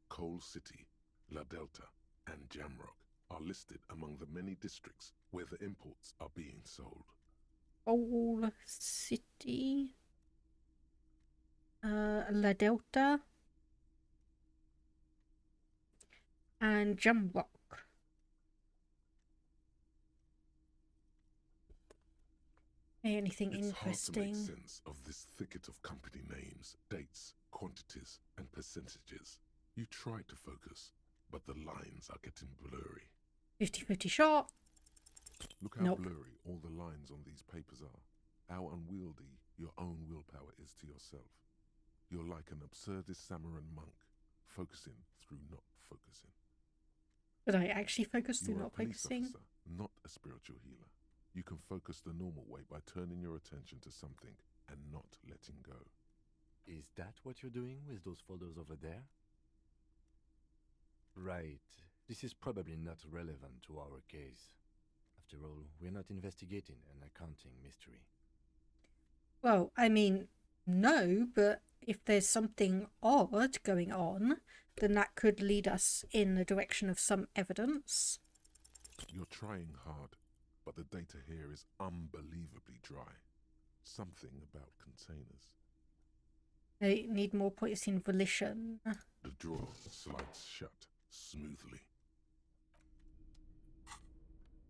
Coal City, La Delta, and Jamrock are listed among the many districts where the imports are being sold. Coal City, La Delta, and Jamrock. Anything it's interesting? Hard to make sense of this thicket of company names, dates, quantities, and percentages. You try to focus, but the lines are getting blurry. 50-50 shot. Look how Nope. blurry all the lines on these papers are. How unwieldy your own willpower is to yourself. You're like an absurdist Samaran monk, focusing through not focusing. But I actually focus through You are not a police focusing. officer, not a spiritual healer. You can focus the normal way by turning your attention to something and not letting go. Is that what you're doing with those folders over there? Right. This is probably not relevant to our case. After all, we're not investigating an accounting mystery. Well, I mean, no, but if there's something odd going on, then that could lead us in the direction of some evidence. You're trying hard, but the data here is unbelievably dry. Something about containers. They need more policing volition. The drawer slides shut smoothly.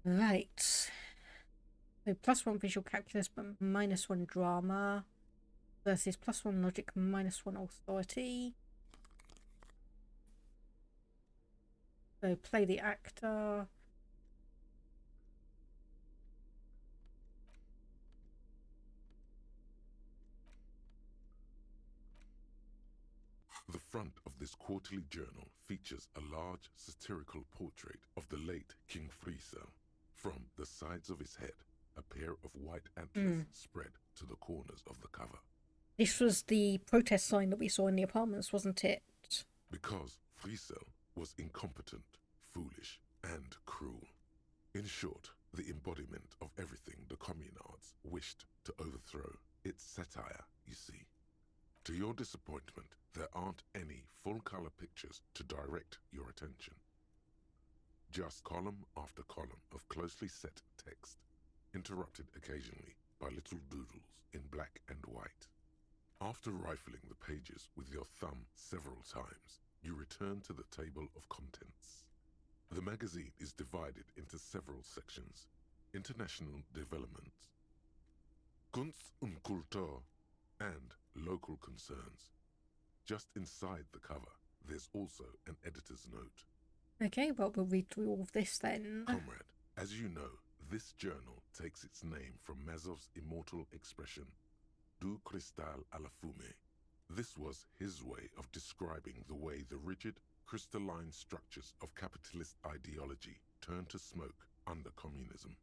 Right. So +1 visual calculus, but -1 drama. Versus +1 logic, -1 authority. So play the actor. The front of this quarterly journal features a large satirical portrait of the late King Friesel. From the sides of his head, a pair of white antlers spread to the corners of the cover. This was the protest sign that we saw in the apartments, wasn't it? Because Friesel was incompetent, foolish, and cruel. In short, the embodiment of everything the communards wished to overthrow. It's satire, you see. To your disappointment, there aren't any full-color pictures to direct your attention. Just column after column of closely set text, interrupted occasionally by little doodles in black and white. After rifling the pages with your thumb several times, you return to the table of contents. The magazine is divided into several sections: international developments, Kunst und Kultur, and local concerns. Just inside the cover, there's also an editor's note. Okay, well, we'll read through all of this then. Comrade, as you know, this journal takes its name from Mazov's immortal expression, du cristal à la fumée. This was his way of describing the way the rigid, crystalline structures of capitalist ideology turn to smoke under communism.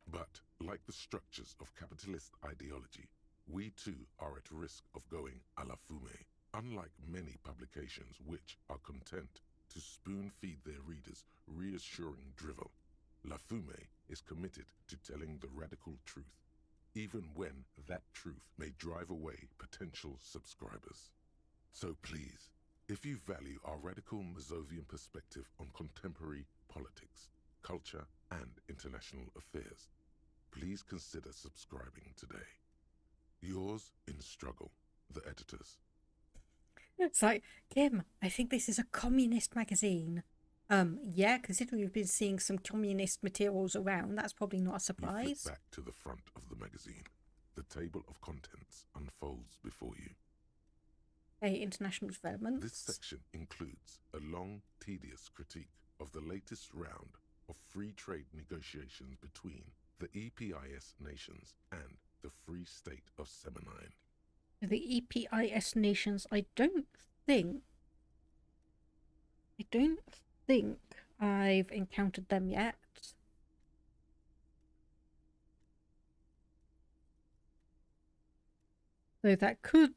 But, like the structures of capitalist ideology, we too are at risk of going à la fumée. Unlike many publications which are content to spoon-feed their readers reassuring drivel, La Fumée is committed to telling the radical truth, even when that truth may drive away potential subscribers. So please, if you value our radical Mazovian perspective on contemporary politics, culture, and international affairs, please consider subscribing today. Yours in struggle, the editors. It's like, Kim, I think this is a communist magazine. Yeah, considering we've been seeing some communist materials around, that's probably not a You surprise. flip back to the front of the magazine. The table of contents unfolds before you. International development. This section includes a long, tedious critique of the latest round of free trade negotiations between the EPIS nations and the Free State of Semenine. The EPIS nations, I don't think I've encountered them yet. So that could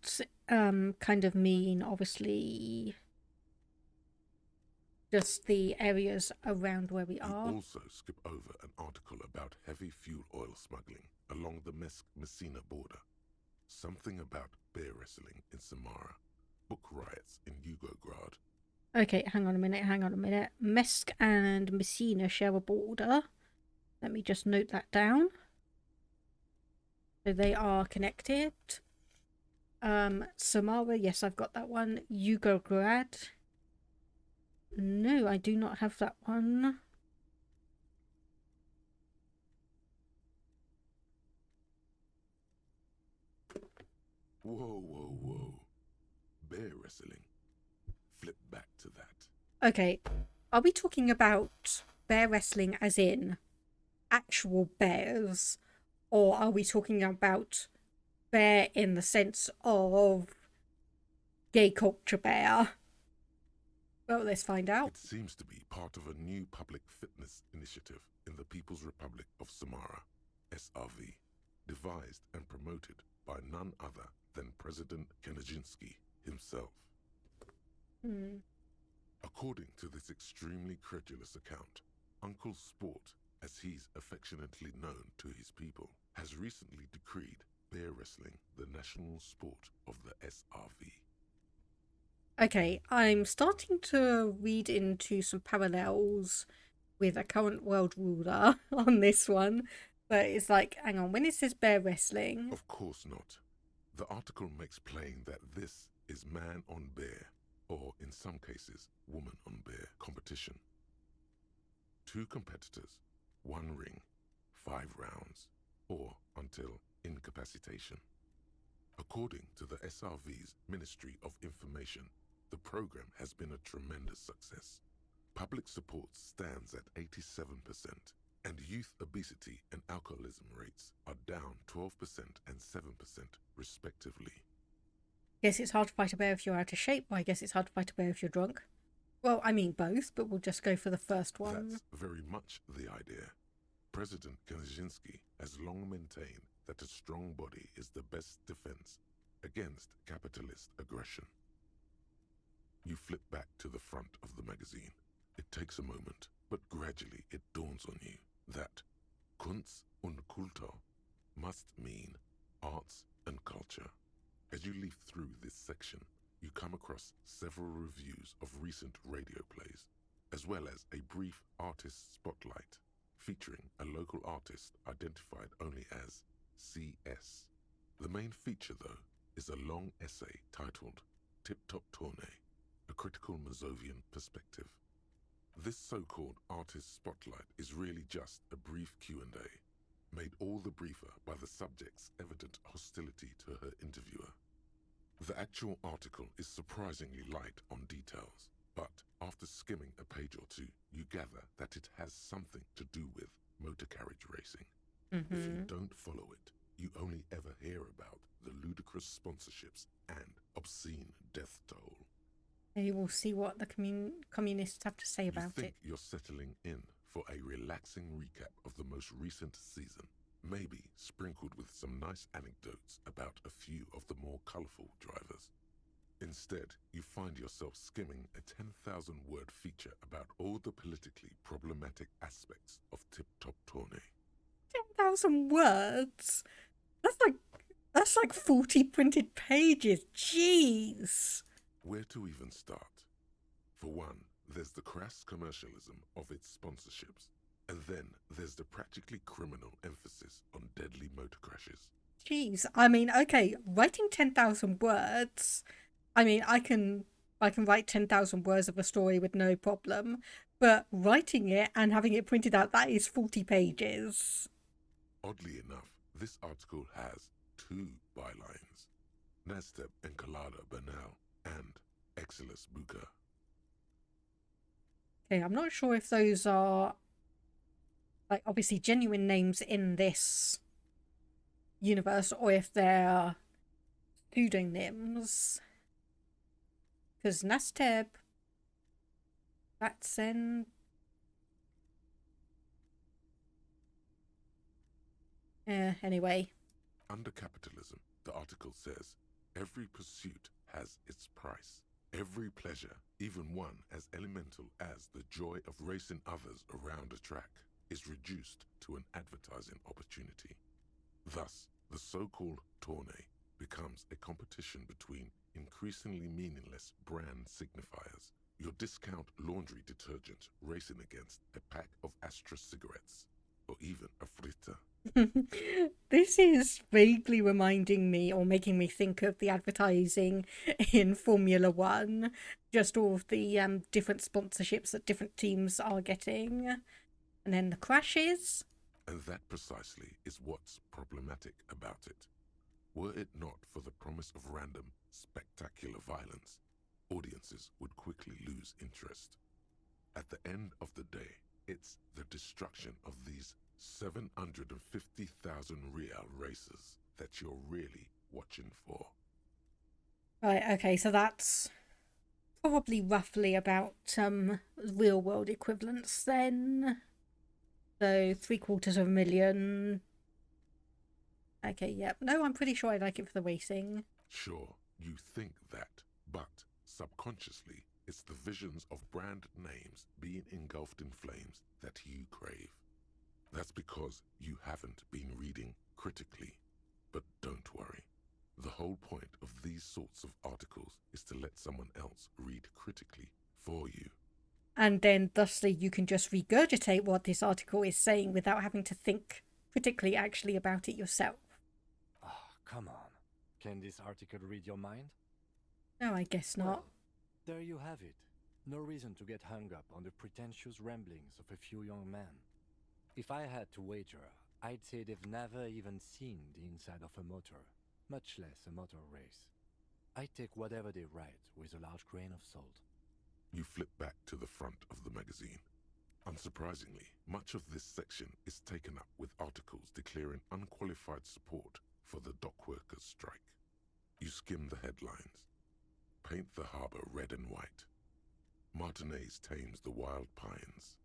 kind of mean, obviously, just the areas around where we are. You also skip over an article about heavy fuel oil smuggling along the Messina border. Something about bear wrestling in Samara, book riots in Yugograd. Okay, hang on a minute. Mesk and Messina share a border. Let me just note that down. So they are connected. Samara, yes, I've got that one. Yugograd. No, I do not have that one. Whoa. Bear wrestling. Flip back to that. Okay, are we talking about bear wrestling as in actual bears? Or are we talking about bear in the sense of gay culture bear? Well, let's find out. It seems to be part of a new public fitness initiative in the People's Republic of Samara, SRV, devised and promoted by none other than President Kenajinski himself. According to this extremely credulous account, Uncle Sport, as he's affectionately known to his people, has recently decreed bear wrestling the national sport of the SRV. Okay, I'm starting to read into some parallels with a current world ruler on this one. But it's like, hang on, when it says bear wrestling... Of course not. The article makes plain that this is man on bear, or in some cases, woman on bear competition. 2 competitors, 1 ring, 5 rounds, or until incapacitation. According to the SRV's Ministry of Information, the program has been a tremendous success. Public support stands at 87%, and youth obesity and alcoholism rates are down 12% and 7% respectively. Guess it's hard to fight a bear if you're out of shape, or I guess it's hard to fight a bear if you're drunk. Well, I mean both, but we'll just go for the first one. That's very much the idea. President Kaczynski has long maintained that a strong body is the best defense against capitalist aggression. You flip back to the front of the magazine. It takes a moment, but gradually it dawns on you that Kunst und Kultur must mean arts and culture. As you leaf through this section, you come across several reviews of recent radio plays, as well as a brief artist spotlight featuring a local artist identified only as CS. The main feature, though, is a long essay titled Tip Top Tournée, a critical Mazovian perspective. This so-called artist spotlight is really just a brief Q&A, made all the briefer by the subject's evident hostility to her interviewer. The actual article is surprisingly light on details, but after skimming a page or 2, you gather that it has something to do with motor carriage racing. If you don't follow it, you only ever hear about the ludicrous sponsorships and obscene death toll. Maybe we'll see what the communists have to say about You think it. you're settling in for a relaxing recap of the most recent season, maybe sprinkled with some nice anecdotes about a few of the more colourful drivers. Instead, you find yourself skimming a 10,000-word feature about all the politically problematic aspects of Tip Top Tournée. 10,000 words? That's like 40 printed pages. Jeez. Where to even start? For one, there's the crass commercialism of its sponsorships, and then there's the practically criminal emphasis on deadly motor crashes. Jeez. I mean, okay, writing 10,000 words, I mean, I can write 10,000 words of a story with no problem, but writing it and having it printed out, that is 40 pages. Oddly enough, this article has 2 bylines: Nasteb Enkalada Banal and Exilus Buka. Okay, I'm not sure if those are, like, obviously genuine names in this universe, or if they're pseudonyms. Because Nasteb, Batsen... anyway. Under capitalism, the article says, every pursuit has its price. Every pleasure, even one as elemental as the joy of racing others around a track, is reduced to an advertising opportunity. Thus, the so-called tournée becomes a competition between increasingly meaningless brand signifiers. Your discount laundry detergent racing against a pack of Astra cigarettes, or even a fritter. This is vaguely reminding me or making me think of the advertising in Formula One. Just all of the different sponsorships that different teams are getting. And then the crashes. And that precisely is what's problematic about it. Were it not for the promise of random, spectacular violence, audiences would quickly lose interest. At the end of the day, it's the destruction of these 750,000 real races that you're really watching for. Right, okay, so that's probably roughly about real world equivalents then. So 750,000. Okay, yep. No, I'm pretty sure I like it for the racing. Sure, you think that, but subconsciously, it's the visions of brand names being engulfed in flames that you crave. That's because you haven't been reading critically. But don't worry. The whole point of these sorts of articles is to let someone else read critically for you. And then thusly you can just regurgitate what this article is saying without having to think critically actually about it yourself. Ah, come on. Can this article read your mind? No, I guess not. Well, there you have it. No reason to get hung up on the pretentious ramblings of a few young men. If I had to wager, I'd say they've never even seen the inside of a motor, much less a motor race. I take whatever they write with a large grain of salt. You flip back to the front of the magazine. Unsurprisingly, much of this section is taken up with articles declaring unqualified support for the dockworkers' strike. You skim the headlines. Paint the harbour red and white. Martinez tames the wild pines.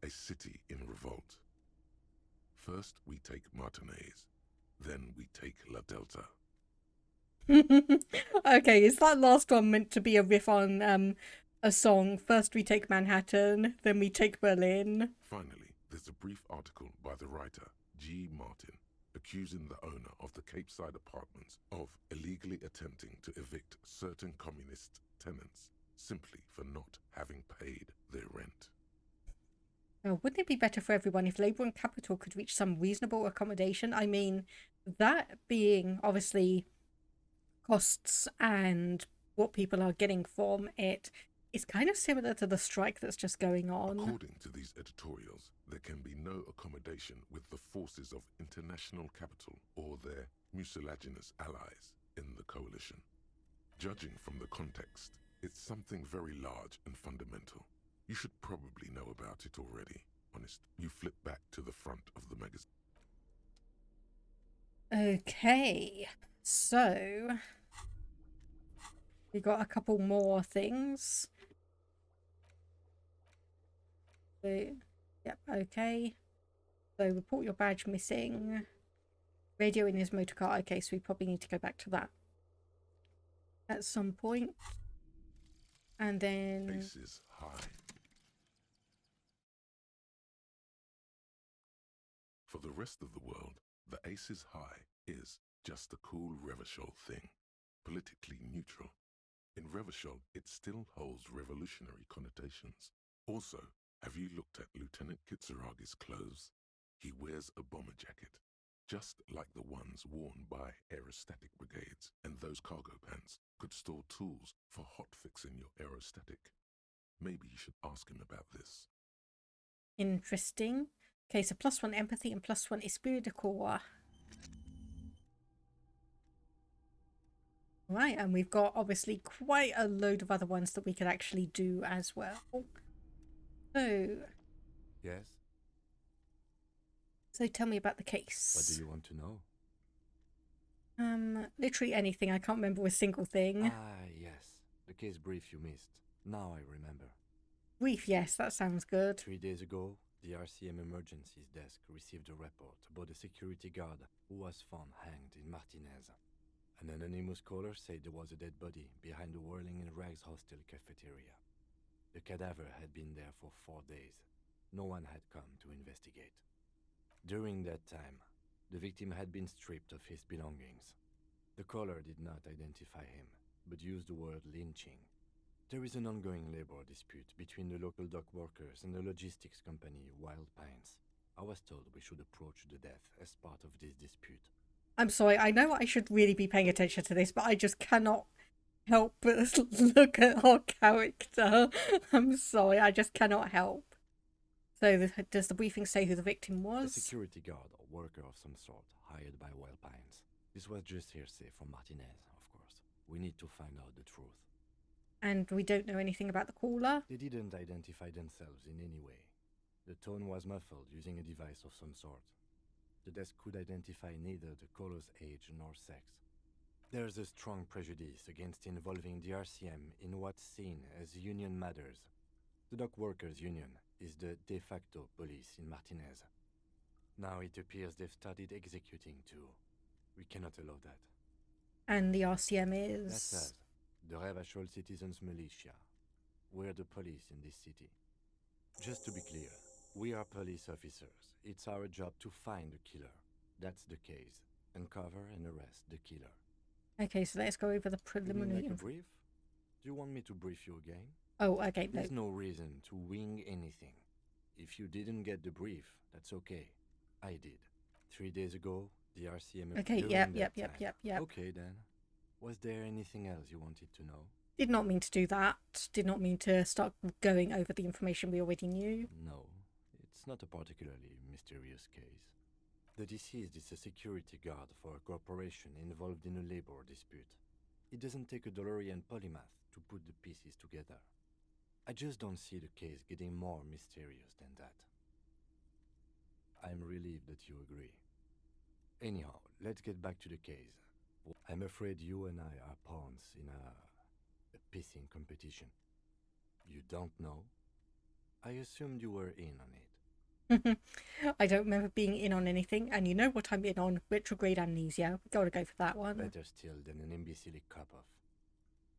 A city in revolt. First we take Martinez, then we take La Delta. Okay, is that last one meant to be a riff on a song? First we take Manhattan, then we take Berlin. Finally, there's a brief article by the writer, G. Martin, accusing the owner of the Capeside Apartments of illegally attempting to evict certain communist tenants simply for not having paid their rent. Oh, wouldn't it be better for everyone if Labour and Capital could reach some reasonable accommodation? I mean, that being obviously costs and what people are getting from it is kind of similar to the strike that's just going on. According to these editorials, there can be no accommodation with the forces of international capital or their mucilaginous allies in the coalition. Judging from the context, it's something very large and fundamental. You should probably know about it already. Honest, you flip back to the front of the magazine. Okay, so we got a couple more things. So, yep, okay. So report your badge missing. Radio in his motor car. Okay, so we probably need to go back to that at some point. And then Aces high. For the rest of the world, the Aces High is just a cool Revachol thing, politically neutral. In Revachol, it still holds revolutionary connotations. Also, have you looked at Lieutenant Kitsuragi's clothes? He wears a bomber jacket, just like the ones worn by aerostatic brigades, and those cargo pants could store tools for hot-fixing your aerostatic. Maybe you should ask him about this. interesting. Okay, so +1 empathy and +1 esprit de corps. Right, and we've got obviously quite a load of other ones that we could actually do as well. So, Yes? so tell me about the case. What do you want to know? Literally anything. I can't remember a single thing. Ah, yes. The case brief you missed. Now I remember. Brief, yes, that sounds good. 3 days ago, the RCM emergencies desk received a report about a security guard who was found hanged in Martinez. An anonymous caller said there was a dead body behind the Whirling in Rags hostel cafeteria. The cadaver had been there for 4 days. No one had come to investigate. During that time, the victim had been stripped of his belongings. The caller did not identify him, but used the word lynching. There is an ongoing labor dispute between the local dock workers and the logistics company Wild Pines. I was told we should approach the death as part of this dispute. I'm sorry, I know I should really be paying attention to this, but I just cannot help but look at our character. I'm sorry, I just cannot help. So does the briefing say who the victim A was? security guard or worker of some sort, hired by Wild Pines. This was just hearsay from Martinez, of course. We need to find out the truth. And we don't know anything about the caller? They didn't identify themselves in any way. The tone was muffled using a device of some sort. The desk could identify neither the caller's age nor sex. There's a strong prejudice against involving the RCM in what's seen as union matters. The dock workers' union is the de facto police in Martinez. Now it appears they've started executing too. We cannot allow that. And the RCM is... That's us, the Revachol Citizens Militia. We're the police in this city. Just to be clear, we are police officers. It's our job to find the killer. That's the case. Uncover and arrest the killer. Okay, so let's go over the You preliminary... mean like a brief? Do you want me to brief you again? Oh, okay, no. There's no reason to wing anything. If you didn't get the brief, that's okay. I did. 3 days ago, the RCM... Okay, yep. Okay, then. Was there anything else you wanted to know? Did not mean to do that. Did not mean to start going over the information we already knew. No, it's not a particularly mysterious case. The deceased is a security guard for a corporation involved in a labor dispute. It doesn't take a DeLorean polymath to put the pieces together. I just don't see the case getting more mysterious than that. I'm relieved that you agree. Anyhow, let's get back to the case. I'm afraid you and I are pawns in a pissing competition. You don't know? I assumed you were in on it. I don't remember being in on anything, and you know what I'm in on, retrograde amnesia. We gotta go for that one. Better still than an imbecile cop-off.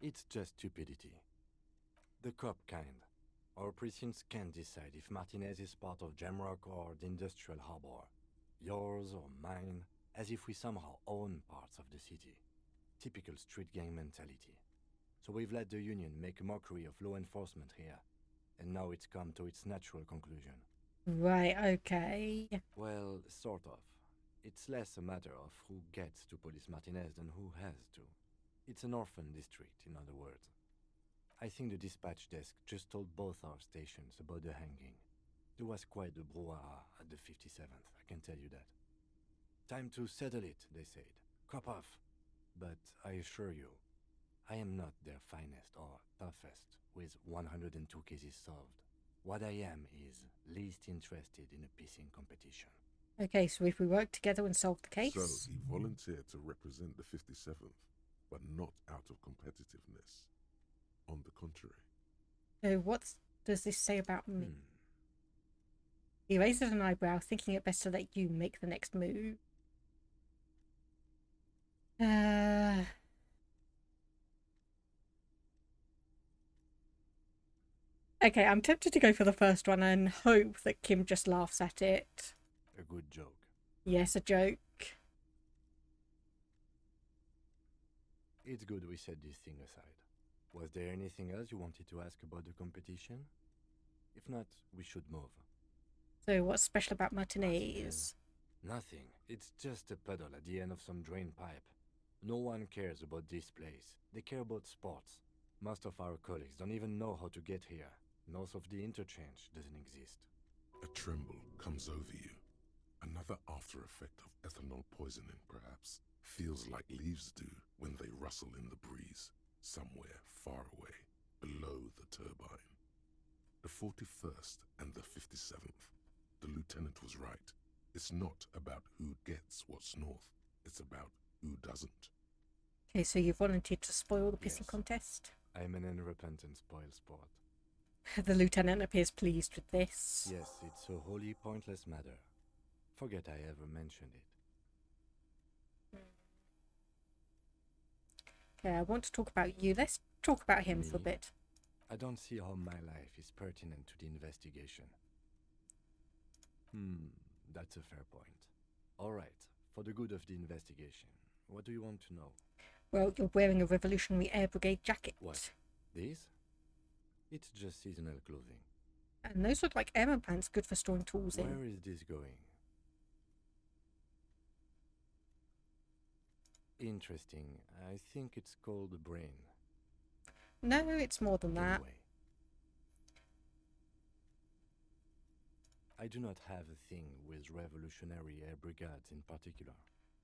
It's just stupidity. The cop kind. Our precincts can't decide if Martinez is part of Jamrock or the Industrial Harbor. Yours or mine, as if we somehow own parts of the city. Typical street gang mentality. So we've let the Union make a mockery of law enforcement here, and now it's come to its natural conclusion. Right, okay. Well, sort of. It's less a matter of who gets to police Martinez than who has to. It's an orphan district, in other words. I think the dispatch desk just told both our stations about the hanging. There was quite the brouhaha at the 57th, I can tell you that. Time to settle it, they said. Cop off. But I assure you, I am not their finest or toughest with 102 cases solved. What I am is least interested in a pissing competition. Okay, so if we work together and solve the case... So he volunteered to represent the 57th, but not out of competitiveness. On the contrary. So what does this say about me? He raises an eyebrow, thinking it best to let you make the next move. Okay, I'm tempted to go for the first one and hope that Kim just laughs at it. A good joke. Yes, a joke. It's good we set this thing aside. Was there anything else you wanted to ask about the competition? If not, we should move. So what's special about Martinez? Nothing. It's just a puddle at the end of some drain pipe. No one cares about this place. They care about sports. Most of our colleagues don't even know how to get here. North of the interchange doesn't exist. A tremble comes over you. Another after effect of ethanol poisoning, perhaps. Feels like leaves do when they rustle in the breeze, somewhere far away, below the turbine. The 41st and the 57th. The lieutenant was right. It's not about who gets what's north. It's about who doesn't. Okay, so you volunteered to spoil the pissing contest? I'm an unrepentant spoil sport. The lieutenant appears pleased with this. Yes, it's a wholly pointless matter. Forget I ever mentioned it. Okay, I want to talk about you. Let's talk about him for a bit. I don't see how my life is pertinent to the investigation. That's a fair point. All right, for the good of the investigation, what do you want to know? Well, you're wearing a Revolutionary Air Brigade jacket. What? These? It's just seasonal clothing. And those look like airman pants, good for storing tools in. Where is this going? Interesting. I think it's called the brain. No, it's more than that. Anyway, I do not have a thing with Revolutionary Air Brigades in particular.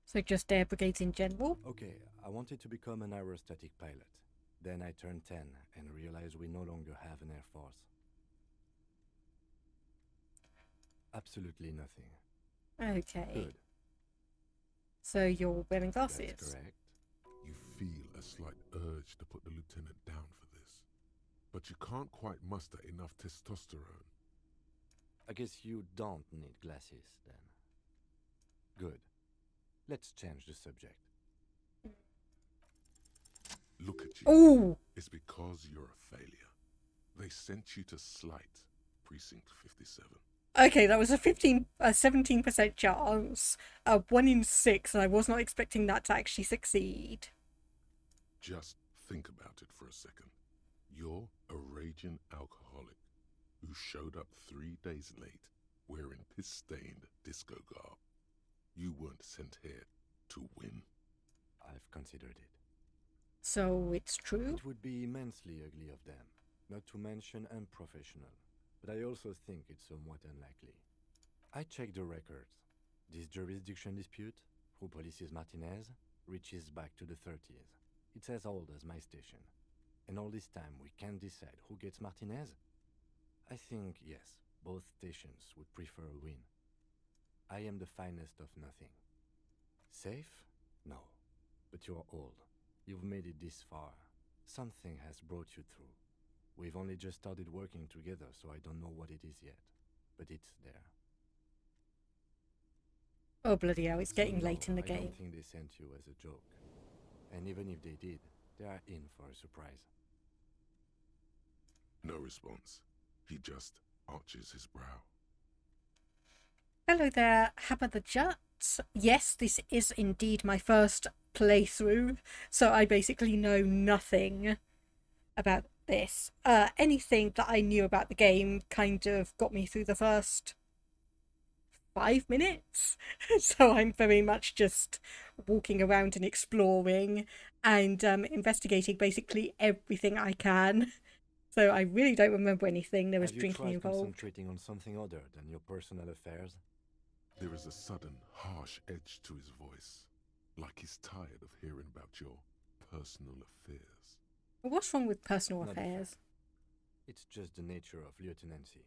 So just air brigades in general? Okay, I wanted to become an aerostatic pilot. Then I turned 10 and realized we no longer have an air force. Absolutely nothing. Okay. Good. So you're wearing glasses? That's correct. You feel a slight urge to put the lieutenant down for this, but you can't quite muster enough testosterone. I guess you don't need glasses, then. Good. Let's change the subject. Look at you. Oh! It's because you're a failure. They sent you to Slight, Precinct 57. Okay, that was a 17% chance. 1 in 6, and I was not expecting that to actually succeed. Just think about it for a second. You're a raging alcoholic who showed up 3 days late wearing piss-stained disco garb. You weren't sent here to win. I've considered it. So it's true? It would be immensely ugly of them, not to mention unprofessional, but I also think it's somewhat unlikely. I checked the records. This jurisdiction dispute, who polices Martinez, reaches back to the 30s. It's as old as my station. And all this time we can't decide who gets Martinez? I think, yes, both stations would prefer a win. I am the finest of nothing. Safe? No. But you're old. You've made it this far. Something has brought you through. We've only just started working together, so I don't know what it is yet. But it's there. Oh, bloody hell, it's getting So late in the I game. don't think they sent you as a joke. And even if they did, they are in for a surprise. No response. He just arches his brow. Hello there, Habba the Jut. Yes, this is indeed my first playthrough, so I basically know nothing about this. Anything that I knew about the game kind of got me through the first 5 minutes, so I'm very much just walking around and exploring and investigating basically everything I can. So I really don't remember anything. There was drinking Have you tried involved. concentrating on something other than your personal affairs? There is a sudden, harsh edge to his voice, like he's tired of hearing about your personal affairs. What's wrong with personal Not a affairs? fact. It's just the nature of lieutenancy.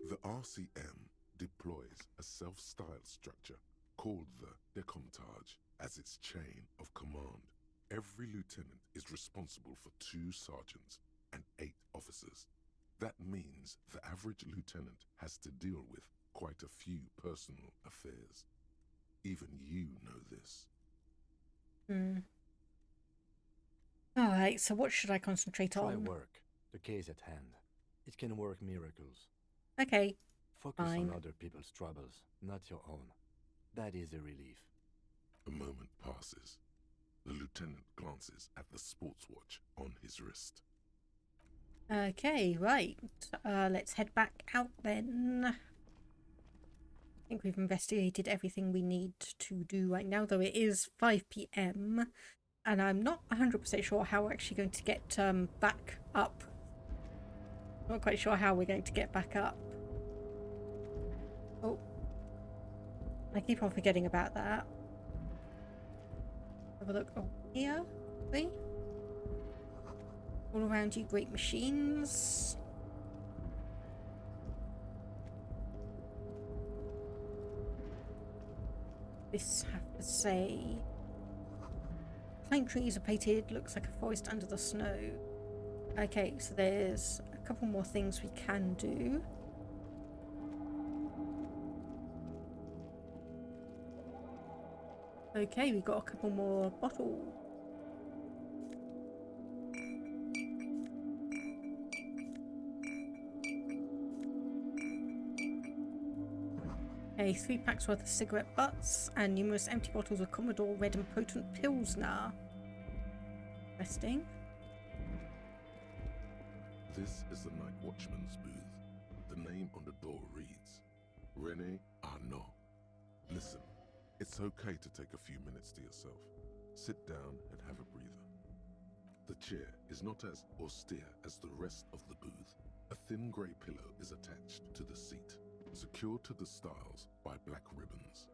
The RCM deploys a self-styled structure called the Decomptage as its chain of command. Every lieutenant is responsible for 2 sergeants and 8 officers. That means the average lieutenant has to deal with quite a few personal affairs. Even you know this. Alright, so what should I concentrate Try on? work. The case at hand. It can work miracles. Okay, Focus fine. on other people's troubles, not your own. That is a relief. A moment passes. The lieutenant glances at the sports watch on his wrist. Okay, right. Let's head back out then. I think we've investigated everything we need to do right now, though it is 5 PM. And I'm not 100% sure how we're actually going to get back up. Not quite sure how we're going to get back up. Oh. I keep on forgetting about that. Have a look. Oh, here. See? All around you, great machines. This, I have to say, pine trees are painted, looks like a forest under the snow. Okay, so there's a couple more things we can do. Okay, we got a couple more bottles. Okay, 3 packs worth of cigarette butts and numerous empty bottles of Commodore Red and Potent Pilsner. Interesting. This is the night watchman's booth. The name on the door reads, René Arnaud. Listen, it's okay to take a few minutes to yourself. Sit down and have a breather. The chair is not as austere as the rest of the booth. A thin grey pillow is attached to the seat, secured to the stiles by black ribbons.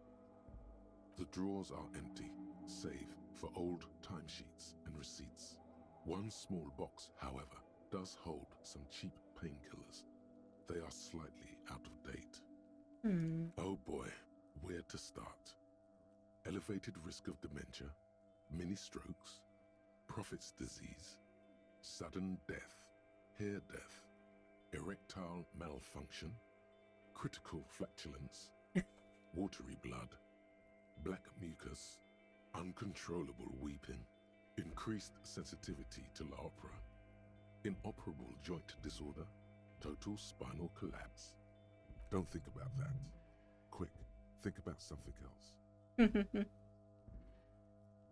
The drawers are empty, save for old timesheets and receipts. One small box, however, does hold some cheap painkillers. They are slightly out of date. Oh boy, where to start? Elevated risk of dementia, mini strokes, prophet's disease, sudden death, hair death, erectile malfunction, critical flatulence, watery blood, black mucus, uncontrollable weeping, increased sensitivity to la opera, inoperable joint disorder, total spinal collapse. Don't think about that. Quick, think about something else.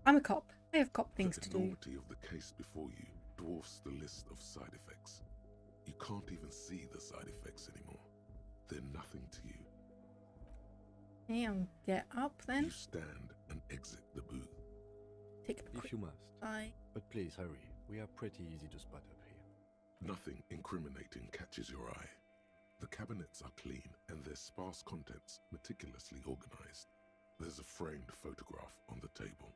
I'm a cop. I have cop things to do. The enormity of the case before you dwarfs the list of side effects. You can't even see the side effects anymore. They're nothing to you. Yeah, get up then. You stand and exit the booth. Take a quick If you must. eye. But please hurry. We are pretty easy to spot up here. Nothing incriminating catches your eye. The cabinets are clean and their sparse contents meticulously organized. There's a framed photograph on the table.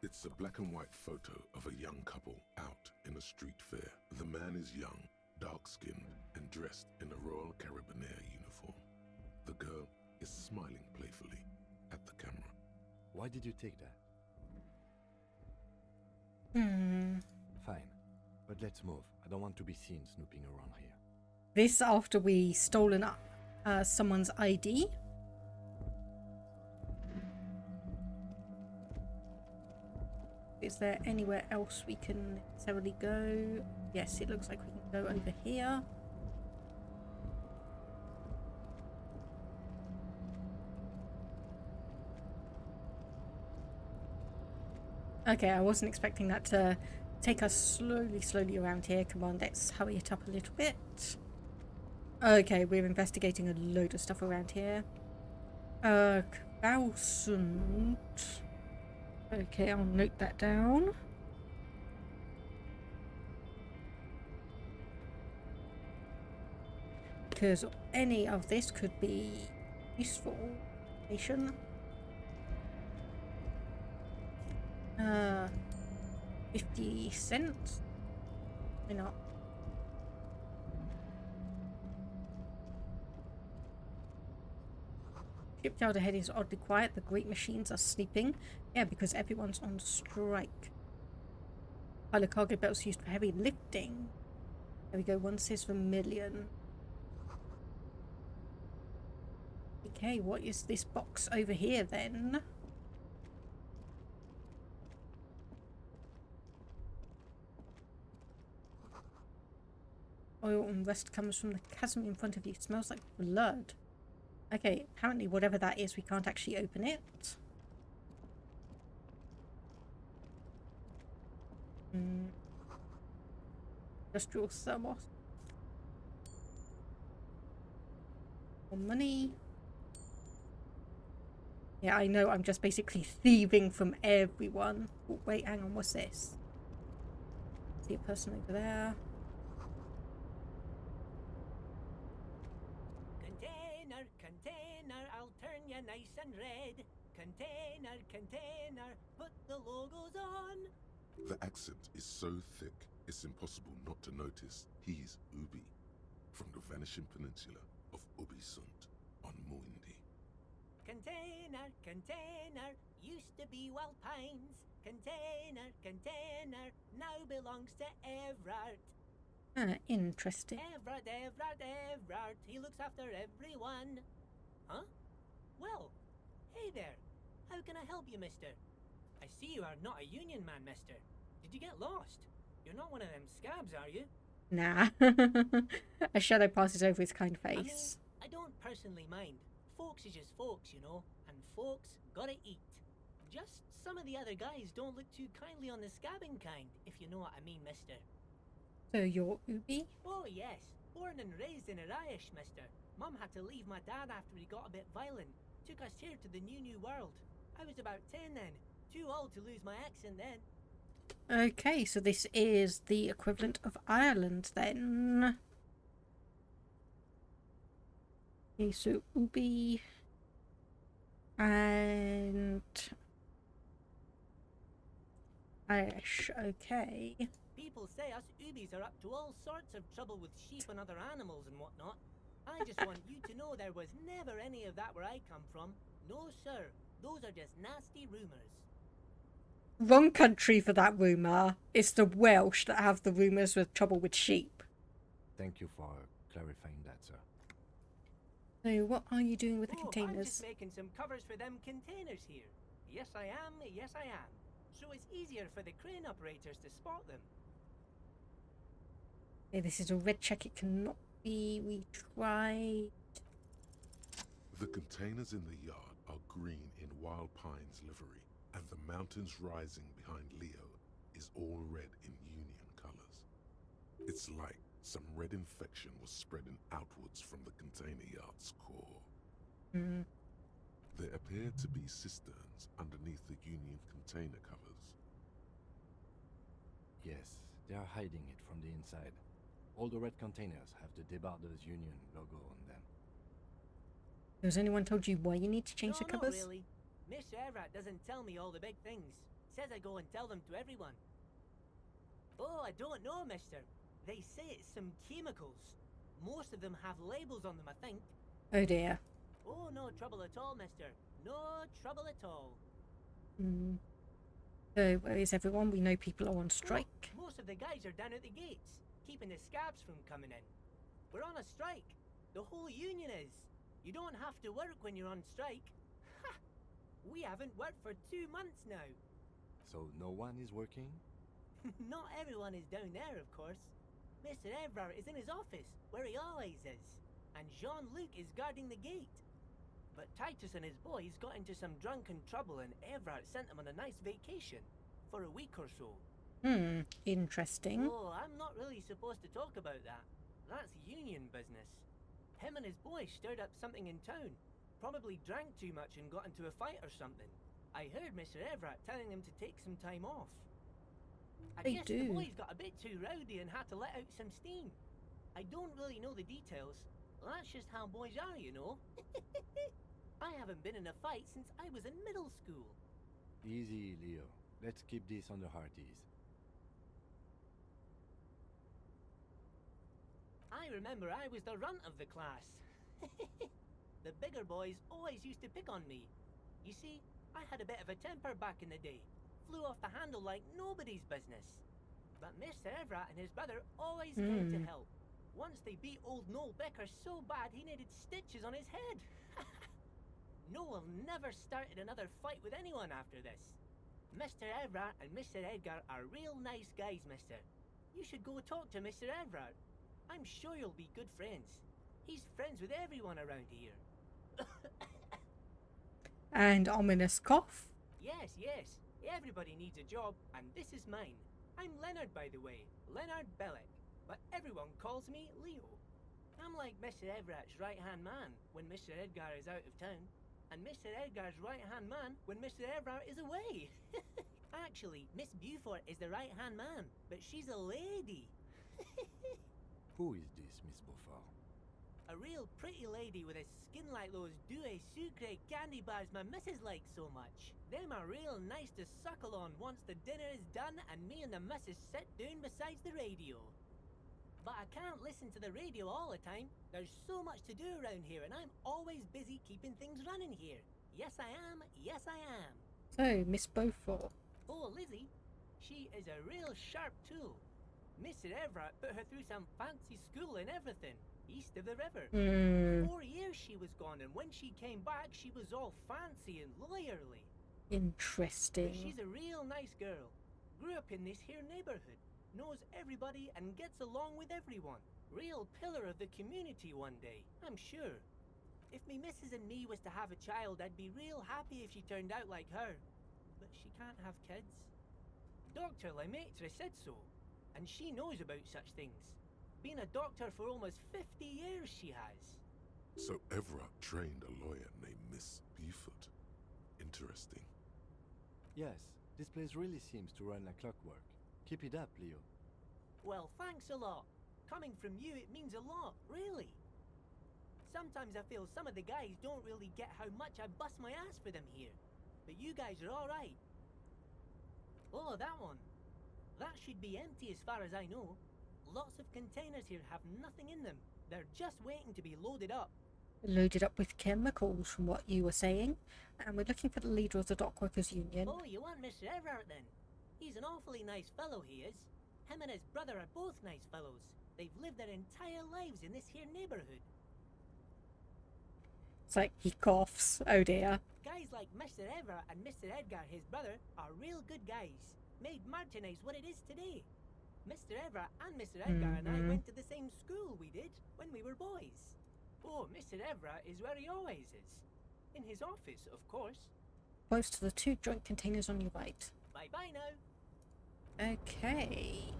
It's a black and white photo of a young couple out in a street fair. The man is young, dark-skinned, and dressed in a Royal Carabinieri uniform. The girl is smiling playfully at the camera. Why did you take that? Fine. But let's move. I don't want to be seen snooping around here. This after we stolen someone's ID. Is there anywhere else we can necessarily go? Yes, it looks like we can go over here. Okay, I wasn't expecting that to take us slowly around here. Come on, let's hurry it up a little bit. Okay, we're investigating a load of stuff around here. Kvausund. Okay, I'll note that down. Because any of this could be useful information. 50 cents? Why not? Shipyard ahead is oddly quiet. The great machines are sleeping. Yeah, because everyone's on strike. Pile of cargo belts used for heavy lifting. There we go. One says vermilion. Okay, what is this box over here then? Oil and rust comes from the chasm in front of you. It smells like blood. Okay, apparently whatever that is, we can't actually open it. Industrial thermos. More money. Yeah, I know, I'm just basically thieving from everyone. Oh, wait, hang on, what's this? See a person over there. Container, I'll turn you nice and red. Container, put the logos on. The accent is so thick, it's impossible not to notice he's Ubi, from the vanishing peninsula of Ubisunt on Muindi. Container, used to be Wild Pines. Container, now belongs to Everard. Interesting. Everard, he looks after everyone. Huh? Well, hey there. How can I help you, mister? I see you are not a union man, mister. Did you get lost? You're not one of them scabs, are you? Nah. A shadow passes over his kind face. I don't personally mind. Folks is just folks, you know, and folks gotta eat. Just some of the other guys don't look too kindly on the scabbing kind, if you know what I mean, mister. So you're Ubi? Oh yes, born and raised in Irish, mister. Mum had to leave my dad after he got a bit violent. Took us here to the new world. I was about 10 then. Too old to lose my accent then. Okay, so this is the equivalent of Ireland then. Okay, so Ubi and Irish, okay. People say us Ubis are up to all sorts of trouble with sheep and other animals and whatnot. I just want you to know there was never any of that where I come from. No, sir. Those are just nasty rumors. wrong country for that rumour. It's the Welsh that have the rumours with trouble with sheep. Thank you for clarifying that, sir. So what are you doing with the I'm just containers? making some covers for them containers here. Yes, I am. Yes, I am. So it's easier for the crane operators to spot them. Okay, this is a red check. It cannot be retried. The containers in the yard are green in Wild Pine's livery, and the mountains rising behind Leo is all red in Union colors. It's like some red infection was spreading outwards from the container yard's core. Mm. There appear to be cisterns underneath the Union container covers. Yes, they are hiding it from the inside. All the red containers have the Debarders Union logo on them. Has anyone told you why you need to change the covers? Not really. Mr. Everett doesn't tell me all the big things. Says I go and tell them to everyone. Oh, I don't know, mister. They say it's some chemicals. Most of them have labels on them, I think. Oh dear. Oh, no trouble at all, mister. No trouble at all. Mm. So where is everyone? We know people are on strike. Most of the guys are down at the gates, keeping the scabs from coming in. We're on a strike. The whole union is. You don't have to work when you're on strike. Ha! We haven't worked for 2 months now. So no one is working? Not everyone is down there, of course. Mr. Everard is in his office, where he always is, and Jean-Luc is guarding the gate. But Titus and his boys got into some drunken trouble and Everard sent them on a nice vacation for a week or so. Interesting. Oh, I'm not really supposed to talk about that. That's union business. Him and his boys stirred up something in town. Probably drank too much and got into a fight or something. I heard Mr. Everett telling them to take some time off. I guess the boys got a bit too rowdy and had to let out some steam. I don't really know the details. That's just how boys are, you know. I haven't been in a fight since I was in middle school. Easy, Leo. Let's keep this on the hearties. I remember I was the runt of the class. The bigger boys always used to pick on me. You see, I had a bit of a temper back in the day. Flew off the handle like nobody's business. But Mr. Everett and his brother always came to help. Once they beat old Noel Becker so bad he needed stitches on his head. Noel never started another fight with anyone after this. Mr. Everett and Mr. Edgar are real nice guys, mister. You should go talk to Mr. Everett. I'm sure you'll be good friends. He's friends with everyone around here. And ominous cough. Yes, yes. Everybody needs a job, and this is mine. I'm Leonard, by the way. Leonard Bellick. But everyone calls me Leo. I'm like Mr. Everett's right-hand man when Mr. Edgar is out of town, and Mr. Edgar's right-hand man when Mr. Everett is away. Actually, Miss Beaufort is the right-hand man, but she's a lady. Who is this, Miss Beaufort? A real pretty lady with a skin like those Douai Sucre candy bars my missus likes so much. Them are real nice to suckle on once the dinner is done and me and the missus sit down beside the radio. But I can't listen to the radio all the time. There's so much to do around here and I'm always busy keeping things running here. Yes I am, yes I am. So, Miss Beaufort. Oh, Lizzie, she is a real sharp tool. Mr. Everett put her through some fancy school and everything, east of the river. 4 years she was gone, and when she came back, she was all fancy and lawyerly. Interesting. But she's a real nice girl. Grew up in this here neighborhood, knows everybody and gets along with everyone. Real pillar of the community one day, I'm sure. If me missus and me was to have a child, I'd be real happy if she turned out like her. But she can't have kids. Dr. Lemaitre said so, and she knows about such things. Been a doctor for almost 50 years she has. So Everett trained a lawyer named Miss Beaufort. Interesting. Yes, this place really seems to run like clockwork. Keep it up, Leo. Well, thanks a lot. Coming from you, it means a lot, really. Sometimes I feel some of the guys don't really get how much I bust my ass for them here. But you guys are alright. Oh, that one. That should be empty as far as I know. Lots of containers here have nothing in them. They're just waiting to be loaded up. loaded up with chemicals from what you were saying. And we're looking for the leader of the Dockworkers Union. Oh, you want Mr. Everett then? He's an awfully nice fellow, he is. Him and his brother are both nice fellows. They've lived their entire lives in this here neighborhood. It's like he coughs. Oh dear. Guys like Mr. Everett and Mr. Edgar, his brother, are real good guys. Made Martinez what it is today. Mr. Everett and Mr. Edgar and I went to the same school we did when we were boys. Oh, Mr. Everett is where he always is. In his office, of course. Close to the 2 joint containers on your right. Bye-bye now. Okay.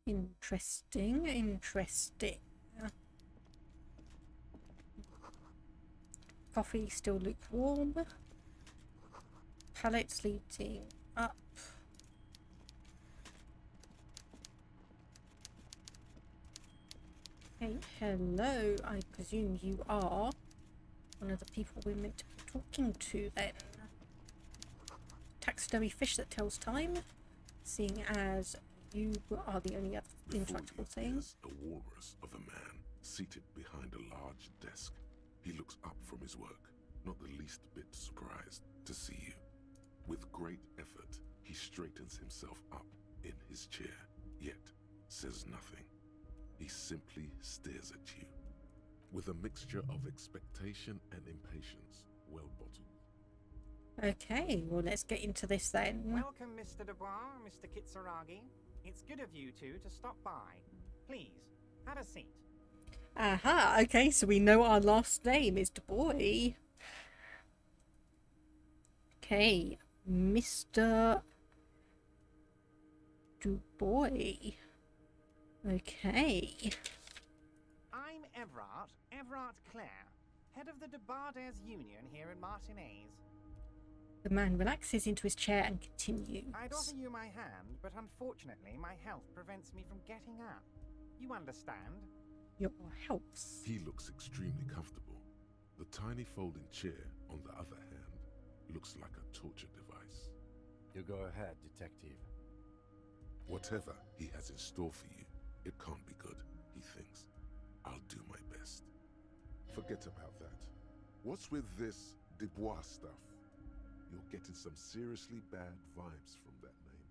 Interesting, interesting. Coffee still lukewarm. Pallets leading up. Hey, hello. I presume you are one of the people we're meant to be talking to then. Taxidermy fish that tells time, seeing as you are the only other intractable thing. There's a walrus of a man seated behind a large desk. He looks up from his work, not the least bit surprised to see you. With great effort, he straightens himself up in his chair, yet says nothing. He simply stares at you, with a mixture of expectation and impatience, well bottled. Okay, well let's get into this then. Welcome, Mr. Dubois, Mr. Kitsuragi. It's good of you two to stop by. Please, have a seat. Aha, okay, so we know our last name is Dubois. Okay, Mr. Dubois. Okay. I'm Everard Clare, head of the Debarders Union here in Martinez. The man relaxes into his chair and continues. I'd offer you my hand, but unfortunately my health prevents me from getting up. You understand? Your health. He looks extremely comfortable. The tiny folding chair, on the other hand, looks like a torture device. You go ahead, detective. Whatever he has in store for you, it can't be good, he thinks. I'll do my best. Forget about that. What's with this Dubois stuff? You're getting some seriously bad vibes from that name.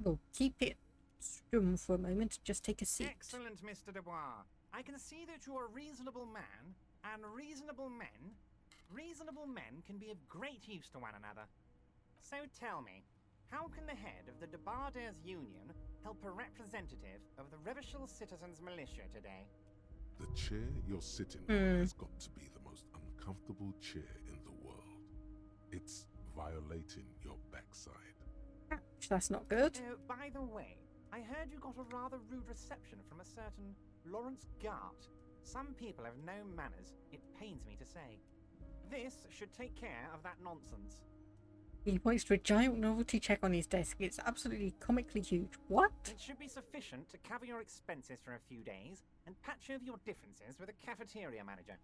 Well, keep it strum for a moment. Just take a seat. Excellent, Mr. Dubois. I can see that you're a reasonable man, and reasonable men can be of great use to one another. So tell me, how can the head of the Debarders Union help a representative of the Revachol Citizens Militia today? The chair you're sitting on has got to be the most uncomfortable chair in the world. It's violating your backside. Ouch, that's not good. By the way, I heard you got a rather rude reception from a certain Lawrence Gart. Some people have no manners, it pains me to say. This should take care of that nonsense. He points to a giant novelty check on his desk. It's absolutely comically huge. What? It should be sufficient to cover your expenses for a few days and patch over your differences with a cafeteria manager.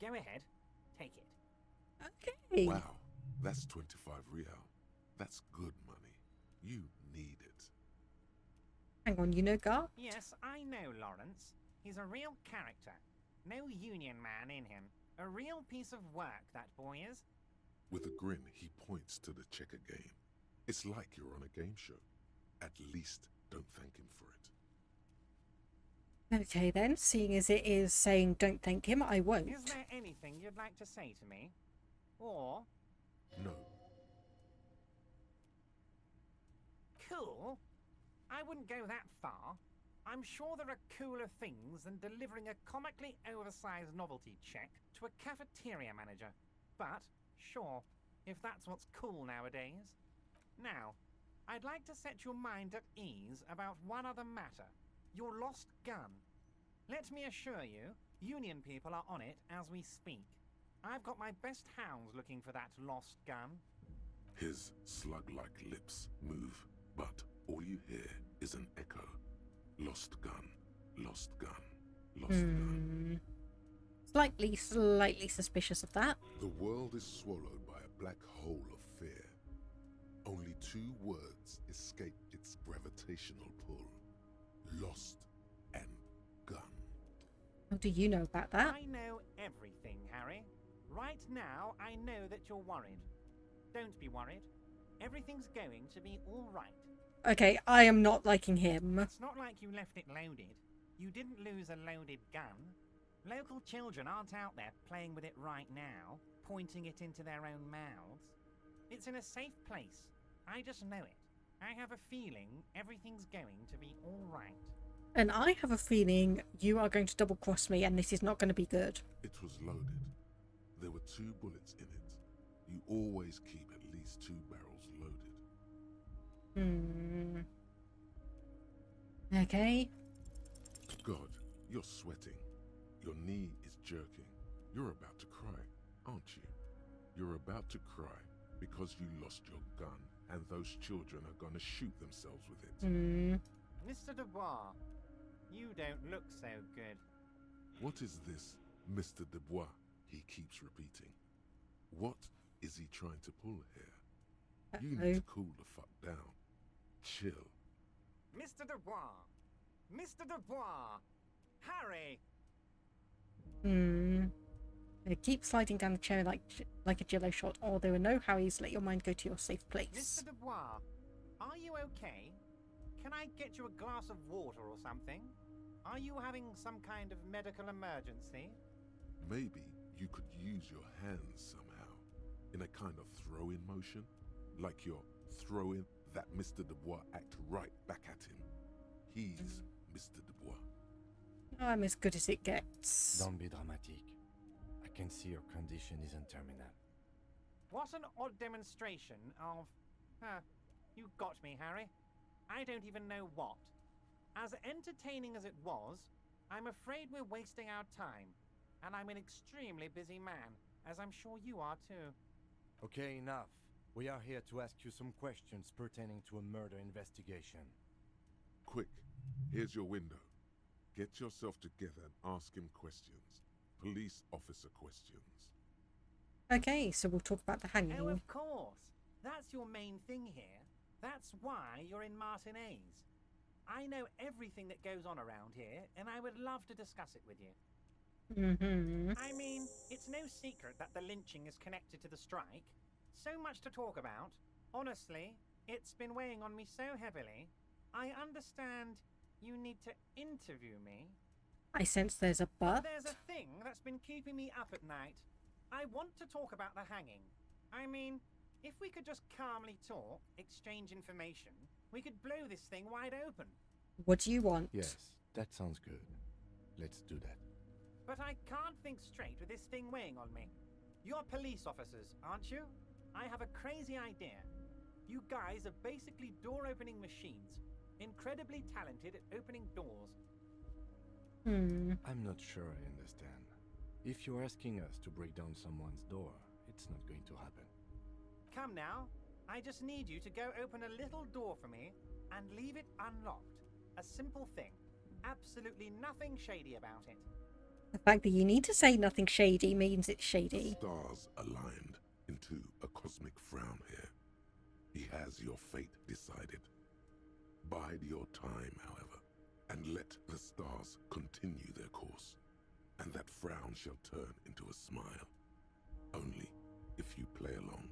Go ahead, take it. Okay. Wow, that's 25 real. That's good money. You need it. Hang on, you know Gar? Yes, I know Lawrence. He's a real character. No union man in him. A real piece of work, that boy is. With a grin, he points to the checker game. It's like you're on a game show. At least don't thank him for it. Okay then, seeing as it is saying don't thank him, I won't. Is there anything you'd like to say to me? Or... No. Cool? I wouldn't go that far. I'm sure there are cooler things than delivering a comically oversized novelty check to a cafeteria manager. But, sure, if that's what's cool nowadays. Now, I'd like to set your mind at ease about one other matter. Your lost gun. Let me assure you, Union people are on it as we speak. I've got my best hounds looking for that lost gun. His slug-like lips move, but all you hear is an echo. Lost gun, lost gun, lost gun. Slightly suspicious of that. The world is swallowed by a black hole of fear. Only two words escape its gravitational pull. Lost and gun. How do you know about that? I know everything, Harry. Right now, I know that you're worried. Don't be worried. Everything's going to be all right. Okay, I am not liking him. It's not like you left it loaded. You didn't lose a loaded gun. Local children aren't out there playing with it right now, pointing it into their own mouths. It's in a safe place. I just know it. I have a feeling everything's going to be all right. And I have a feeling you are going to double cross me and this is not going to be good. It was loaded. There were 2 bullets in it. You always keep at least 2 barrels loaded. Okay. God, you're sweating. Your knee is jerking. You're about to cry, aren't you? You're about to cry because you lost your gun and those children are going to shoot themselves with it. Mr. Dubois, you don't look so good. What is this, Mr. Dubois? He keeps repeating. What is he trying to pull here? You need to cool the fuck down. Chill. Mr. Dubois! Mr. Dubois! Harry! They keep sliding down the chair like a jello shot. Oh, there are no Harrys. Let your mind go to your safe place. Mr. Dubois, are you okay? Can I get you a glass of water or something? Are you having some kind of medical emergency? Maybe you could use your hands somehow, in a kind of throw-in motion, like you're throwing that Mr. Dubois act right back at him. He's Mr. Dubois. I'm as good as it gets. Don't be dramatic. I can see your condition isn't terminal. What an odd demonstration of... you got me, Harry. I don't even know what. As entertaining as it was, I'm afraid we're wasting our time. And I'm an extremely busy man, as I'm sure you are too. Okay, enough. We are here to ask you some questions pertaining to a murder investigation. Quick, here's your window. Get yourself together and ask him questions. Police officer questions. Okay, so we'll talk about the hanging. Oh, of course. That's your main thing here. That's why you're in Martinez. I know everything that goes on around here, and I would love to discuss it with you. I mean, it's no secret that the lynching is connected to the strike. So much to talk about. Honestly, it's been weighing on me so heavily. I understand you need to interview me. I sense there's a but. There's a thing that's been keeping me up at night. I want to talk about the hanging. I mean, if we could just calmly talk, exchange information, we could blow this thing wide open. What do you want? Yes, that sounds good. Let's do that. But I can't think straight with this thing weighing on me. You're police officers, aren't you? I have a crazy idea. You guys are basically door-opening machines. Incredibly talented at opening doors. I'm not sure I understand. If you're asking us to break down someone's door, it's not going to happen. Come now. I just need you to go open a little door for me and leave it unlocked. A simple thing. Absolutely nothing shady about it. The fact that you need to say nothing shady means it's shady. Stars aligned into a cosmic frown here. He has your fate decided. Bide your time, however, and let the stars continue their course, and that frown shall turn into a smile. Only if you play along.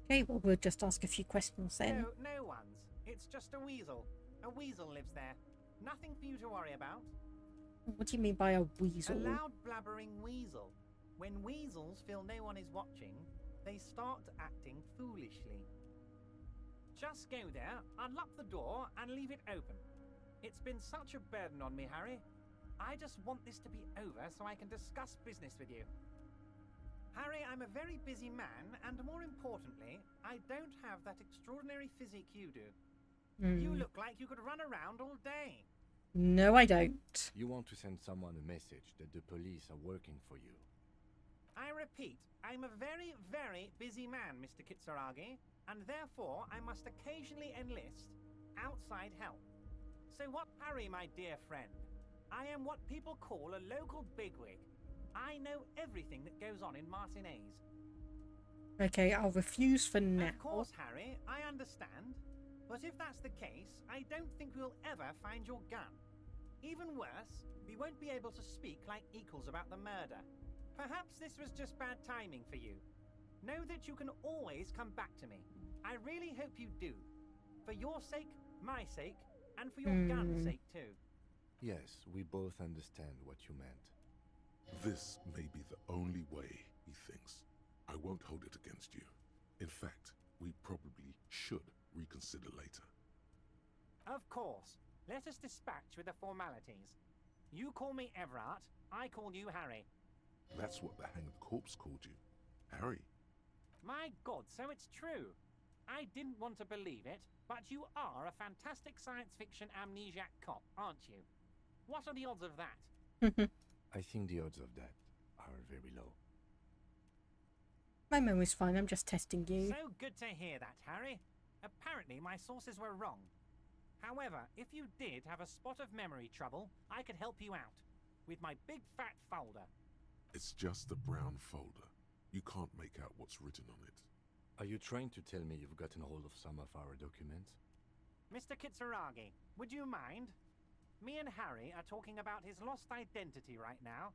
Okay, well, we'll just ask a few questions then. No one's. It's just a weasel. A weasel lives there. Nothing for you to worry about. What do you mean by a weasel? A loud blabbering weasel. When weasels feel no one is watching, they start acting foolishly. Just go there, unlock the door, and leave it open. It's been such a burden on me, Harry. I just want this to be over so I can discuss business with you. Harry, I'm a very busy man, and more importantly, I don't have that extraordinary physique you do. You look like you could run around all day. No, I don't. You want to send someone a message that the police are working for you. I repeat, I'm a very, very busy man, Mr. Kitsuragi, and therefore I must occasionally enlist outside help. So what, Harry, my dear friend? I am what people call a local bigwig. I know everything that goes on in Martinez. Okay, I'll refuse for now. Of course, Harry, I understand. But if that's the case, I don't think we'll ever find your gun. Even worse, we won't be able to speak like equals about the murder. Perhaps this was just bad timing for you. Know that you can always come back to me. I really hope you do. For your sake, my sake, and for your gun's sake too. Yes, we both understand what you meant. This may be the only way, he thinks. I won't hold it against you. In fact, we probably should reconsider later. Of course. Let us dispatch with the formalities. You call me Everard, I call you Harry. That's what the hanged corpse called you. Harry. My God, so it's true. I didn't want to believe it, but you are a fantastic science fiction amnesiac cop, aren't you? What are the odds of that? I think the odds of that are very low. My memory's fine, I'm just testing you. So good to hear that, Harry. Apparently my sources were wrong. However, if you did have a spot of memory trouble, I could help you out. With my big fat folder. It's just a brown folder. You can't make out what's written on it. Are you trying to tell me you've gotten hold of some of our documents? Mr. Kitsuragi, would you mind? Me and Harry are talking about his lost identity right now.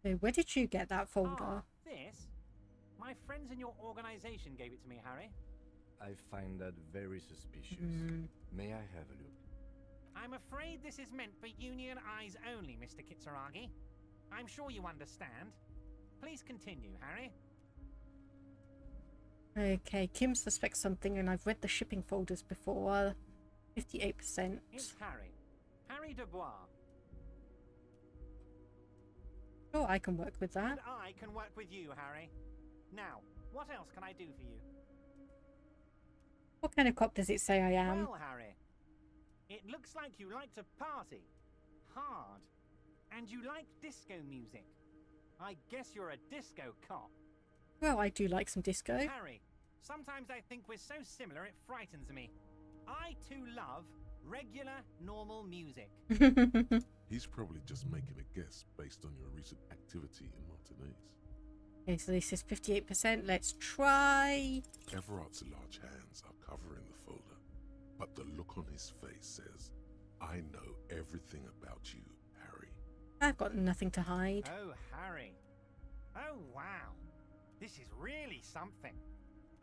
So where did you get that folder? This? My friends in your organization gave it to me, Harry. I find that very suspicious. May I have a look? I'm afraid this is meant for Union eyes only, Mr. Kitsuragi. I'm sure you understand. Please continue, Harry. Okay, Kim suspects something and I've read the shipping folders before. 58%. It's Harry. Harry Dubois. Oh, I can work with that. And I can work with you, Harry. Now, what else can I do for you? What kind of cop does it say I am? Well, Harry, it looks like you like to party. Hard. And you like disco music. I guess you're a disco cop. Well, I do like some disco. Harry, sometimes I think we're so similar it frightens me. I too love regular, normal music. He's probably just making a guess based on your recent activity in Martinez. Okay, so this is 58%. Let's try. Everard's large hands are covering the folder, but the look on his face says, I know everything about you, Harry. I've got nothing to hide. Oh, Harry. Oh, wow. This is really something.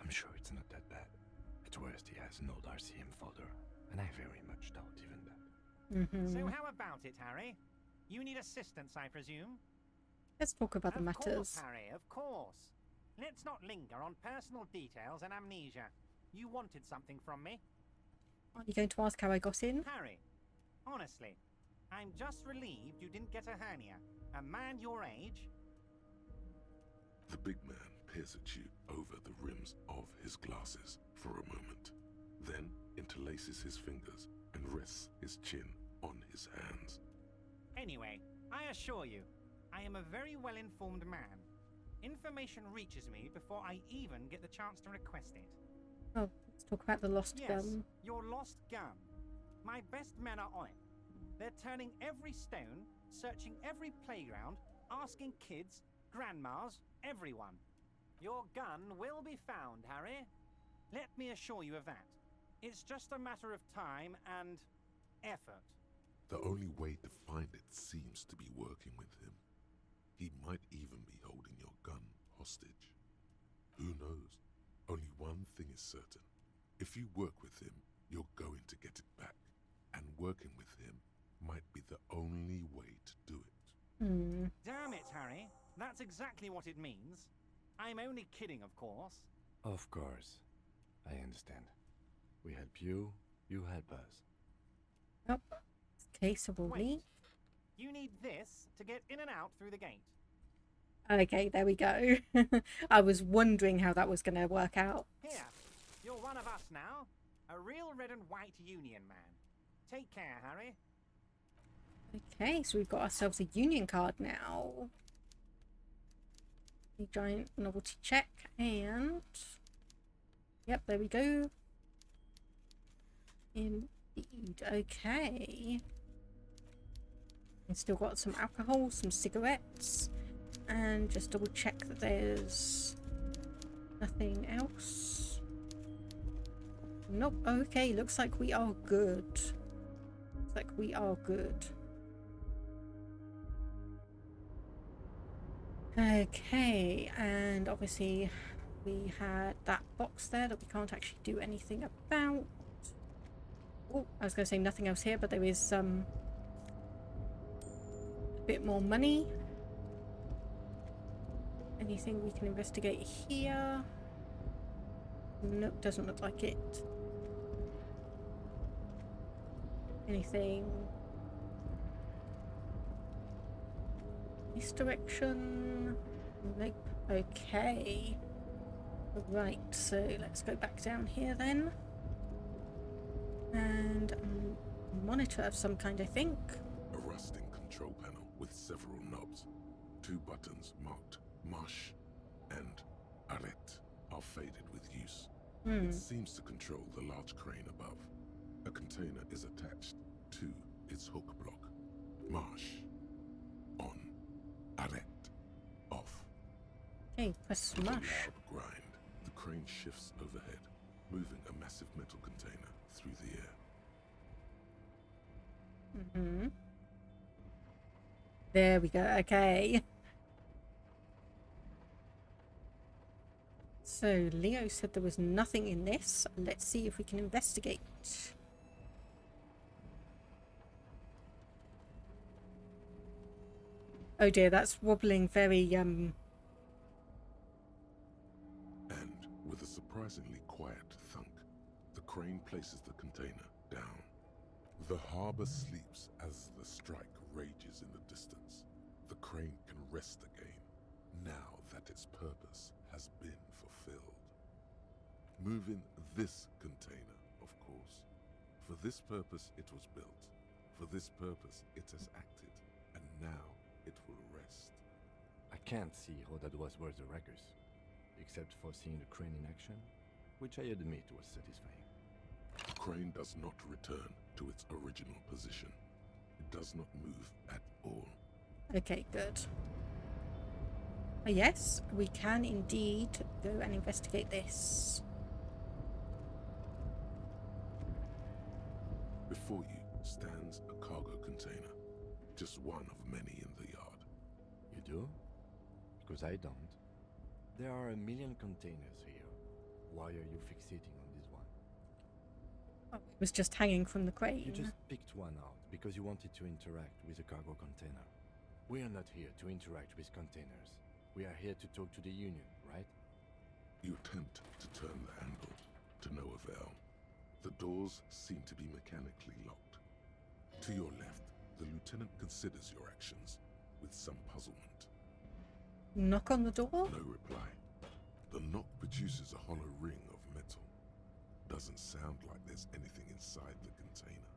I'm sure it's not that bad. At worst, he has an old RCM folder, and I very much doubt even that. So how about it, Harry? You need assistance, I presume? Let's talk about the Of matters. course, Harry, of course. Let's not linger on personal details and amnesia. You wanted something from me. Aren't you going to ask how I got in? Harry, honestly, I'm just relieved you didn't get a hernia. A man your age... The big man peers at you over the rims of his glasses for a moment, then interlaces his fingers and rests his chin on his hands. Anyway, I assure you, I am a very well-informed man. Information reaches me before I even get the chance to request it. Oh, let's talk about the lost gun. Your lost gun. My best men are on it. They're turning every stone, searching every playground, asking kids, grandmas, everyone. Your gun will be found, Harry. Let me assure you of that. It's just a matter of time and effort. The only way to find it seems to be working with him. He might even be holding your gun hostage. Who knows? Only one thing is certain. If you work with him, you're going to get it back. And working with him might be the only way to do it. Damn it, Harry. That's exactly what it means. I'm only kidding, of course. Of course. I understand. We help you, you help us. Oh, okay, so we'll leave. You need this to get in and out through the gate. Okay, there we go. I was wondering how that was going to work out. Here, you're one of us now. A real red and white Union man. Take care, Harry. Okay, so we've got ourselves a Union card now. A giant novelty check and... Yep, there we go. Indeed, okay. We've still got some alcohol, some cigarettes. and just double check that there's nothing else. Nope. Okay, looks like we are good. Looks like we are good. Okay, and obviously we had that box there that we can't actually do anything about. Oh, I was going to say nothing else here, but there is a bit more money. Anything we can investigate here? Nope, doesn't look like it. Anything? This direction? Nope. Okay. Right, so let's go back down here then. And a monitor of some kind, I think. A rusting control panel with several knobs. 2 buttons marked Marsh and Arrête are faded with use. It seems to control the large crane above. A container is attached to its hook block. Marsh. On. Arrête. Off. Okay, press With a smash. loud grind, the crane shifts overhead, moving a massive metal container through the air. There we go, okay. So, Leo said there was nothing in this. Let's see if we can investigate. Oh dear, that's wobbling very, And with a surprisingly quiet thunk, the crane places the container down. The harbor sleeps as the strike rages in the distance. The crane can rest again, now that its purpose has been fulfilled. Moving this container, of course. For this purpose it was built. For this purpose it has acted. And now it will rest. I can't see how that was worth the wreckers, except for seeing the crane in action, which I admit was satisfying. The crane does not return to its original position. It does not move at all. okay, good. Oh, yes, we can indeed go and investigate this. Before you stands a cargo container, just one of many in the yard. You do? Because I don't. There are a million containers here. Why are you fixating on this one? Oh, it was just hanging from the crane. You just picked one out because you wanted to interact with a cargo container. We are not here to interact with containers. We are here to talk to the Union, right? You attempt to turn the handle, to no avail. The doors seem to be mechanically locked. To your left, the lieutenant considers your actions with some puzzlement. Knock on the door? No reply. The knock produces a hollow ring of metal. Doesn't sound like there's anything inside the container.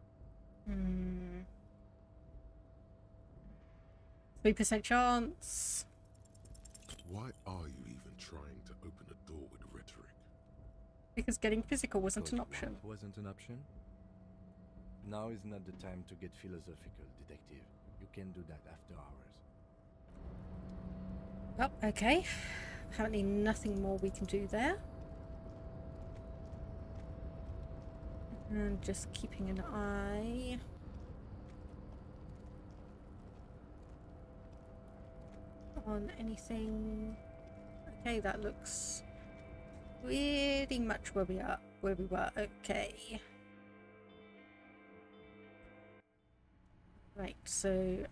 3% chance. Why are you even trying to open a door with rhetoric? Because getting physical wasn't Because an option. what wasn't an option? Now is not the time to get philosophical, detective. You can do that after hours. Oh, okay. Apparently nothing more we can do there. And just keeping an eye. On anything. Okay, that looks pretty much where we were. Okay. Right, so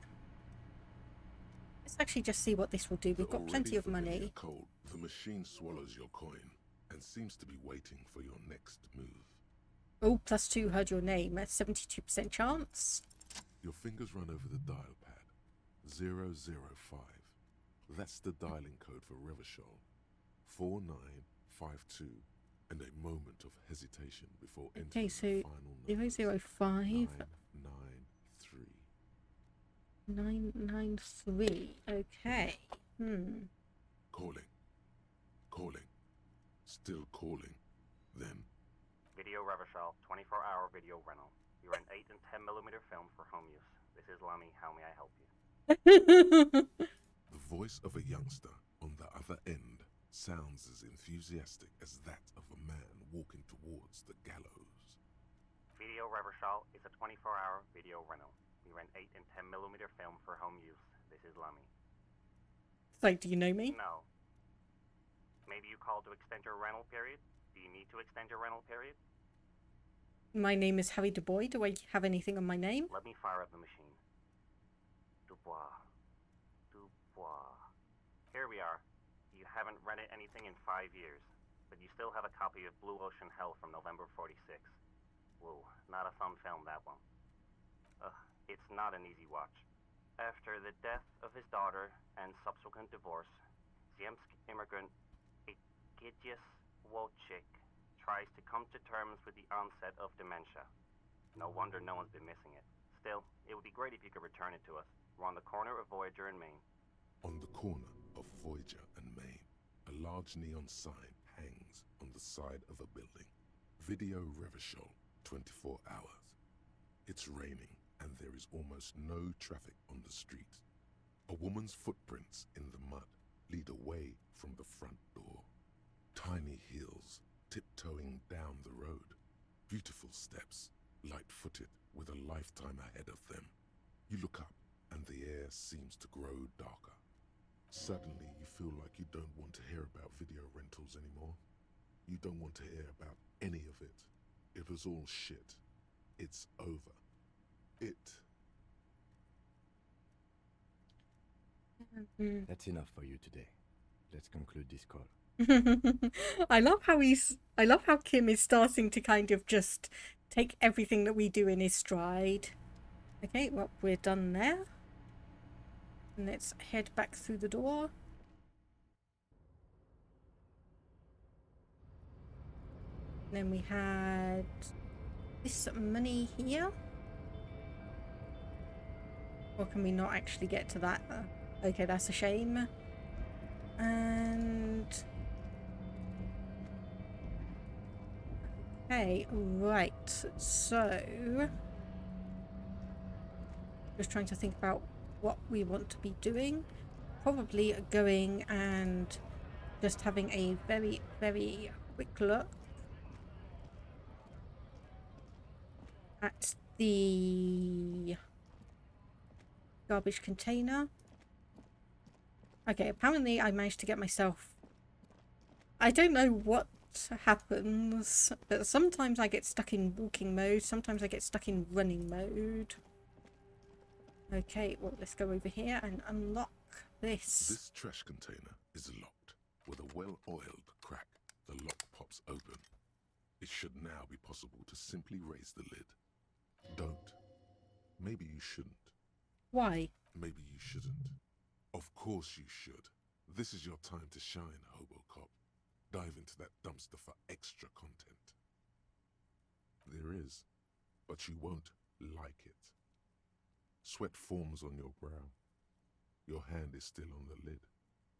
let's actually just see what this will do. We've got plenty of money. Cold, the machine swallows your coin and seems to be waiting for your next move. Oh, +2 heard your name. That's 72% chance. Your fingers run over the dial pad. 005. That's the dialing code for Revachol. 4952. And a moment of hesitation before entering Okay, so the final 005 993. 993. Okay. Calling. Calling. Still calling. Then Video Revachol, 24-hour video rental. We rent 8 and 10mm film for home use. This is Lamy. How may I help you? the voice of a youngster on the other end sounds as enthusiastic as that of a man walking towards the gallows. Video Revachol is a 24-hour video rental. We rent 8 and 10mm film for home use. This is Lummy. So, do you know me? No. Maybe you called to extend your rental period? Do you need to extend your rental period? My name is Harry Dubois. Do I have anything on my name? Let me fire up the machine. Dubois. Dubois. Here we are. You haven't rented anything in 5 years, but you still have a copy of Blue Ocean Hell from November '46. Whoa, not a fun film, that one. It's not an easy watch. After the death of his daughter and subsequent divorce, Ziemsk immigrant Egidius Wojcik tries to come to terms with the onset of dementia. No wonder no one's been missing it. Still, it would be great if you could return it to us. We're on the corner of Voyager and Maine. On the corner of Voyager and Maine, a large neon sign hangs on the side of a building. Video Revachol, 24 hours. It's raining and there is almost no traffic on the street. A woman's footprints in the mud lead away from the front door. Tiny heels tiptoeing down the road. Beautiful steps, light-footed with a lifetime ahead of them. You look up and the air seems to grow darker. Suddenly you feel like you don't want to hear about video rentals anymore. You don't want to hear about any of it. It was all shit. It's over. That's enough for you today. Let's conclude this call. I love how Kim is starting to kind of just take everything that we do in his stride. Okay, well, we're done there. And let's head back through the door. And then we had this money here. Or can we not actually get to that? Okay, that's a shame. And... okay, right. So... just trying to think about what we want to be doing. Probably going and just having a very, very quick look at the garbage container. Okay, apparently I managed to get myself... I don't know what happens, but sometimes I get stuck in walking mode, sometimes I get stuck in running mode. Okay, well, let's go over here and unlock this. This trash container is locked. With a well-oiled crack, the lock pops open. It should now be possible to simply raise the lid. Don't. Maybe you shouldn't. Why? Maybe you shouldn't. Of course you should. This is your time to shine, Hobocop. Dive into that dumpster for extra content. There is, but you won't like it. Sweat forms on your brow. Your hand is still on the lid.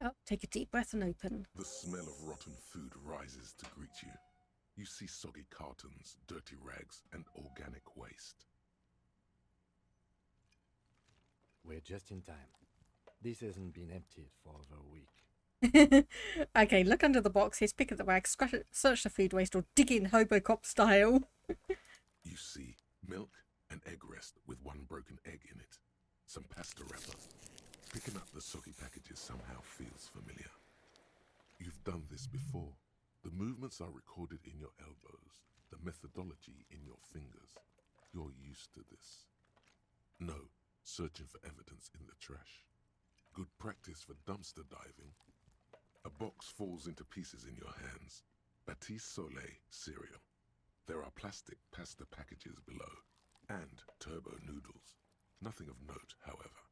Oh, take a deep breath and open. The smell of rotten food rises to greet you. You see soggy cartons, dirty rags, and organic waste. We're just in time. This hasn't been emptied for over a week. Okay, look under the boxes, pick up the rags, search the food waste, or dig in Hobocop style. You see milk and egg rest with one broken egg in it. Some pasta wrapper. Picking up the soggy packages somehow feels familiar. You've done this before. The movements are recorded in your elbows, the methodology in your fingers. You're used to this. No, searching for evidence in the trash. Good practice for dumpster diving. A box falls into pieces in your hands. Batiste Soleil cereal. There are plastic pasta packages below, and turbo noodles. Nothing of note, however.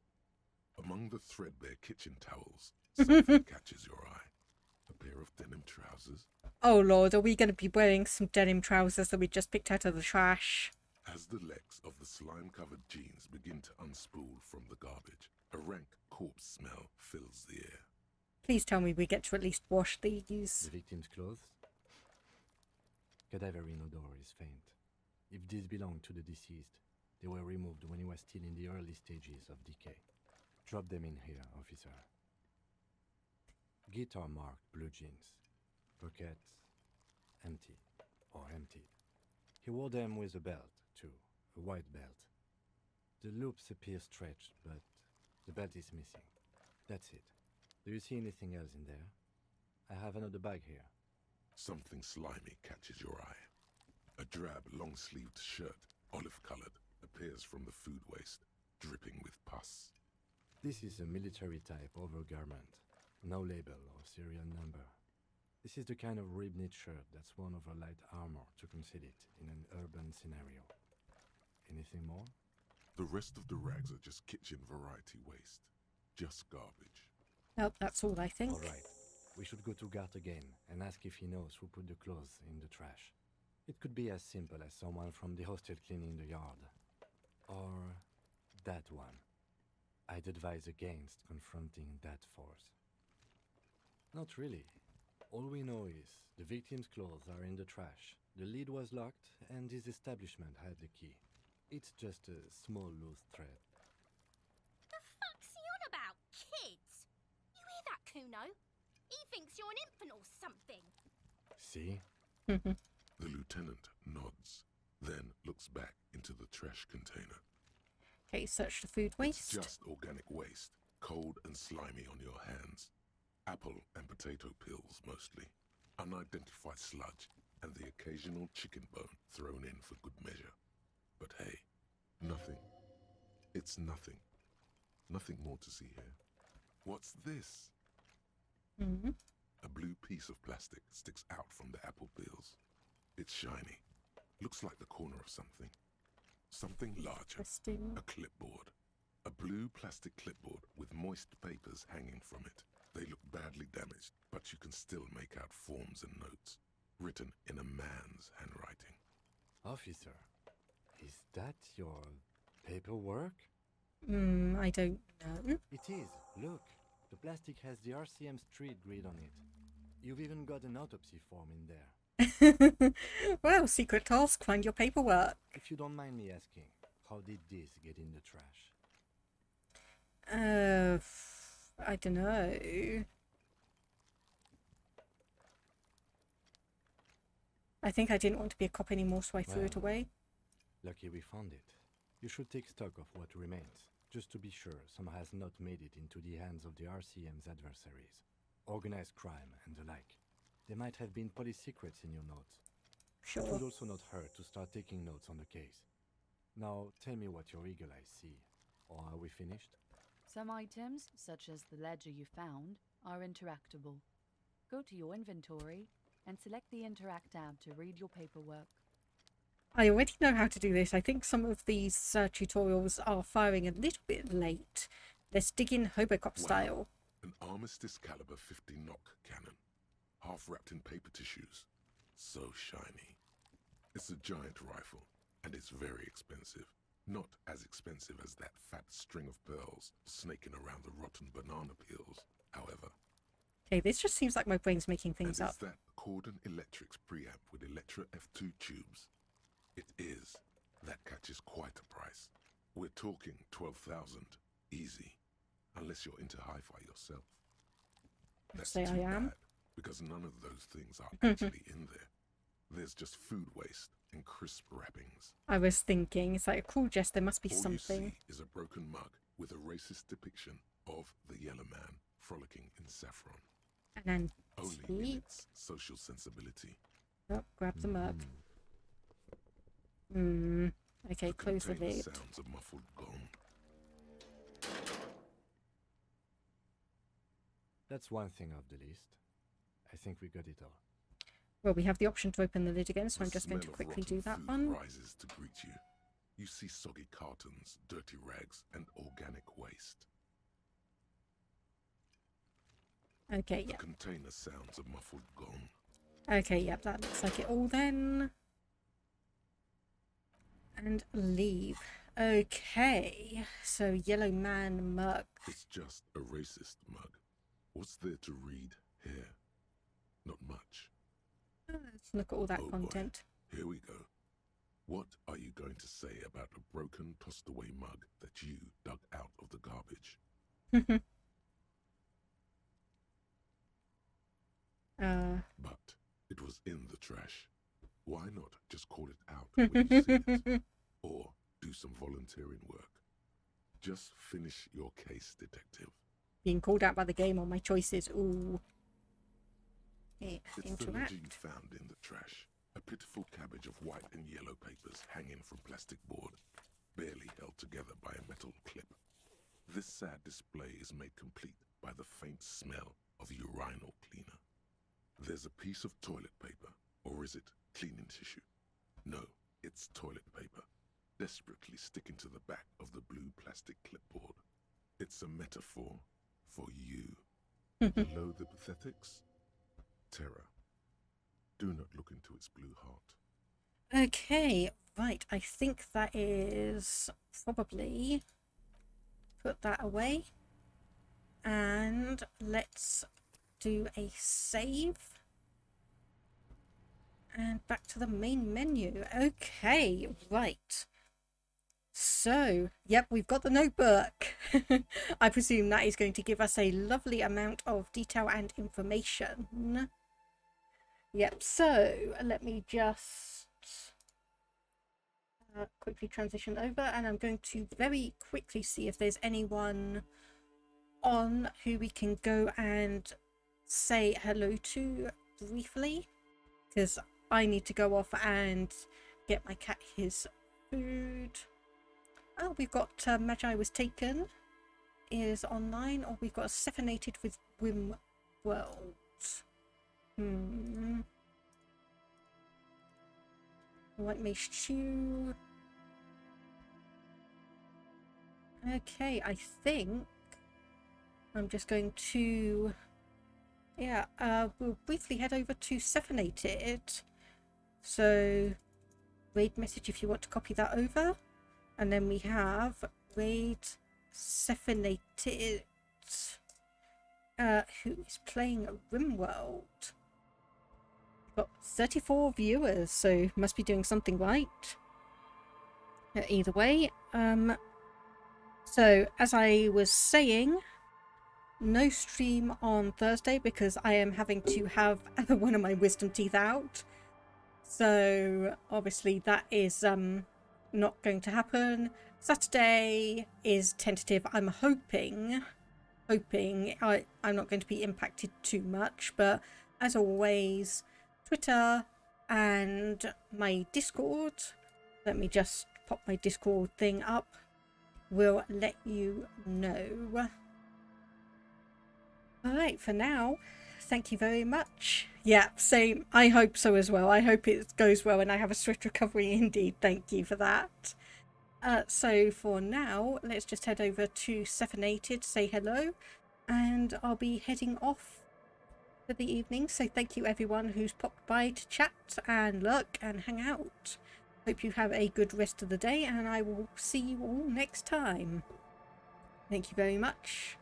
Among the threadbare kitchen towels, something catches your eye. A pair of denim trousers. Oh lord, are we going to be wearing some denim trousers that we just picked out of the trash? As the legs of the slime-covered jeans begin to unspool from the garbage, a rank corpse smell fills the air. Please tell me we get to at least wash these. The victim's clothes? Cadaverine odor is faint. If these belong to the deceased, they were removed when he was still in the early stages of decay. Drop them in here, officer. Guitar marked blue jeans. Pockets empty or emptied. He wore them with a belt, too, a white belt. The loops appear stretched, but the belt is missing. That's it. Do you see anything else in there? I have another bag here. Something slimy catches your eye. A drab, long-sleeved shirt, olive-colored, appears from the food waste, dripping with pus. This is a military-type overgarment. No label or serial number. This is the kind of rib-knit shirt that's worn over light armor to conceal it in an urban scenario. Anything more? The rest of the rags are just kitchen variety waste. Just garbage. Nope, that's all I think. All right. We should go to Gart again and ask if he knows who put the clothes in the trash. It could be as simple as someone from the hostel cleaning the yard. Or that one. I'd advise against confronting that force. Not really. All we know is the victim's clothes are in the trash, the lid was locked, and his establishment had the key. It's just a small loose thread. The fuck's he on about? Kids? You hear that, Kuno? He thinks you're an infant or something. See? The lieutenant nods, then looks back into the trash container. Okay, search the food waste. It's just organic waste, cold and slimy on your hands. Apple and potato peels, mostly. Unidentified sludge, and the occasional chicken bone thrown in for good measure. But hey, nothing. It's nothing. Nothing more to see here. What's this? A blue piece of plastic sticks out from the apple peels. It's shiny. Looks like the corner of something. Something larger. A clipboard. A blue plastic clipboard with moist papers hanging from it. They look badly damaged, but you can still make out forms and notes, written in a man's handwriting. Officer, is that your paperwork? I don't know. It is. Look, the plastic has the RCM street grid on it. You've even got an autopsy form in there. Well, secret task, find your paperwork. If you don't mind me asking, how did this get in the trash? I don't know. I think I didn't want to be a cop anymore, so I threw it away. Lucky we found it. You should take stock of what remains, just to be sure some has not made it into the hands of the RCM's adversaries. Organized crime and the like. There might have been police secrets in your notes. Sure. It would also not hurt to start taking notes on the case. Now, tell me what your eagle eyes see. Or are we finished? Some items, such as the ledger you found, are interactable. Go to your inventory and select the Interact tab to read your paperwork. I already know how to do this. I think some of these tutorials are firing a little bit late. Let's dig in Hobocop style. An Armistice caliber 50 knock cannon, half wrapped in paper tissues. So shiny. It's a giant rifle, and it's very expensive. Not as expensive as that fat string of pearls snaking around the rotten banana peels, however. Okay, this just seems like my brain's making things and up. Is that Cordon Electric's preamp with Electra F2 tubes? It is. That catches quite a price. We're talking 12,000, easy. Unless you're into hi-fi yourself. That's Say too I am. bad, because none of those things are actually in there. There's just food waste and crisp wrappings. I was thinking, it's like a cruel jest, there must be All something. you see is a broken mug with a racist depiction of the yellow man frolicking in saffron. And Only in its social sensibility. Oh, grab the mug. Okay, close the lid. Sounds of muffled gong. That's one thing off the list. I think we got it all. Well, we have the option to open the lid again, so I'm just going to Smell of quickly rotten do that food one. rises to greet you. You see soggy cartons, dirty rags, and organic waste. Okay, The yeah. container sounds of muffled gong. Okay, yep, that looks like it all then. And leave. Okay, so yellow man mug. It's just a racist mug. What's there to read here? Not much. Let's look at all that Oh boy. content. Here we go. What are you going to say about a broken, tossed-away mug that you dug out of the garbage? in the trash. Why not just call it out when you see it? Or do some volunteering work. Just finish your case, detective. Being called out by the game on my choices. Ooh. Yeah, It's the interact. legend found in the trash. A pitiful cabbage of white and yellow papers hanging from plastic board, barely held together by a metal clip. This sad display is made complete by the faint smell of urinal cleaner. There's a piece of toilet paper, or is it cleaning tissue? No, it's toilet paper, desperately sticking to the back of the blue plastic clipboard. It's a metaphor for you. Below the pathetics, terror. Do not look into its blue heart. Okay, right. I think that is probably put that away. And let's do a save. And back to the main menu. Okay, right. So, yep, we've got the notebook. I presume that is going to give us a lovely amount of detail and information. Yep, so let me just quickly transition over, and I'm going to very quickly see if there's anyone on who we can go and say hello to briefly, because I need to go off and get my cat his food. Oh, we've got Magi Was Taken is online, or we've got Sephonated with Wim World. White Mage Chew. Okay, I think I'm just going to, yeah, we'll briefly head over to Sephonated. So, raid message if you want to copy that over. And then we have raid Sephonated, who is playing RimWorld. Got 34 viewers, so must be doing something right. Either way, so as I was saying, no stream on Thursday because I am having to have one of my wisdom teeth out. So obviously that is not going to happen. Saturday is tentative. I'm hoping I'm not going to be impacted too much, but as always, Twitter and my Discord, let me just pop my Discord thing up, will let you know. Alright, for now, thank you very much. Yeah, same. I hope so as well. I hope it goes well and I have a swift recovery indeed. Thank you for that. So for now, let's just head over to Sephonated, say hello, and I'll be heading off for the evening. So thank you everyone who's popped by to chat and look and hang out. Hope you have a good rest of the day, and I will see you all next time. Thank you very much.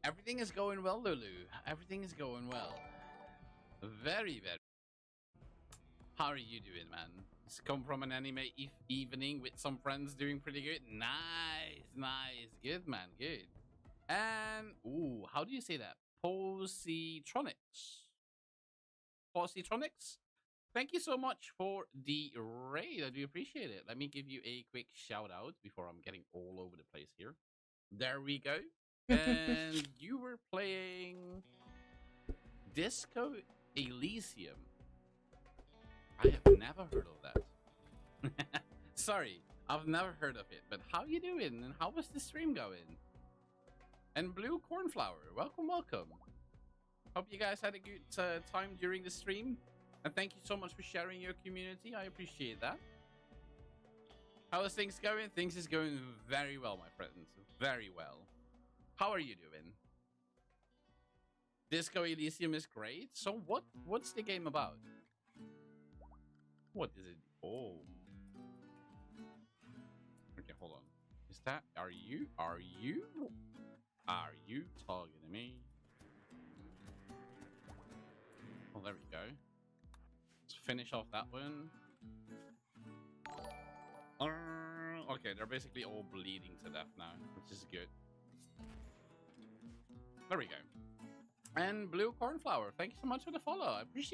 Everything is going well, Lulu. Everything is going well. Very, very. How are you doing, man? Just come from an anime evening with some friends doing pretty good. Nice, nice. Good, man. Good. And, ooh, how do you say that? Positronics. Positronics? Thank you so much for the raid. I do appreciate it. Let me give you a quick shout out before I'm getting all over the place here. There we go. And you were playing Disco Elysium. I have never heard of that. Sorry, I've never heard of it. But how you doing? And how was the stream going? And Blue Cornflower, welcome, welcome. Hope you guys had a good time during the stream. And thank you so much for sharing your community. I appreciate that. How is things going? Things is going very well, my friends. Very well. How are you doing? Disco Elysium is great. So what's the game about? What is it? Oh. Okay, hold on. Is that? Are you targeting me? Well, there we go. Let's finish off that one. Okay, they're basically all bleeding to death now, which is good. There we go. And Blue Cornflower, thank you so much for the follow. I appreciate